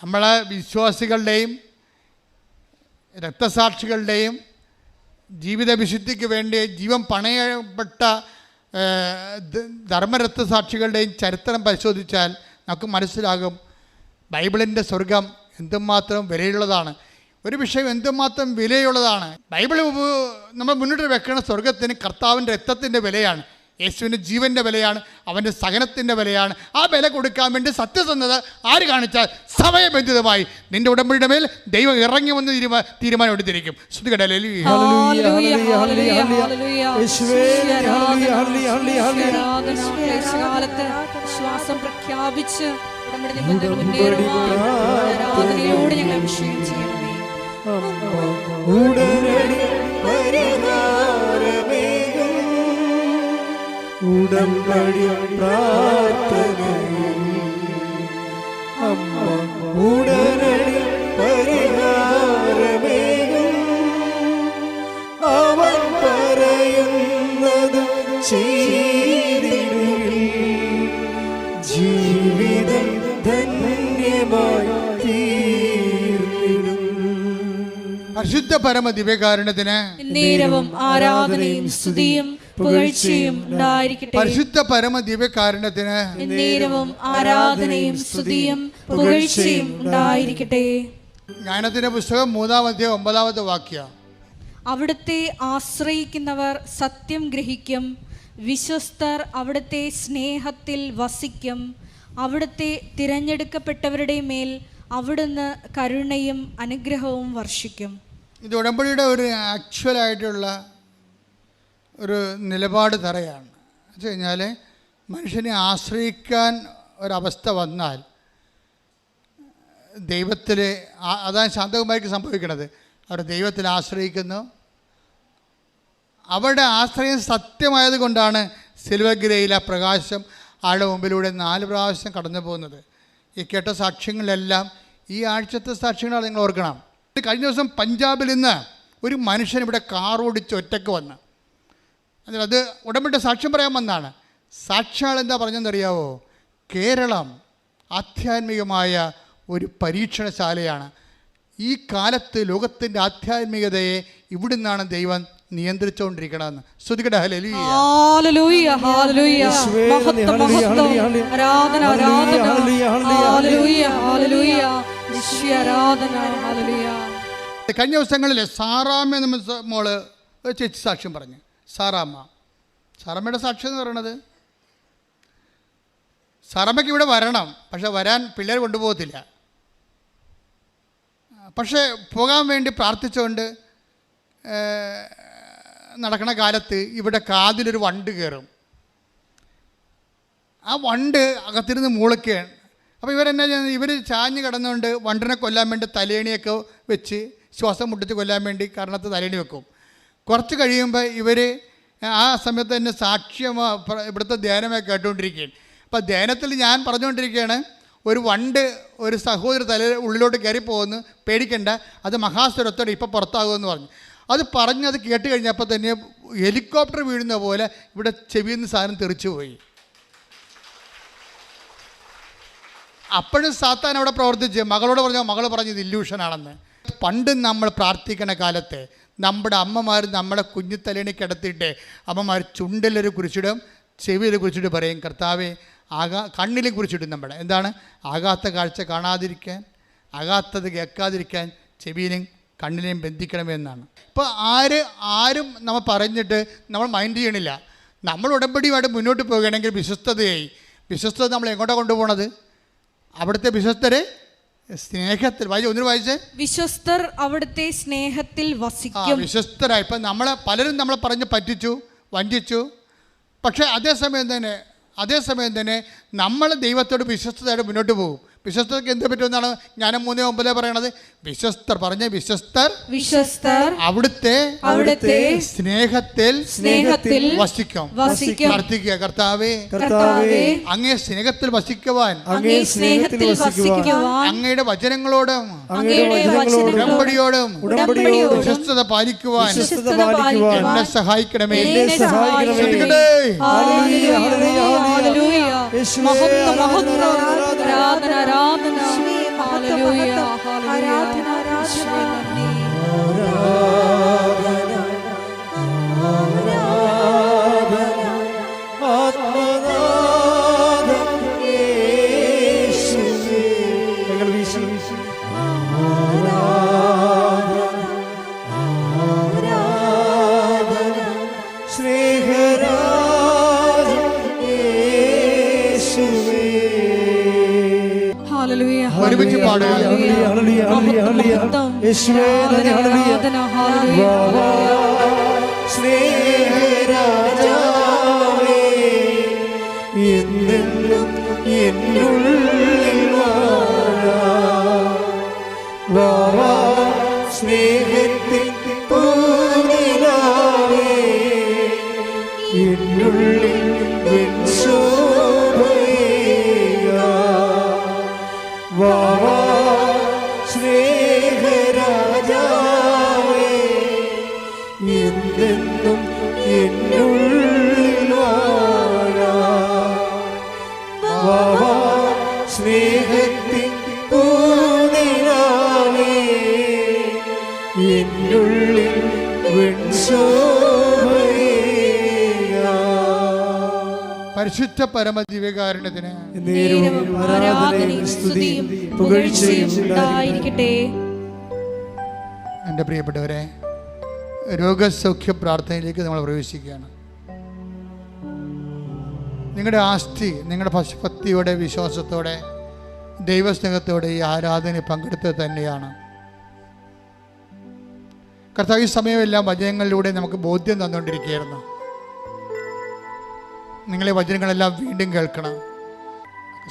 നമ്മളെ വിശ്വാസികളുടെയും രക്തസാക്ഷികളുടെയും ജീവിത വിശുദ്ധിക്ക് വേണ്ടി ജീവൻ പണയപ്പെട്ട ധർമ്മരക്തസാക്ഷികളുടെയും ചരിത്രം പരിശോധിച്ചാൽ നമുക്ക് മനസ്സിലാകും ബൈബിളിൻ്റെ സ്വർഗം എന്തുമാത്രം വിലയുള്ളതാണ്. ഒരു വിഷയം എന്തുമാത്രം വിലയുള്ളതാണ്. ബൈബിൾ നമ്മൾ മുന്നോട്ട് വെക്കുന്ന സ്വർഗത്തിന് കർത്താവിൻ്റെ രക്തത്തിൻ്റെ വിലയാണ്. യേശുവിൻ്റെ ജീവൻ്റെ വിലയാണ്, അവൻ്റെ സഹനത്തിൻ്റെ വിലയാണ്. ആ വില കൊടുക്കാൻ വേണ്ടി സത്യസന്ധത ആര് കാണിച്ചാൽ സമയബന്ധിതമായി നിന്റെ ഉടമ്പടിയുടെ മേൽ ദൈവം ഇറങ്ങി വന്ന് തീരുമാനം എടുത്തിരിക്കും. വിശ്വാസം പ്രഖ്യാപിച്ച് ഉടമ്പടി നിബന്ധനകൾ മുന്നേറുവാൻ ആരാധനയോടെ ഞങ്ങൾ അഭിഷേകം ചെയ്യണമേ. ഉടമ്പടി പ്രാർത്ഥനയും അമ്മ ഉടനടി പരിഹാരമേകും. അവൻ പറയുന്നത് ചെയ്തിടുവിൻ, ജീവിതം ധന്യമായി തീർന്നിടും. പരിശുദ്ധ പരമ ദിവ്യകാരുണ്യത്തിന് നേരവും ആരാധനയും സ്തുതിയും പുകഴ്ചയും ഉണ്ടായിരിക്കട്ടെ. പരിശുദ്ധ പരമ ദിവ്യകാരുണ്യത്തിന് നേരവും ആരാധനയും സ്തുതിയും പുകഴ്ചയും ഉണ്ടായിരിക്കട്ടെ. ജ്ഞാനത്തിന്റെ പുസ്തകം 3-ാം അധ്യായം 9-ാമത്തെ വാക്യം. അവിടുത്തെ ആശ്രയിക്കുന്നവർ സത്യം ഗ്രഹിക്കും, വിശ്വസ്തർ അവിടുത്തെ സ്നേഹത്തിൽ വസിക്കും. അവിടുത്തെ തിരഞ്ഞെടുക്കപ്പെട്ടവരുടെ മേൽ അവിടുന്ന് കരുണയും അനുഗ്രഹവും വർഷിക്കും. ഇത് ഉടമ്പടിയുടെ ഒരു ആക്ച്വലായിട്ടുള്ള ഒരു നിലപാട് തറയാണ്. എന്ന് വെച്ച് കഴിഞ്ഞാൽ മനുഷ്യനെ ആശ്രയിക്കാൻ ഒരവസ്ഥ വന്നാൽ ദൈവത്തിൽ, അതാണ് ശാന്തകുമാരിക്ക് സംഭവിക്കുന്നത്. അവർ ദൈവത്തിൽ ആശ്രയിക്കുന്നു. അവരുടെ ആശ്രയം സത്യമായത് കൊണ്ടാണ് സിൽവഗിരയിൽ ആ പ്രകാശം ആളുടെ മുമ്പിലൂടെ 4 പ്രാവശ്യം കടന്നു പോകുന്നത്. ഈ കേട്ട സാക്ഷ്യങ്ങളിലെല്ലാം ഈ ആഴ്ചത്തെ സാക്ഷ്യങ്ങളാണ് നിങ്ങൾ ഓർക്കണം. കഴിഞ്ഞ ദിവസം പഞ്ചാബിൽ നിന്ന് ഒരു മനുഷ്യൻ ഇവിടെ കാർ ഓടിച്ച് ഒറ്റയ്ക്ക് വന്ന്, അത് ഉടമ്പടി സാക്ഷ്യം പറയാൻ വന്നാണ്. സാക്ഷ്യാൾ എന്താ പറഞ്ഞെന്നറിയാവോ? കേരളം ആധ്യാത്മികമായ ഒരു പരീക്ഷണശാലയാണ്. ഈ കാലത്ത് ലോകത്തിൻ്റെ ആധ്യാത്മികതയെ ഇവിടുന്നാണ് ദൈവം നിയന്ത്രിച്ചുകൊണ്ടിരിക്കണമെന്ന്. ശ്രുതികട ഹല്ലേലൂയ. ഹല്ലേലൂയ ഹല്ലേലൂയ. മഹത്വം മഹത്വം. ആരാധന ആരാധന. ഹല്ലേലൂയ ഹല്ലേലൂയ. യേശുവേ ആരാധന. ഹല്ലേലൂയ. കഴിഞ്ഞ ദിവസങ്ങളിൽ സാറാമ്മ എന്ന മോള് ഒരു ചേച്ചി സാക്ഷ്യം പറഞ്ഞു. സാറാമ്മയുടെ സാക്ഷ്യം എന്ന് പറയുന്നത്, സാറാമ്മയ്ക്ക് ഇവിടെ വരണം, പക്ഷെ വരാൻ പിള്ളേർ കൊണ്ടുപോകത്തില്ല. പക്ഷേ പോകാൻ വേണ്ടി പ്രാർത്ഥിച്ചുകൊണ്ട് നടക്കണ കാലത്ത് ഇവിടെ കാതിലൊരു വണ്ട് കയറും. ആ വണ്ട് അകത്തിരുന്ന് മൂളിക്കുകയാണ്. അപ്പോൾ ഇവരെന്നാ ചെയ്യുന്നത്? ഇവർ ചാഞ്ഞ് കിടന്നുകൊണ്ട് വണ്ടിനെ കൊല്ലാൻ വേണ്ടി തലേണിയൊക്കെ വെച്ച് ശ്വാസം മുട്ടിച്ച് കൊല്ലാൻ വേണ്ടി കാരണത്ത് തലേണി വെക്കും. കുറച്ച് കഴിയുമ്പോൾ ഇവർ ആ സമയത്ത് തന്നെ സാക്ഷ്യം ഇവിടുത്തെ ധ്യാനമൊക്കെ കേട്ടുകൊണ്ടിരിക്കുകയാണ്. അപ്പോൾ ധ്യാനത്തിൽ ഞാൻ പറഞ്ഞുകൊണ്ടിരിക്കുകയാണ്, ഒരു വണ്ട് ഒരു സഹോദരി ഉള്ളിലോട്ട് കയറിപ്പോകുന്നു, പേടിക്കണ്ട, അത് മഹാസ്വരത്തോടെ ഇപ്പോൾ പുറത്താകുമെന്ന് പറഞ്ഞു. അത് പറഞ്ഞത് കേട്ട് കഴിഞ്ഞപ്പോൾ തന്നെ ഹെലികോപ്റ്റർ വീഴുന്ന പോലെ ഇവിടെ ചെവിയിൽ നിന്ന് സാധനം തെറിച്ചു പോയി. അപ്പോഴും സാത്താൻ അവിടെ പ്രവർത്തിച്ച് മകളോട് പറഞ്ഞാൽ മകൾ പറഞ്ഞത് ഇല്യൂഷനാണെന്ന്. പണ്ട് നമ്മൾ പ്രാർത്ഥിക്കണ കാലത്ത് നമ്മുടെ അമ്മമാർ നമ്മളെ കുഞ്ഞിത്തലേണി കിടത്തിയിട്ട് അമ്മമാർ ചുണ്ടിലൊരു കുറിച്ചിടും, ചെവിയിൽ കുറിച്ചിട്ട് പറയും, കർത്താവേ കണ്ണിൽ കുറിച്ചിടും. നമ്മുടെ എന്താണ്? ആകാത്ത കാഴ്ച കാണാതിരിക്കാൻ, ആകാത്തത് കേൾക്കാതിരിക്കാൻ ചെവിയിലും കണ്ണിനെയും ബന്ധിക്കണമെന്നാണ്. ഇപ്പോൾ ആരും നമ്മൾ പറഞ്ഞിട്ട് നമ്മൾ മൈൻഡ് ചെയ്യണില്ല. നമ്മൾ ഉടമ്പടിയുമായിട്ട് മുന്നോട്ട് പോകുകയാണെങ്കിൽ വിശ്വസ്തത നമ്മൾ എങ്ങോട്ടാണ് കൊണ്ടുപോകണത്? അവിടുത്തെ വിശ്വസ്തരെ സ്നേഹത്തിൽ വായിച്ചേ, വിശ്വസ്തർ അവിടുത്തെ സ്നേഹത്തിൽ വസിക്കും. വിശ്വസ്തരായി. ഇപ്പം പലരും നമ്മളെ പറഞ്ഞ് പറ്റിച്ചു, വഞ്ചിച്ചു. പക്ഷേ അതേസമയം തന്നെ നമ്മൾ ദൈവത്തോട് വിശ്വസ്തയോടെ മുന്നോട്ട് പോകും. വിശ്വസ്തർക്ക് എന്ത് പറ്റുമെന്നാണ് ഞാൻ 3:9 പറയണത്. വിശ്വസ്തർ അവിടുത്തെ സ്നേഹത്തിൽ വസിക്കും. പ്രാർത്ഥിക്കുക, കർത്താവേ അങ്ങേ സ്നേഹത്തിൽ വസിക്കുവാൻ, അങ്ങയുടെ വചനങ്ങളോടും ഉടമ്പടിയോടും വിശ്വസ്തത പാലിക്കുവാൻ എന്നെ സഹായിക്കണമേ. ആരാധന ആരാധന. ഹല്ലേലൂയ ഹല്ലേലൂയ. സ്നേഹരാ പാടുക. യേശുവേ നന്ദി, ഹല്ലേലൂയ. വാ സ്നേഹരാജാവേ, എന്നെന്നും എന്നുള്ളിൽ വാ സ്നേഹത്തിൻ പൂനിലാവേ, എന്നുള്ളിൽ വാ സ്നേഹരാജാവേ, എന്നെന്നും എന്നുള്ളിൽ വാ സ്നേഹത്തിൻ പൂനിലാവേ, എന്നുള്ളിൽ പരിശുദ്ധ പരമദിവ്യകാരുണ്യത്തിന് ആരാധനയും സ്തുതിയും പുകഴ്ചയും ഉണ്ടായിരിക്കട്ടെ. എൻ്റെ പ്രിയപ്പെട്ടവരെ, രോഗസൗഖ്യ പ്രാർത്ഥനയിലേക്ക് നമ്മൾ പ്രവേശിക്കുകയാണ്. നിങ്ങളുടെ ആസ്തി നിങ്ങളുടെ ഭക്തിയോടെ, വിശ്വാസത്തോടെ, ദൈവസ്നേഹത്തോടെ ഈ ആരാധന പങ്കെടുത്തത് തന്നെയാണ്. കർത്താവ് ഈ സമയമെല്ലാം വചനങ്ങളിലൂടെ നമുക്ക് ബോധ്യം തന്നുകൊണ്ടിരിക്കുകയായിരുന്നു. നിങ്ങളെ വചനങ്ങളെല്ലാം വീണ്ടും കേൾക്കണം.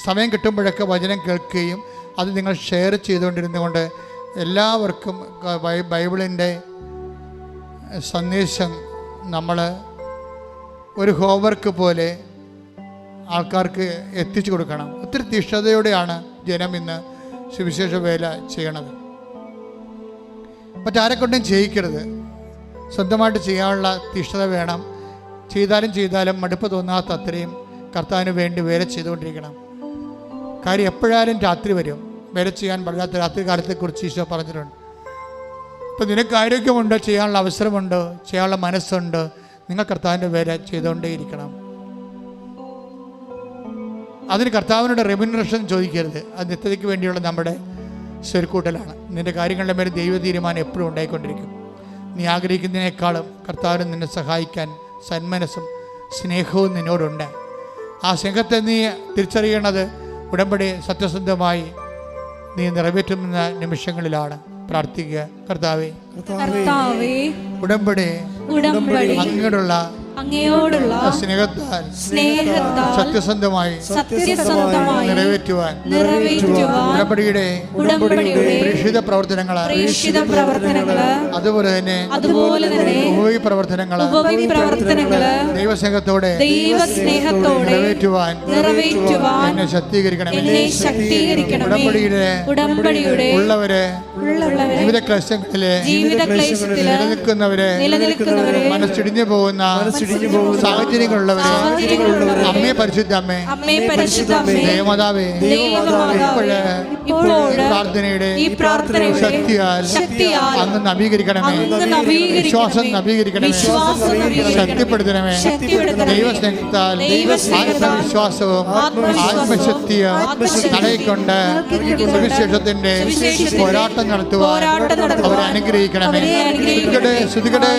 സമയം കിട്ടുമ്പോഴൊക്കെ വചനം കേൾക്കുകയും അത് നിങ്ങൾ ഷെയർ ചെയ്തുകൊണ്ടിരുന്നുകൊണ്ട് എല്ലാവർക്കും ബൈബിളിൻ്റെ സന്ദേശം നമ്മൾ ഒരു ഹോംവർക്ക് പോലെ ആൾക്കാർക്ക് എത്തിച്ചു കൊടുക്കണം. ഒത്തിരി തീഷ്ണതയോടെയാണ് ജനം ഇന്ന് സുവിശേഷ വേല ചെയ്യണത്. മറ്റാരെക്കൊണ്ടും ചെയ്യിക്കരുത്. സ്വന്തമായിട്ട് ചെയ്യാനുള്ള തീഷ്ണത വേണം. ചെയ്താലും മടുപ്പ് തോന്നാത്ത അത്രയും കർത്താവിന് വേണ്ടി വേല ചെയ്തുകൊണ്ടിരിക്കണം. കാര്യം എപ്പോഴാലും രാത്രി വരും. വേല ചെയ്യാൻ പറ്റാത്ത രാത്രി കാലത്തെക്കുറിച്ച് ഈശോ പറഞ്ഞിട്ടുണ്ട്. ഇപ്പം നിനക്ക് ആരോഗ്യമുണ്ടോ, ചെയ്യാനുള്ള അവസരമുണ്ടോ, ചെയ്യാനുള്ള മനസ്സുണ്ടോ, നിങ്ങൾ കർത്താവിൻ്റെ വേല ചെയ്തുകൊണ്ടേയിരിക്കണം. അതിന് കർത്താവിനോട് റെമ്യൂണറേഷൻ ചോദിക്കരുത്. അത് നിത്യതയ്ക്ക് വേണ്ടിയുള്ള നമ്മുടെ സ്വരുക്കൂട്ടലാണ്. നിൻ്റെ കാര്യങ്ങളുടെ മേലെ ദൈവ തീരുമാനം എപ്പോഴും ഉണ്ടായിക്കൊണ്ടിരിക്കും. നീ ആഗ്രഹിക്കുന്നതിനേക്കാളും കർത്താവിന് നിന്നെ സഹായിക്കാൻ സന്മനസ്സും സ്നേഹവും നിന്നോടുണ്ട്. ആ സ്നേഹത്തെ നീ തിരിച്ചറിയണത് ഉടമ്പടി സത്യസന്ധമായി നീ നിറവേറ്റുന്ന നിമിഷങ്ങളിലാണ്. പ്രാർത്ഥിക്കുക. കർത്താവേ, ഉടമ്പടി അങ്ങോട്ടുള്ള സ്നേഹത്താൽ സത്യസന്ധമായി നിറവേറ്റുവാൻ ഉടമ്പടിയുടെ പ്രേക്ഷിത പ്രവർത്തനങ്ങള്, അതുപോലെ തന്നെ ഉപവി പ്രവർത്തനങ്ങള് ദൈവസ്നേഹത്തോടെ നിറവേറ്റുവാൻ എന്നെ ശക്തീകരിക്കണമേ. ഉടമ്പടിയുടെ ഉള്ളവരെ ജീവിത ക്ലേശങ്ങളിലെ നിലനിൽക്കുന്നവരെ, മനസ്സിടിഞ്ഞു പോകുന്ന സാഹചര്യങ്ങളുള്ളവരെ, അമ്മേ പരിശുദ്ധ അമ്മേ, ദേവമാതാവേ, ഈ പ്രാർത്ഥനയുടെ ശക്തിയാൽ അങ്ങ് നവീകരിക്കണമേ. വിശ്വാസം നവീകരിക്കണമേ, ശക്തിപ്പെടുത്തണമേ. ദൈവസ്നേഹത്താൽ ആത്മവിശ്വാസവും ആത്മശക്തിയും തടയിക്കൊണ്ട് സുവിശേഷത്തിന്റെ പോരാട്ടം നടത്തുവാൻ അവരെ അനുഗ്രഹിക്കണമേ. ശ്രുതികടെ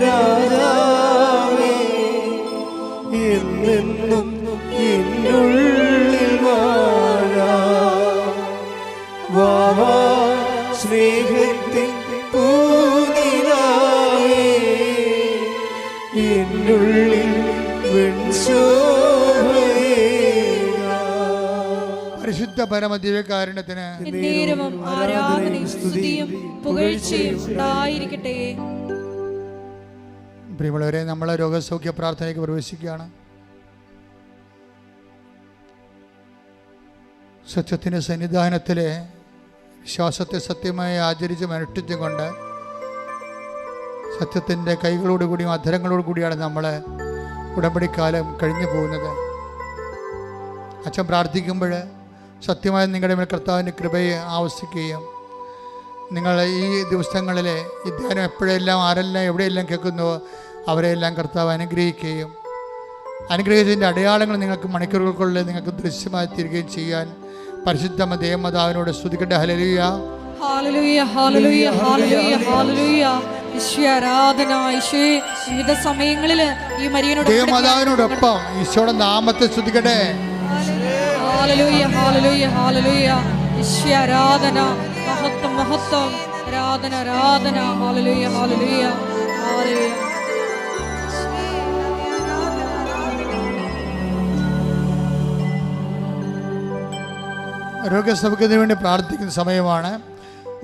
സ്നേഹരാജാവേ, എന്നെന്നും എന്നുള്ളിൽ വാ സ്നേഹത്തിൻ പൂനിലാവേ, എന്നുള്ളിൽ പരിശുദ്ധ പരമദിവ്യകാരുണ്യത്തിന് ആരാധനയും സ്തുതിയും പുകഴ്ചയും ഉണ്ടായിരിക്കട്ടെ. പ്രിയമുള്ളവരെ, നമ്മൾ രോഗസൗഖ്യ പ്രാർത്ഥനയ്ക്ക് പ്രവേശിക്കുകയാണ്. സത്യത്തിൻ്റെ സന്നിധാനത്തിലെ വിശ്വാസത്തെ സത്യമായി ആചരിച്ച് അനുഷ്ഠിച്ചും കൊണ്ട് സത്യത്തിൻ്റെ കൈകളോടുകൂടിയും അധരങ്ങളോടുകൂടിയാണ് നമ്മൾ ഉടമ്പടിക്കാലം കഴിഞ്ഞു പോകുന്നത്. അച്ഛൻ പ്രാർത്ഥിക്കുമ്പോൾ സത്യമായി നിങ്ങളുടെ മേൽ കർത്താവിൻ്റെ കൃപയെ ആവശ്യിക്കുകയും നിങ്ങൾ ഈ ദിവസങ്ങളിലെ ഈ ധ്യാനം എപ്പോഴെല്ലാം ആരെല്ലാം എവിടെയെല്ലാം കേൾക്കുന്നുവോ അവരെല്ലാം കർത്താവ് അനുഗ്രഹിക്കുകയും അനുഗ്രഹിച്ചതിൻ്റെ അടയാളങ്ങൾ നിങ്ങൾക്ക് മണിക്കൂറുകൾക്കുള്ളിൽ നിങ്ങൾക്ക് ദൃശ്യമായി തീരുകയും ചെയ്യാൻ പരിശുദ്ധ ദേവമാതാവിനോട് സ്തുതിക്കട്ടെ. ഹല്ലേലൂയ, ഹല്ലേലൂയ, ഹല്ലേലൂയ, ഹല്ലേലൂയ, ഹല്ലേലൂയ. ഈശോയെ ആരാധന. ഈശോയെ വിവിധ സമയങ്ങളിൽ ഈ മരിയനോട് ദേവമാതാവിനോടൊപ്പം ഈശോയുടെ നാമത്തെ സ്തുതിക്കട്ടെ. ഹല്ലേലൂയ, ഹല്ലേലൂയ, ഹല്ലേലൂയ. ഈശോയെ ആരാധന. മഹത്വം, മഹത്വം. ആരാധന, ആരാധന. ഹല്ലേലൂയ, ഹല്ലേലൂയ, ഹല്ലേലൂയ. രോഗസൗഖ്യത്തിന് വേണ്ടി പ്രാർത്ഥിക്കുന്ന സമയമാണ്.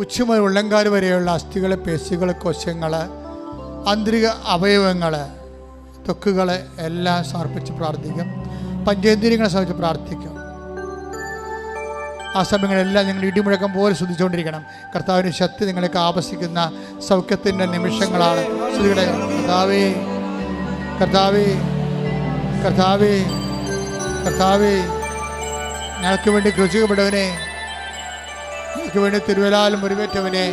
ഉച്ച മുതൽ ഉള്ളങ്കാല് വരെയുള്ള അസ്ഥികൾ, പേശികൾ, കോശങ്ങൾ, ആന്തരിക അവയവങ്ങൾ, ത്വക്കുകൾ എല്ലാം സമർപ്പിച്ച് പ്രാർത്ഥിക്കും. പഞ്ചേന്ദ്രിയങ്ങളെ സമർപ്പിച്ച് പ്രാർത്ഥിക്കും. ആ സമയങ്ങളെല്ലാം നിങ്ങൾ ഇടിമുഴക്കം പോലെ ശ്രദ്ധിച്ചുകൊണ്ടിരിക്കണം. കർത്താവിൻ്റെ ശക്തി നിങ്ങൾക്ക് ആവസിക്കുന്ന സൗഖ്യത്തിൻ്റെ നിമിഷങ്ങളാണ്. ശ്രീയുടെ കർത്താവേ, കർത്താവേ, കർത്താവേ, കർത്താവേ, ഞങ്ങൾക്ക് വേണ്ടി ക്രൂശിക്കപ്പെട്ടവനെ, ഞങ്ങൾക്ക് വേണ്ടി തിരുവലാൽ മുറിവേറ്റവനെ,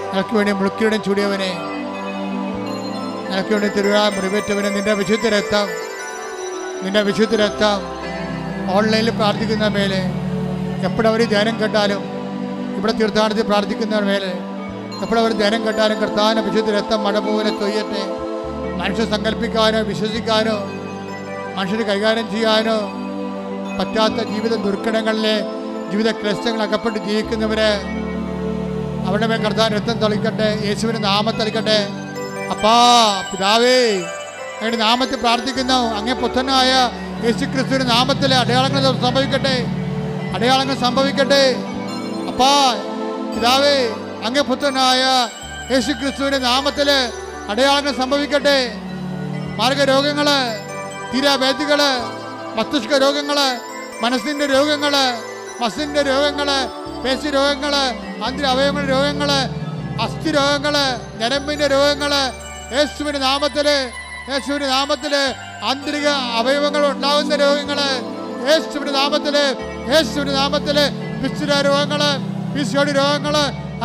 ഞങ്ങൾക്ക് വേണ്ടി മുളുക്കിയുടെ ചൂടിയവനെ, ഞങ്ങൾക്ക് വേണ്ടി തിരുവലാൽ മുറിവേറ്റവനെ, നിന്റെ വിശുദ്ധ രക്തം, നിന്റെ വിശുദ്ധ രക്തം ഓൺലൈനിൽ പ്രാർത്ഥിക്കുന്ന മേലെ, എപ്പോഴവർ ധ്യാനം കേട്ടാലും, ഇവിടെ തീർത്ഥാടനത്തിൽ പ്രാർത്ഥിക്കുന്നവർ മേലെ എപ്പോഴവർ ധ്യാനം കേട്ടാലും കർത്താവിൻ്റെ വിശുദ്ധ രക്തം മഴ പോലെ തൊയ്യട്ടെ. മനുഷ്യ സങ്കല്പിക്കാനോ വിശ്വസിക്കാനോ മനുഷ്യന് കൈകാര്യം ചെയ്യാനോ പറ്റാത്ത ജീവിത ദുർഘടങ്ങളിലെ ജീവിത ക്ലേശങ്ങൾ അകപ്പെട്ട് ജീവിക്കുന്നവരെ അവരുടെ മേൽ കർത്താവിൻ്റെ രക്തം തളിക്കട്ടെ. യേശുവിൻ്റെ നാമം തളിക്കട്ടെ. അപ്പാ പിതാവേ, അങ്ങയുടെ നാമത്തിൽ പ്രാർത്ഥിക്കുന്നു. അങ്ങേ പുത്രനായ യേശു ക്രിസ്തുവിൻ്റെ നാമത്തിൽ അടയാളങ്ങൾ സംഭവിക്കട്ടെ, അടയാളങ്ങൾ സംഭവിക്കട്ടെ. അപ്പാ പിതാവേ, അങ്ങേ പുത്രനായ യേശു ക്രിസ്തുവിൻ്റെ നാമത്തിൽ അടയാളങ്ങൾ സംഭവിക്കട്ടെ. മാർഗരോഗങ്ങൾ, തീരാവേദികൾ, മസ്തിഷ്ക രോഗങ്ങൾ, മനസ്സിൻ്റെ രോഗങ്ങൾ, മസിൻ്റെ രോഗങ്ങൾ, പേശി രോഗങ്ങൾ, ആന്തരിക അവയവങ്ങളുടെ രോഗങ്ങൾ, അസ്ഥി രോഗങ്ങൾ, ഞരമ്പിൻ്റെ രോഗങ്ങൾ, യേശുവിൻ്റെ നാമത്തിൽ, യേശുവിൻ്റെ നാമത്തിൽ ആന്തരിക അവയവങ്ങൾ ഉണ്ടാകുന്ന രോഗങ്ങൾ, യേശുവിൻ്റെ നാമത്തിൽ, യേശുവിൻ്റെ നാമത്തിൽ പിച്ചുര രോഗങ്ങൾ, പിസിയോടി രോഗങ്ങൾ,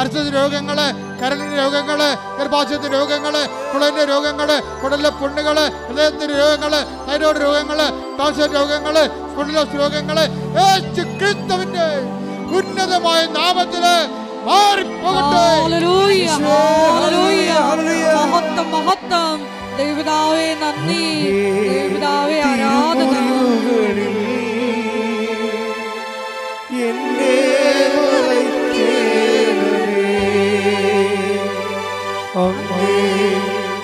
അർശസ് രോഗങ്ങൾ, കരളിൻ്റെ രോഗങ്ങൾ, ഗർഭാശയത്തിൻ്റെ രോഗങ്ങൾ, കുളലിൻ്റെ രോഗങ്ങൾ, കുടലിലെ പുണ്ണുകൾ, ഹൃദയത്തിൻ്റെ രോഗങ്ങൾ, തൈറോയ്ഡ് രോഗങ്ങൾ, ക്യാൻസർ രോഗങ്ങൾ, സ്പോണ്ടിലോസ് രോഗങ്ങൾ യേശു ക്രിസ്തുവിന്റെ ഉന്നതമായ നാമത്തിൽ മാറിപ്പോകട്ടെ. ഹല്ലേലൂയ, ഹല്ലേലൂയ, മഹത്വം, മഹത്വം. ദൈവപിതാവേ നന്ദി, ദൈവപിതാവേ ആരാധന.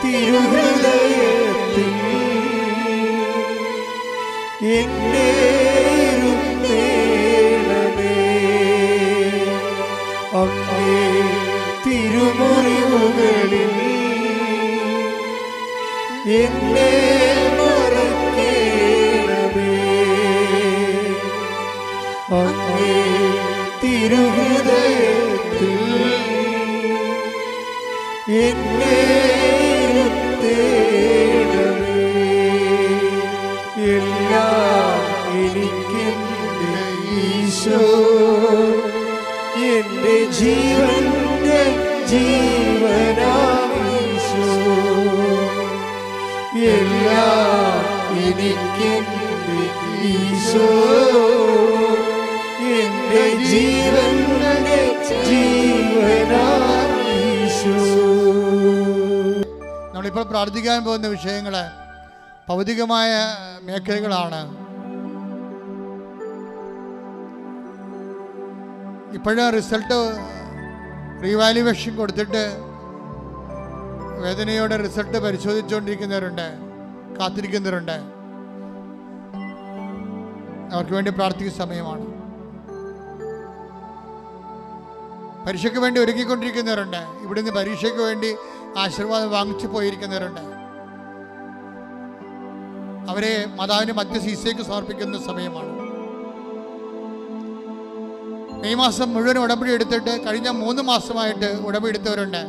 തിരുഹൃദയത്തിൽ എന്നെ ഇരുത്തേണമേ. അങ്ങേ തിരുമുറിവുകളിൽ എന്നെ മറക്കേണമേ. അങ്ങേ തിരുഹൃദയത്തിൽ എന്നെ ഇരുത്തേണമേ. എല്ലാം എനിക്കെന്റെ ഈശോ, എന്റെ ജീവന്റെ ജീവനാമീശോ. എല്ലാം എനിക്കെന്റെ ഈശോ, എന്റെ ജീവന്റെ ജീവനാമീശോ. നമ്മളിപ്പോൾ പ്രാർത്ഥിക്കാൻ പോകുന്ന വിഷയങ്ങൾ ഭൗതികമായ മേഖലകളാണ്. ഇപ്പോഴും റിസൾട്ട് റീവാലുവേഷൻ കൊടുത്തിട്ട് വേദനയോടെ റിസൾട്ട് പരിശോധിച്ചുകൊണ്ടിരിക്കുന്നവരുണ്ട്, കാത്തിരിക്കുന്നവരുണ്ട്. അവർക്ക് വേണ്ടി പ്രാർത്ഥിക്കുന്ന സമയമാണ്. പരീക്ഷയ്ക്ക് വേണ്ടി ഒരുക്കിക്കൊണ്ടിരിക്കുന്നവരുണ്ട്. ഇവിടുന്ന് പരീക്ഷയ്ക്ക് വേണ്ടി ആശീർവാദം വാങ്ങിച്ചു പോയിരിക്കുന്നവരുണ്ട്. അവരെ മാതാവിൻ്റെ മധ്യശീശയ്ക്ക് സമർപ്പിക്കുന്ന സമയമാണ്. മെയ് മാസം മുഴുവൻ ഉടമ്പടി എടുത്തിട്ട് കഴിഞ്ഞ 3 മാസമായിട്ട് ഉടമ്പടി എടുത്തവരുണ്ട്.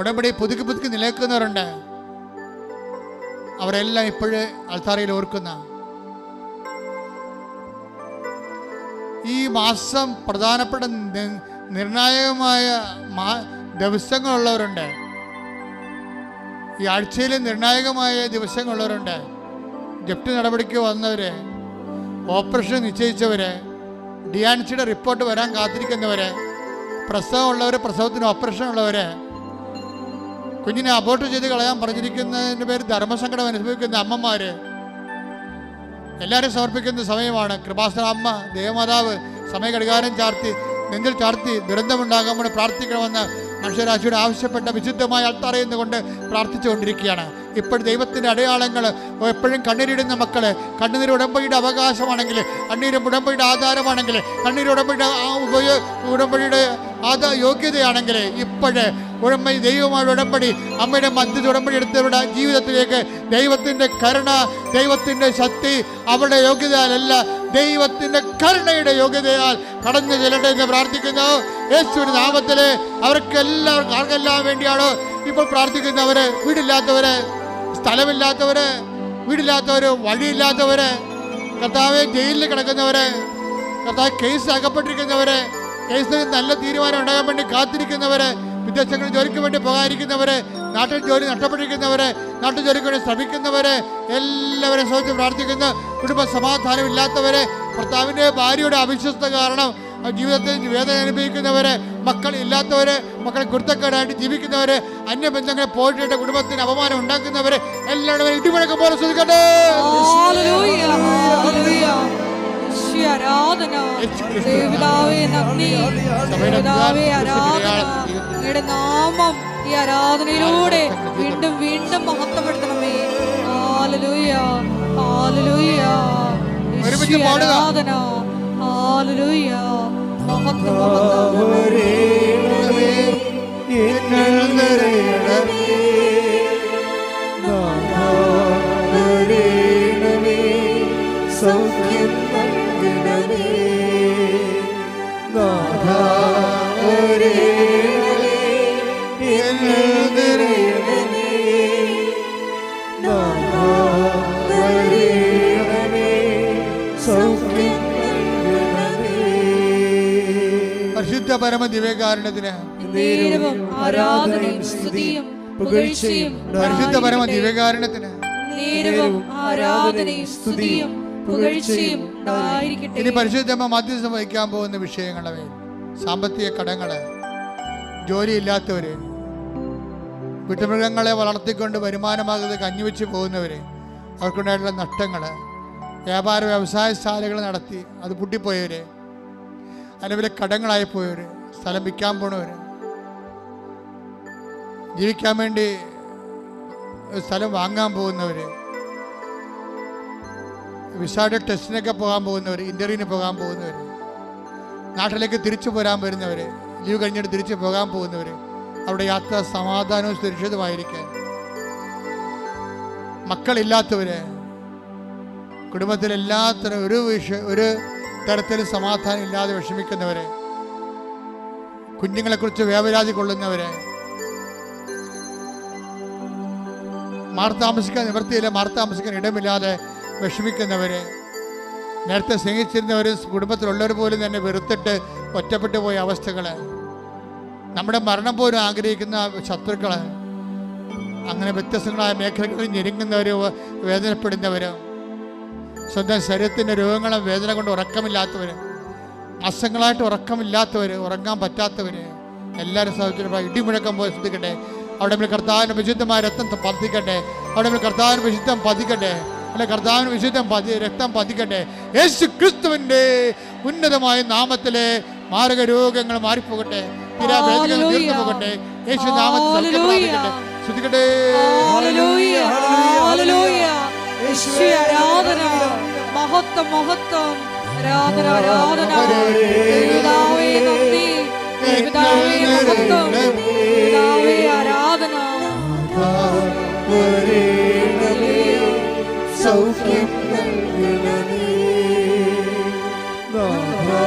ഉടമ്പടി പുതുക്കി പുതുക്കി നിലനിൽക്കുന്നവരുണ്ട്. അവരെല്ലാം ഇപ്പോഴേ അൾത്താരയിൽ ഓർക്കുന്ന ഈ മാസം പ്രധാനപ്പെട്ട നിർണായകമായ ദിവസങ്ങളുള്ളവരുണ്ട്. ഈ ആഴ്ചയിൽ നിർണായകമായ ദിവസങ്ങളുള്ളവരുണ്ട്. ജപ്തി നടപടിക്ക് വന്നവര്, ഓപ്പറേഷൻ നിശ്ചയിച്ചവരെ, DNCയുടെ റിപ്പോർട്ട് വരാൻ കാത്തിരിക്കുന്നവരെ, പ്രസവമുള്ളവർ, പ്രസവത്തിന് ഓപ്പറേഷൻ ഉള്ളവരെ, കുഞ്ഞിനെ അബോർട്ട് ചെയ്ത് കളയാൻ പറഞ്ഞിരിക്കുന്നതിൻ്റെ പേര് ധർമ്മസങ്കടം അനുഭവിക്കുന്ന അമ്മമാർ, എല്ലാവരും സമർപ്പിക്കുന്ന സമയമാണ്. കൃപാസന അമ്മ ദേവമാതാവ് സമയ ഘടികാരം ചാർത്തി നെഞ്ചിൽ ചാർത്തി ദുരന്തമുണ്ടാകാൻ പ്രാർത്ഥിക്കണമെന്ന് മനുഷ്യരാശിയുടെ ആവശ്യപ്പെട്ട വിശുദ്ധമായ അൾത്താറയിൽ നിന്നുകൊണ്ട് പ്രാർത്ഥിച്ചുകൊണ്ടിരിക്കുകയാണ്. ഇപ്പോൾ ദൈവത്തിൻ്റെ അടയാളങ്ങൾ എപ്പോഴും കണ്ണീരിടുന്ന മക്കള്, കണ്ണുനീര് ഉടമ്പടിയുടെ അവകാശമാണെങ്കിൽ, കണ്ണീര് ഉടമ്പടിയുടെ ആധാരമാണെങ്കിൽ, കണ്ണീര് ഉടമ്പടിയുടെ യോഗ്യതയാണെങ്കിൽ, ഇപ്പോഴ് ദൈവമായ ഉടമ്പടി, അമ്മയുടെ മധ്യ ഉടമ്പടി എടുത്തവരുടെ ജീവിതത്തിലേക്ക് ദൈവത്തിൻ്റെ കരുണ, ദൈവത്തിൻ്റെ ശക്തി അവരുടെ യോഗ്യതയാലല്ല, ദൈവത്തിൻ്റെ കരുണയുടെ യോഗ്യതയാൽ കടന്നു ചെല്ലട്ടെ എന്ന് പ്രാർത്ഥിക്കുന്നു. യേശുവിന്റെ നാമത്തിൽ ആർക്കെല്ലാം വേണ്ടിയാണോ ഇപ്പോൾ പ്രാർത്ഥിക്കുന്നവര്, വീടില്ലാത്തവര്, സ്ഥലമില്ലാത്തവര്, വീടില്ലാത്തവര്, വഴിയില്ലാത്തവര്, കർത്താവെ ജയിലിൽ കിടക്കുന്നവര്, കർത്താവ് കേസ് അകപ്പെട്ടിരിക്കുന്നവര്, കേസിൽ നല്ല തീരുമാനം ഉണ്ടാകാൻ വേണ്ടി കാത്തിരിക്കുന്നവര്, വിദേശങ്ങളിൽ ജോലിക്ക് വേണ്ടി പോകാതിരിക്കുന്നവര്, നാട്ടിൽ ജോലി നഷ്ടപ്പെട്ടിരിക്കുന്നവര്, നാട്ടു ജോലിക്ക് വേണ്ടി ശ്രമിക്കുന്നവര്, എല്ലാവരും ശ്രമിച്ച് പ്രാർത്ഥിക്കുന്ന, കുടുംബ സമാധാനം ഇല്ലാത്തവര്, ഭർത്താവിൻ്റെ ഭാര്യയുടെ അവിശ്വസ്ത കാരണം ജീവിതത്തിൽ വേദന അനുഭവിക്കുന്നവര്, മക്കൾ ഇല്ലാത്തവര്, മക്കളെ കുരുത്തക്കേടായിട്ട് ജീവിക്കുന്നവര്, അന്യബന്ധങ്ങളെ പോയിട്ട് കുടുംബത്തിന് അപമാനം ഉണ്ടാക്കുന്നവര്, എല്ലാവരും ഇടിമുഴക്കം പോലെ ശ്രദ്ധിക്കട്ടെ. നാമം ഈ ആരാധനയിലൂടെ വീണ്ടും വീണ്ടും മഹത്വപ്പെടുത്തണമേ. ഹല്ലേലൂയ, ഹല്ലേലൂയ, ആരാധന, ഹല്ലേലൂയ, മഹത്വം, സൗഖ്യം നൽകണമേ നാഥാ, പരിശുദ്ധ പരമ ദിവ്യകാരുണ്യത്തിന് ആരാധനയും സ്തുതിയും പുകഴ്ചയും, പരിശുദ്ധ പരമ ദിവ്യകാരുണ്യത്തിന് ആരാധനയും സ്തുതിയും പുകഴ്ചയും ഉണ്ടായിരിക്കട്ടെ. ഇനി പരിശുദ്ധമ്മ മധ്യസ്ഥം വഹിക്കാൻ പോകുന്ന വിഷയങ്ങളെ, സാമ്പത്തിക കടങ്ങള്, ജോലിയില്ലാത്തവര്, വീട്ടുമൃഗങ്ങളെ വളർത്തിക്കൊണ്ട് വരുമാനമാകാതെ കഞ്ഞിവെച്ച് പോകുന്നവര്, അവർക്കുണ്ടായിട്ടുള്ള നഷ്ടങ്ങള്, വ്യാപാര വ്യവസായശാലകൾ നടത്തി അത് പൂട്ടിപ്പോയവര്, അല്ലെങ്കിൽ കടങ്ങളായി പോയവര്, സ്ഥലം വിൽക്കാൻ പോണവര്, ജീവിക്കാൻ വേണ്ടി സ്ഥലം വാങ്ങാൻ പോകുന്നവര്, വിസയുടെ ടെസ്റ്റിനൊക്കെ പോകാൻ പോകുന്നവർ, ഇൻ്റർവ്യൂവിന് പോകാൻ പോകുന്നവർ, നാട്ടിലേക്ക് തിരിച്ചു പോരാൻ വരുന്നവർ, ലീവ് കഴിഞ്ഞിട്ട് തിരിച്ചു പോകാൻ പോകുന്നവർ, അവിടെ യാത്ര സമാധാനവും സുരക്ഷിതമായിരിക്കാൻ, മക്കളില്ലാത്തവർ, കുടുംബത്തിൽ എല്ലാത്തരം ഒരു തരത്തിലും സമാധാനം ഇല്ലാതെ വിഷമിക്കുന്നവർ, കുഞ്ഞുങ്ങളെക്കുറിച്ച് വേവലാതി കൊള്ളുന്നവർ, മാർത്താമസിക്കാൻ നിവൃത്തിയില്ല, മാർത്താമസിക്കാൻ ഇടമില്ലാതെ വിഷമിക്കുന്നവര്, നേരത്തെ സ്നേഹിച്ചിരുന്നവർ, കുടുംബത്തിലുള്ളവർ പോലും തന്നെ വെറുത്തിട്ട് ഒറ്റപ്പെട്ടു പോയ അവസ്ഥകള്, നമ്മുടെ മരണം പോലും ആഗ്രഹിക്കുന്ന ശത്രുക്കള്, അങ്ങനെ വ്യത്യസ്തങ്ങളായ മേഖലകളിൽ ഞെരുങ്ങുന്നവര്, വേദനപ്പെടുന്നവര്, സ്വന്തം ശരീരത്തിൻ്റെ രോഗങ്ങളും വേദന കൊണ്ട് ഉറക്കമില്ലാത്തവര്, മാസങ്ങളായിട്ട് ഉറക്കമില്ലാത്തവര്, ഉറങ്ങാൻ പറ്റാത്തവര്, എല്ലാവരും സാധിച്ചിട്ട് ഇടിമുഴക്കം പോലെ ശ്രദ്ധിക്കട്ടെ. അവിടെ കർത്താവിൻ്റെ വിശുദ്ധമായ രക്തം പതിക്കട്ടെ, അവിടെ കർത്താവിന് വിശുദ്ധം പതിക്കട്ടെ, അല്ലെ കർത്താവിന് വിശുദ്ധം രക്തം പതിക്കട്ടെ. യേശു ക്രിസ്തുവിന്റെ ഉന്നതമായ നാമത്തിലെ മാരക രോഗങ്ങൾ മാറിപ്പോകട്ടെ, തീരാവേദനകൾ തീർന്നു പോകട്ടെ, യേശു നാമത്തിൽ ശ്രദ്ധിക്കട്ടെ. ആരാധന, മഹത്വം, മഹത്വം, ആരാധന, ആരാധന, പിതാവേ നന്ദി, പിതാവേ മഹത്വം, പിതാവേ ആരാധന, സൗഖ്യം നൽകണമേ നാഥാ,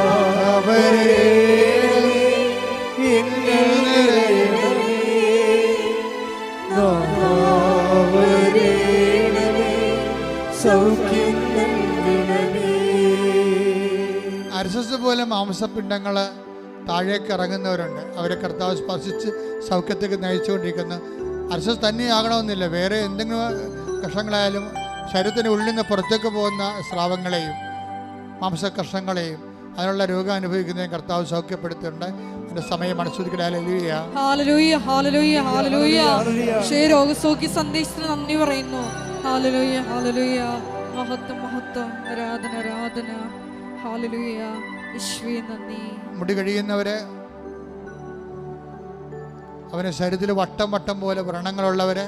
എന്നിൽ നിറയണമേ നാഥാ, സൗഖ്യം നൽകണമേ. അർശസ് പോലെ മാംസപിണ്ഡങ്ങൾ താഴേക്ക് ഇറങ്ങുന്നവരുണ്ട്, അവരെ കർത്താവ് സ്പർശിച്ച് സൗഖ്യത്തേക്ക് നയിച്ചുകൊണ്ടിരിക്കുന്നു. അർശസ് തന്നെയാകണമെന്നില്ല, വേറെ എന്തെങ്കിലും കഷങ്ങളായാലും ശരീരത്തിൻ്റെ ഉള്ളിൽ നിന്ന് പുറത്തേക്ക് പോകുന്ന സ്രാവങ്ങളെയും മാംസകഷ്ണങ്ങളെയും അതിനുള്ള രോഗം അനുഭവിക്കുന്നതിനും കർത്താവ് സൗഖ്യപ്പെടുത്തിയിട്ടുണ്ട്. എൻ്റെ സമയമാണ്. സ്തുതിക്കട്ടെ. ഹല്ലേലൂയ. ഹല്ലേലൂയ, ഹല്ലേലൂയ, ഹല്ലേലൂയ. രോഗസൗഖ്യ സന്ദേശത്തിന് നന്ദി പറയുന്നു. ഹല്ലേലൂയ, ഹല്ലേലൂയ. മഹത്വം, മഹത്വം, ആരാധന, ആരാധന. ഹല്ലേലൂയ. യേശുവേ നന്ദി. മുടി കഴിയുന്നവര്, അവന് ശരീരത്തിൽ വട്ടം വട്ടം പോലെ വ്രണങ്ങളുള്ളവര്,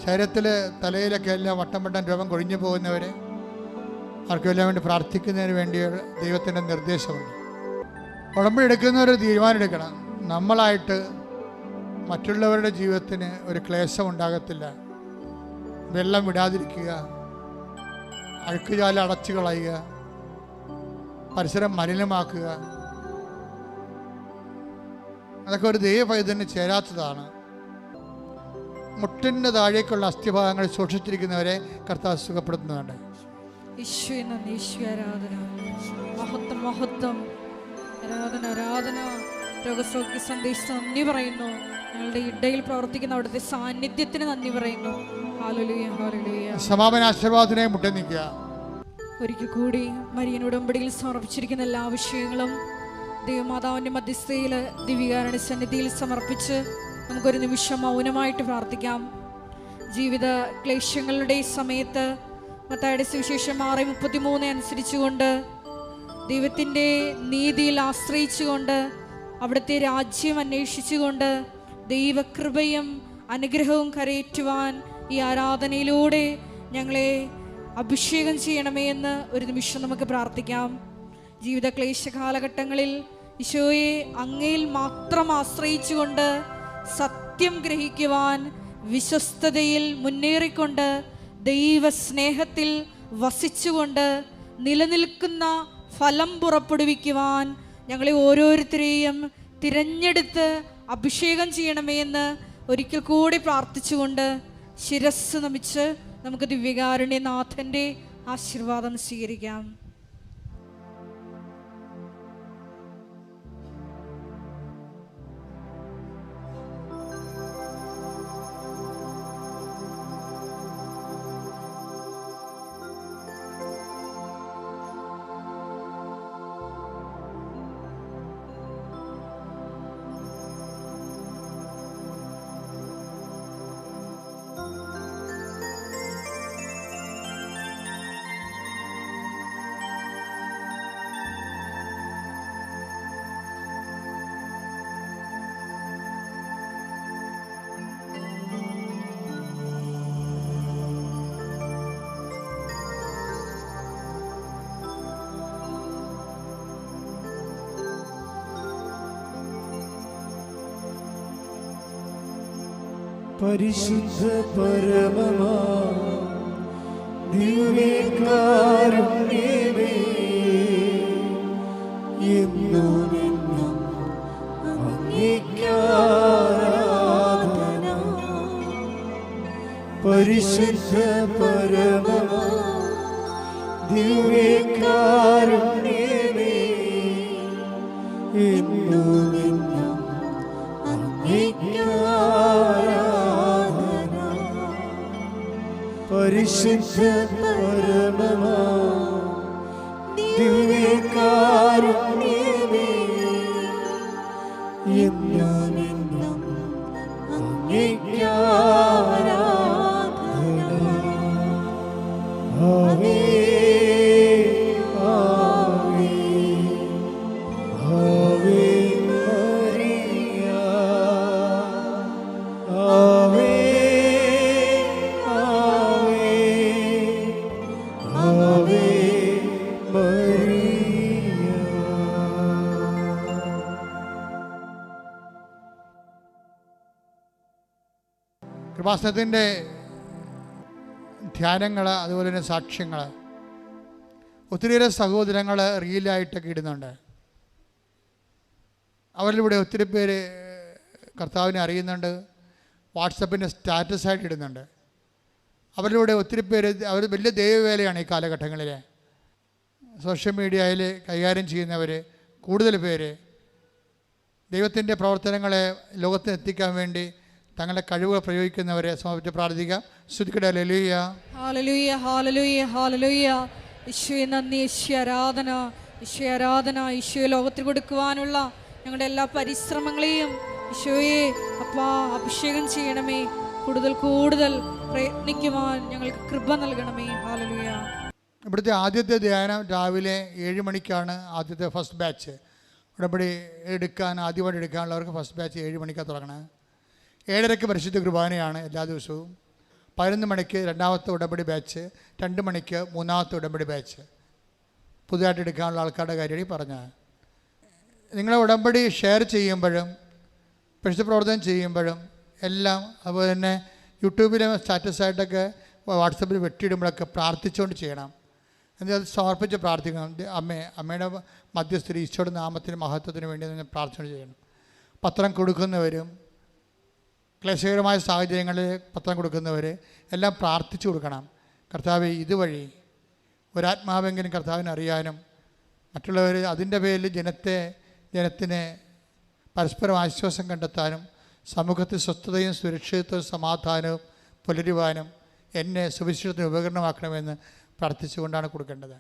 ശരീരത്തിൽ തലയിലൊക്കെ എല്ലാം വട്ടം വട്ടം രോഗം കൊഴിഞ്ഞു പോകുന്നവര്, ആർക്കെല്ലാം വേണ്ടി പ്രാർത്ഥിക്കുന്നതിന് വേണ്ടി ദൈവത്തിൻ്റെ നിർദ്ദേശമുണ്ട്. ഉടമ്പടി എടുക്കുന്നവർ തീരുമാനം എടുക്കണം. നമ്മളായിട്ട് മറ്റുള്ളവരുടെ ജീവിതത്തിന് ഒരു ക്ലേശം ഉണ്ടാകത്തില്ല. വെള്ളം വിടാതിരിക്കുക, അഴുക്കുചാല അടച്ചു കളയുക, പരിസരം മലിനമാക്കുക, അതൊക്കെ ഒരു ദൈവഭയത്തിന് ചേരാത്തതാണ്. മുട്ടിൻ്റെ താഴേക്കുള്ള അസ്ഥിഭാഗങ്ങൾ സൂക്ഷിച്ചിരിക്കുന്നവരെ കർത്താവ് സുഖപ്പെടുത്തുന്നുണ്ട്. യേശുവേ നന്ദി, യേശുവേ ആരാധന. മഹത്വം, മഹത്വം, ആരാധന, ആരാധന. രോഗസൗഖ്യ സന്ദേശം നന്ദി പറയുന്നു. ഞങ്ങളുടെ ഇടയിൽ പ്രവർത്തിക്കുന്ന അവിടുത്തെ സാന്നിധ്യത്തിന് നന്ദി പറയുന്നു. ഹല്ലേലൂയ, ഹല്ലേലൂയ. സമാപന ആശീർവാദത്തിനെ മുട്ടി നിൽക്കുക. ഒരിക്കൽ കൂടി മരിയൻ ഉടമ്പടിയിൽ സമർപ്പിച്ചിരിക്കുന്ന എല്ലാ വിഷയങ്ങളും ദൈവമാതാവിൻ്റെ മധ്യസ്ഥയിൽ ദിവ്യകാരുണ്യ സന്നിധിയിൽ സമർപ്പിച്ച് നമുക്കൊരു നിമിഷം മൗനമായിട്ട് പ്രാർത്ഥിക്കാം. ജീവിത ക്ലേശങ്ങളുടെ സമയത്ത് മത്തായിയുടെ സുവിശേഷം 6:33 അനുസരിച്ചുകൊണ്ട് ദൈവത്തിൻ്റെ നീതിയിൽ ആശ്രയിച്ചുകൊണ്ട് അവിടുത്തെ രാജ്യം അന്വേഷിച്ചുകൊണ്ട് ദൈവകൃപയും അനുഗ്രഹവും കരയേറ്റുവാൻ ഈ ആരാധനയിലൂടെ ഞങ്ങളെ അഭിഷേകം ചെയ്യണമേ എന്ന് ഒരു നിമിഷം നമുക്ക് പ്രാർത്ഥിക്കാം. ജീവിത ക്ലേശ കാലഘട്ടങ്ങളിൽ ഈശോയെ അങ്ങയിൽ മാത്രം ആശ്രയിച്ചുകൊണ്ട് സത്യം ഗ്രഹിക്കുവാൻ, വിശ്വസ്തതയിൽ മുന്നേറിക്കൊണ്ട് ദൈവസ്നേഹത്തിൽ വസിച്ചുകൊണ്ട് നിലനിൽക്കുന്ന ഫലം പുറപ്പെടുവിക്കുവാൻ ഞങ്ങളെ ഓരോരുത്തരെയും തിരഞ്ഞെടുത്ത് അഭിഷേകം ചെയ്യണമേ എന്ന് ഒരിക്കൽ കൂടി പ്രാർത്ഥിച്ചുകൊണ്ട് ശിരസ് നമിച്ച് നമുക്ക് ദിവ്യകാരുണ്യനാഥൻ്റെ ആശീർവാദം സ്വീകരിക്കാം. പരിശുദ്ധ പരമമാ ദിവ്യകാരുണ്യമേ, എന്നും അങ്ങേക്കാരാധന. പരിശുദ്ധ പരമമാ ദിവ്യകാരുണ്യമേ, എന്നും അങ്ങേക്കാരാധന. പരിശുദ്ധ പരമമാ ദിവ്യകാരുണ്യമേ, എന്നും അങ്ങേക്കാരാധന. ആവേ ആവേ ആവേ മരിയ, ആവേ കൃപാസനത്തിൻ്റെ ധ്യാനങ്ങൾ, അതുപോലെ തന്നെ സാക്ഷ്യങ്ങൾ, ഒത്തിരിയേറെ സഹോദരങ്ങൾ റീലായിട്ടൊക്കെ ഇടുന്നുണ്ട്. അവരിലൂടെ ഒത്തിരി പേര് കർത്താവിനെ അറിയുന്നുണ്ട്, വാട്സപ്പിൻ്റെ സ്റ്റാറ്റസായിട്ട് ഇടുന്നുണ്ട്. അവരിലൂടെ ഒത്തിരി പേര്, അവർ വലിയ ദൈവവേലയാണ് ഈ കാലഘട്ടങ്ങളിൽ. സോഷ്യൽ മീഡിയയിൽ കൈകാര്യം ചെയ്യുന്നവർ കൂടുതൽ പേര് ദൈവത്തിൻ്റെ പ്രവർത്തനങ്ങളെ ലോകത്തിന് എത്തിക്കാൻ വേണ്ടി തങ്ങളുടെ കഴിവുകൾ പ്രയോഗിക്കുന്നവരെ സമർപ്പിച്ച് പ്രാർത്ഥിക്കാം. സ്തുതിക്കട്ടെ. ഹല്ലേലൂയ, ഹല്ലേലൂയ, ഹല്ലേലൂയ, ഹല്ലേലൂയ. ഈശോയെ നന്ദി, ഈശോ ആരാധന, ഈശോ ആരാധന. ഈശോയെ ലോകത്തിൽ കൊടുക്കുവാനുള്ള ഞങ്ങളുടെ എല്ലാ പരിശ്രമങ്ങളെയും ഈശോയെ അപ്പാ അഭിഷേകം ചെയ്യണമേ. കൂടുതൽ കൂടുതൽ പ്രയത്നിക്കുവാൻ ഞങ്ങൾക്ക് കൃപ നൽകണമേ. ഹല്ലേലൂയ. ഇവിടുത്തെ ആദ്യത്തെ ധ്യാനം രാവിലെ 7 മണിക്കാണ് ആദ്യത്തെ ഫസ്റ്റ് ബാച്ച്. ഉടമ്പടി ആദ്യമായിട്ട് എടുക്കാനുള്ളവർക്ക് ഫസ്റ്റ് ബാച്ച് 7 മണിക്കാണ് തുടങ്ങണത്. 7:30 പരിശുദ്ധ കുർബാനയാണ് എല്ലാ ദിവസവും. 11 മണിക്ക് രണ്ടാമത്തെ ഉടമ്പടി ബാച്ച്, 2 മണിക്ക് മൂന്നാമത്തെ ഉടമ്പടി ബാച്ച്. പുതുതായിട്ട് എടുക്കാനുള്ള ആൾക്കാരുടെ കാര്യമാണ് പറഞ്ഞത്. നിങ്ങളെ ഉടമ്പടി ഷെയർ ചെയ്യുമ്പോഴും പരിശുദ്ധ പ്രവർത്തനം ചെയ്യുമ്പോഴും എല്ലാം, അതുപോലെ തന്നെ യൂട്യൂബിലെ സ്റ്റാറ്റസായിട്ടൊക്കെ വാട്സപ്പിൽ വെട്ടിയിടുമ്പോഴൊക്കെ പ്രാർത്ഥിച്ചുകൊണ്ട് ചെയ്യണം. എന്നാൽ അത് സമർപ്പിച്ച് പ്രാർത്ഥിക്കണം. അമ്മയുടെ മധ്യസ്ഥിതി ഈശോയുടെ നാമത്തിന് മഹത്വത്തിന് വേണ്ടി തന്നെ പ്രാർത്ഥന ചെയ്യണം. പത്രം കൊടുക്കുന്നവരും ക്ലേശകരമായ സാഹചര്യങ്ങളിൽ പത്രം കൊടുക്കുന്നവർ എല്ലാം പ്രാർത്ഥിച്ചു കൊടുക്കണം. കർത്താവേ, ഇതുവഴി ഒരാത്മാവെങ്കിലും കർത്താവിനെ അറിയാനും മറ്റുള്ളവർ അതിൻ്റെ പേരിൽ ജനത്തിന് പരസ്പരം ആശ്വാസം കണ്ടെത്താനും സമൂഹത്തിൽ സ്വസ്ഥതയും സുരക്ഷിതത്വവും സമാധാനവും പുലരുവാനും എന്നെ സുവിശേഷത്തിന് ഉപകരണമാക്കണമെന്ന് പ്രാർത്ഥിച്ചുകൊണ്ടാണ് കൊടുക്കേണ്ടത്.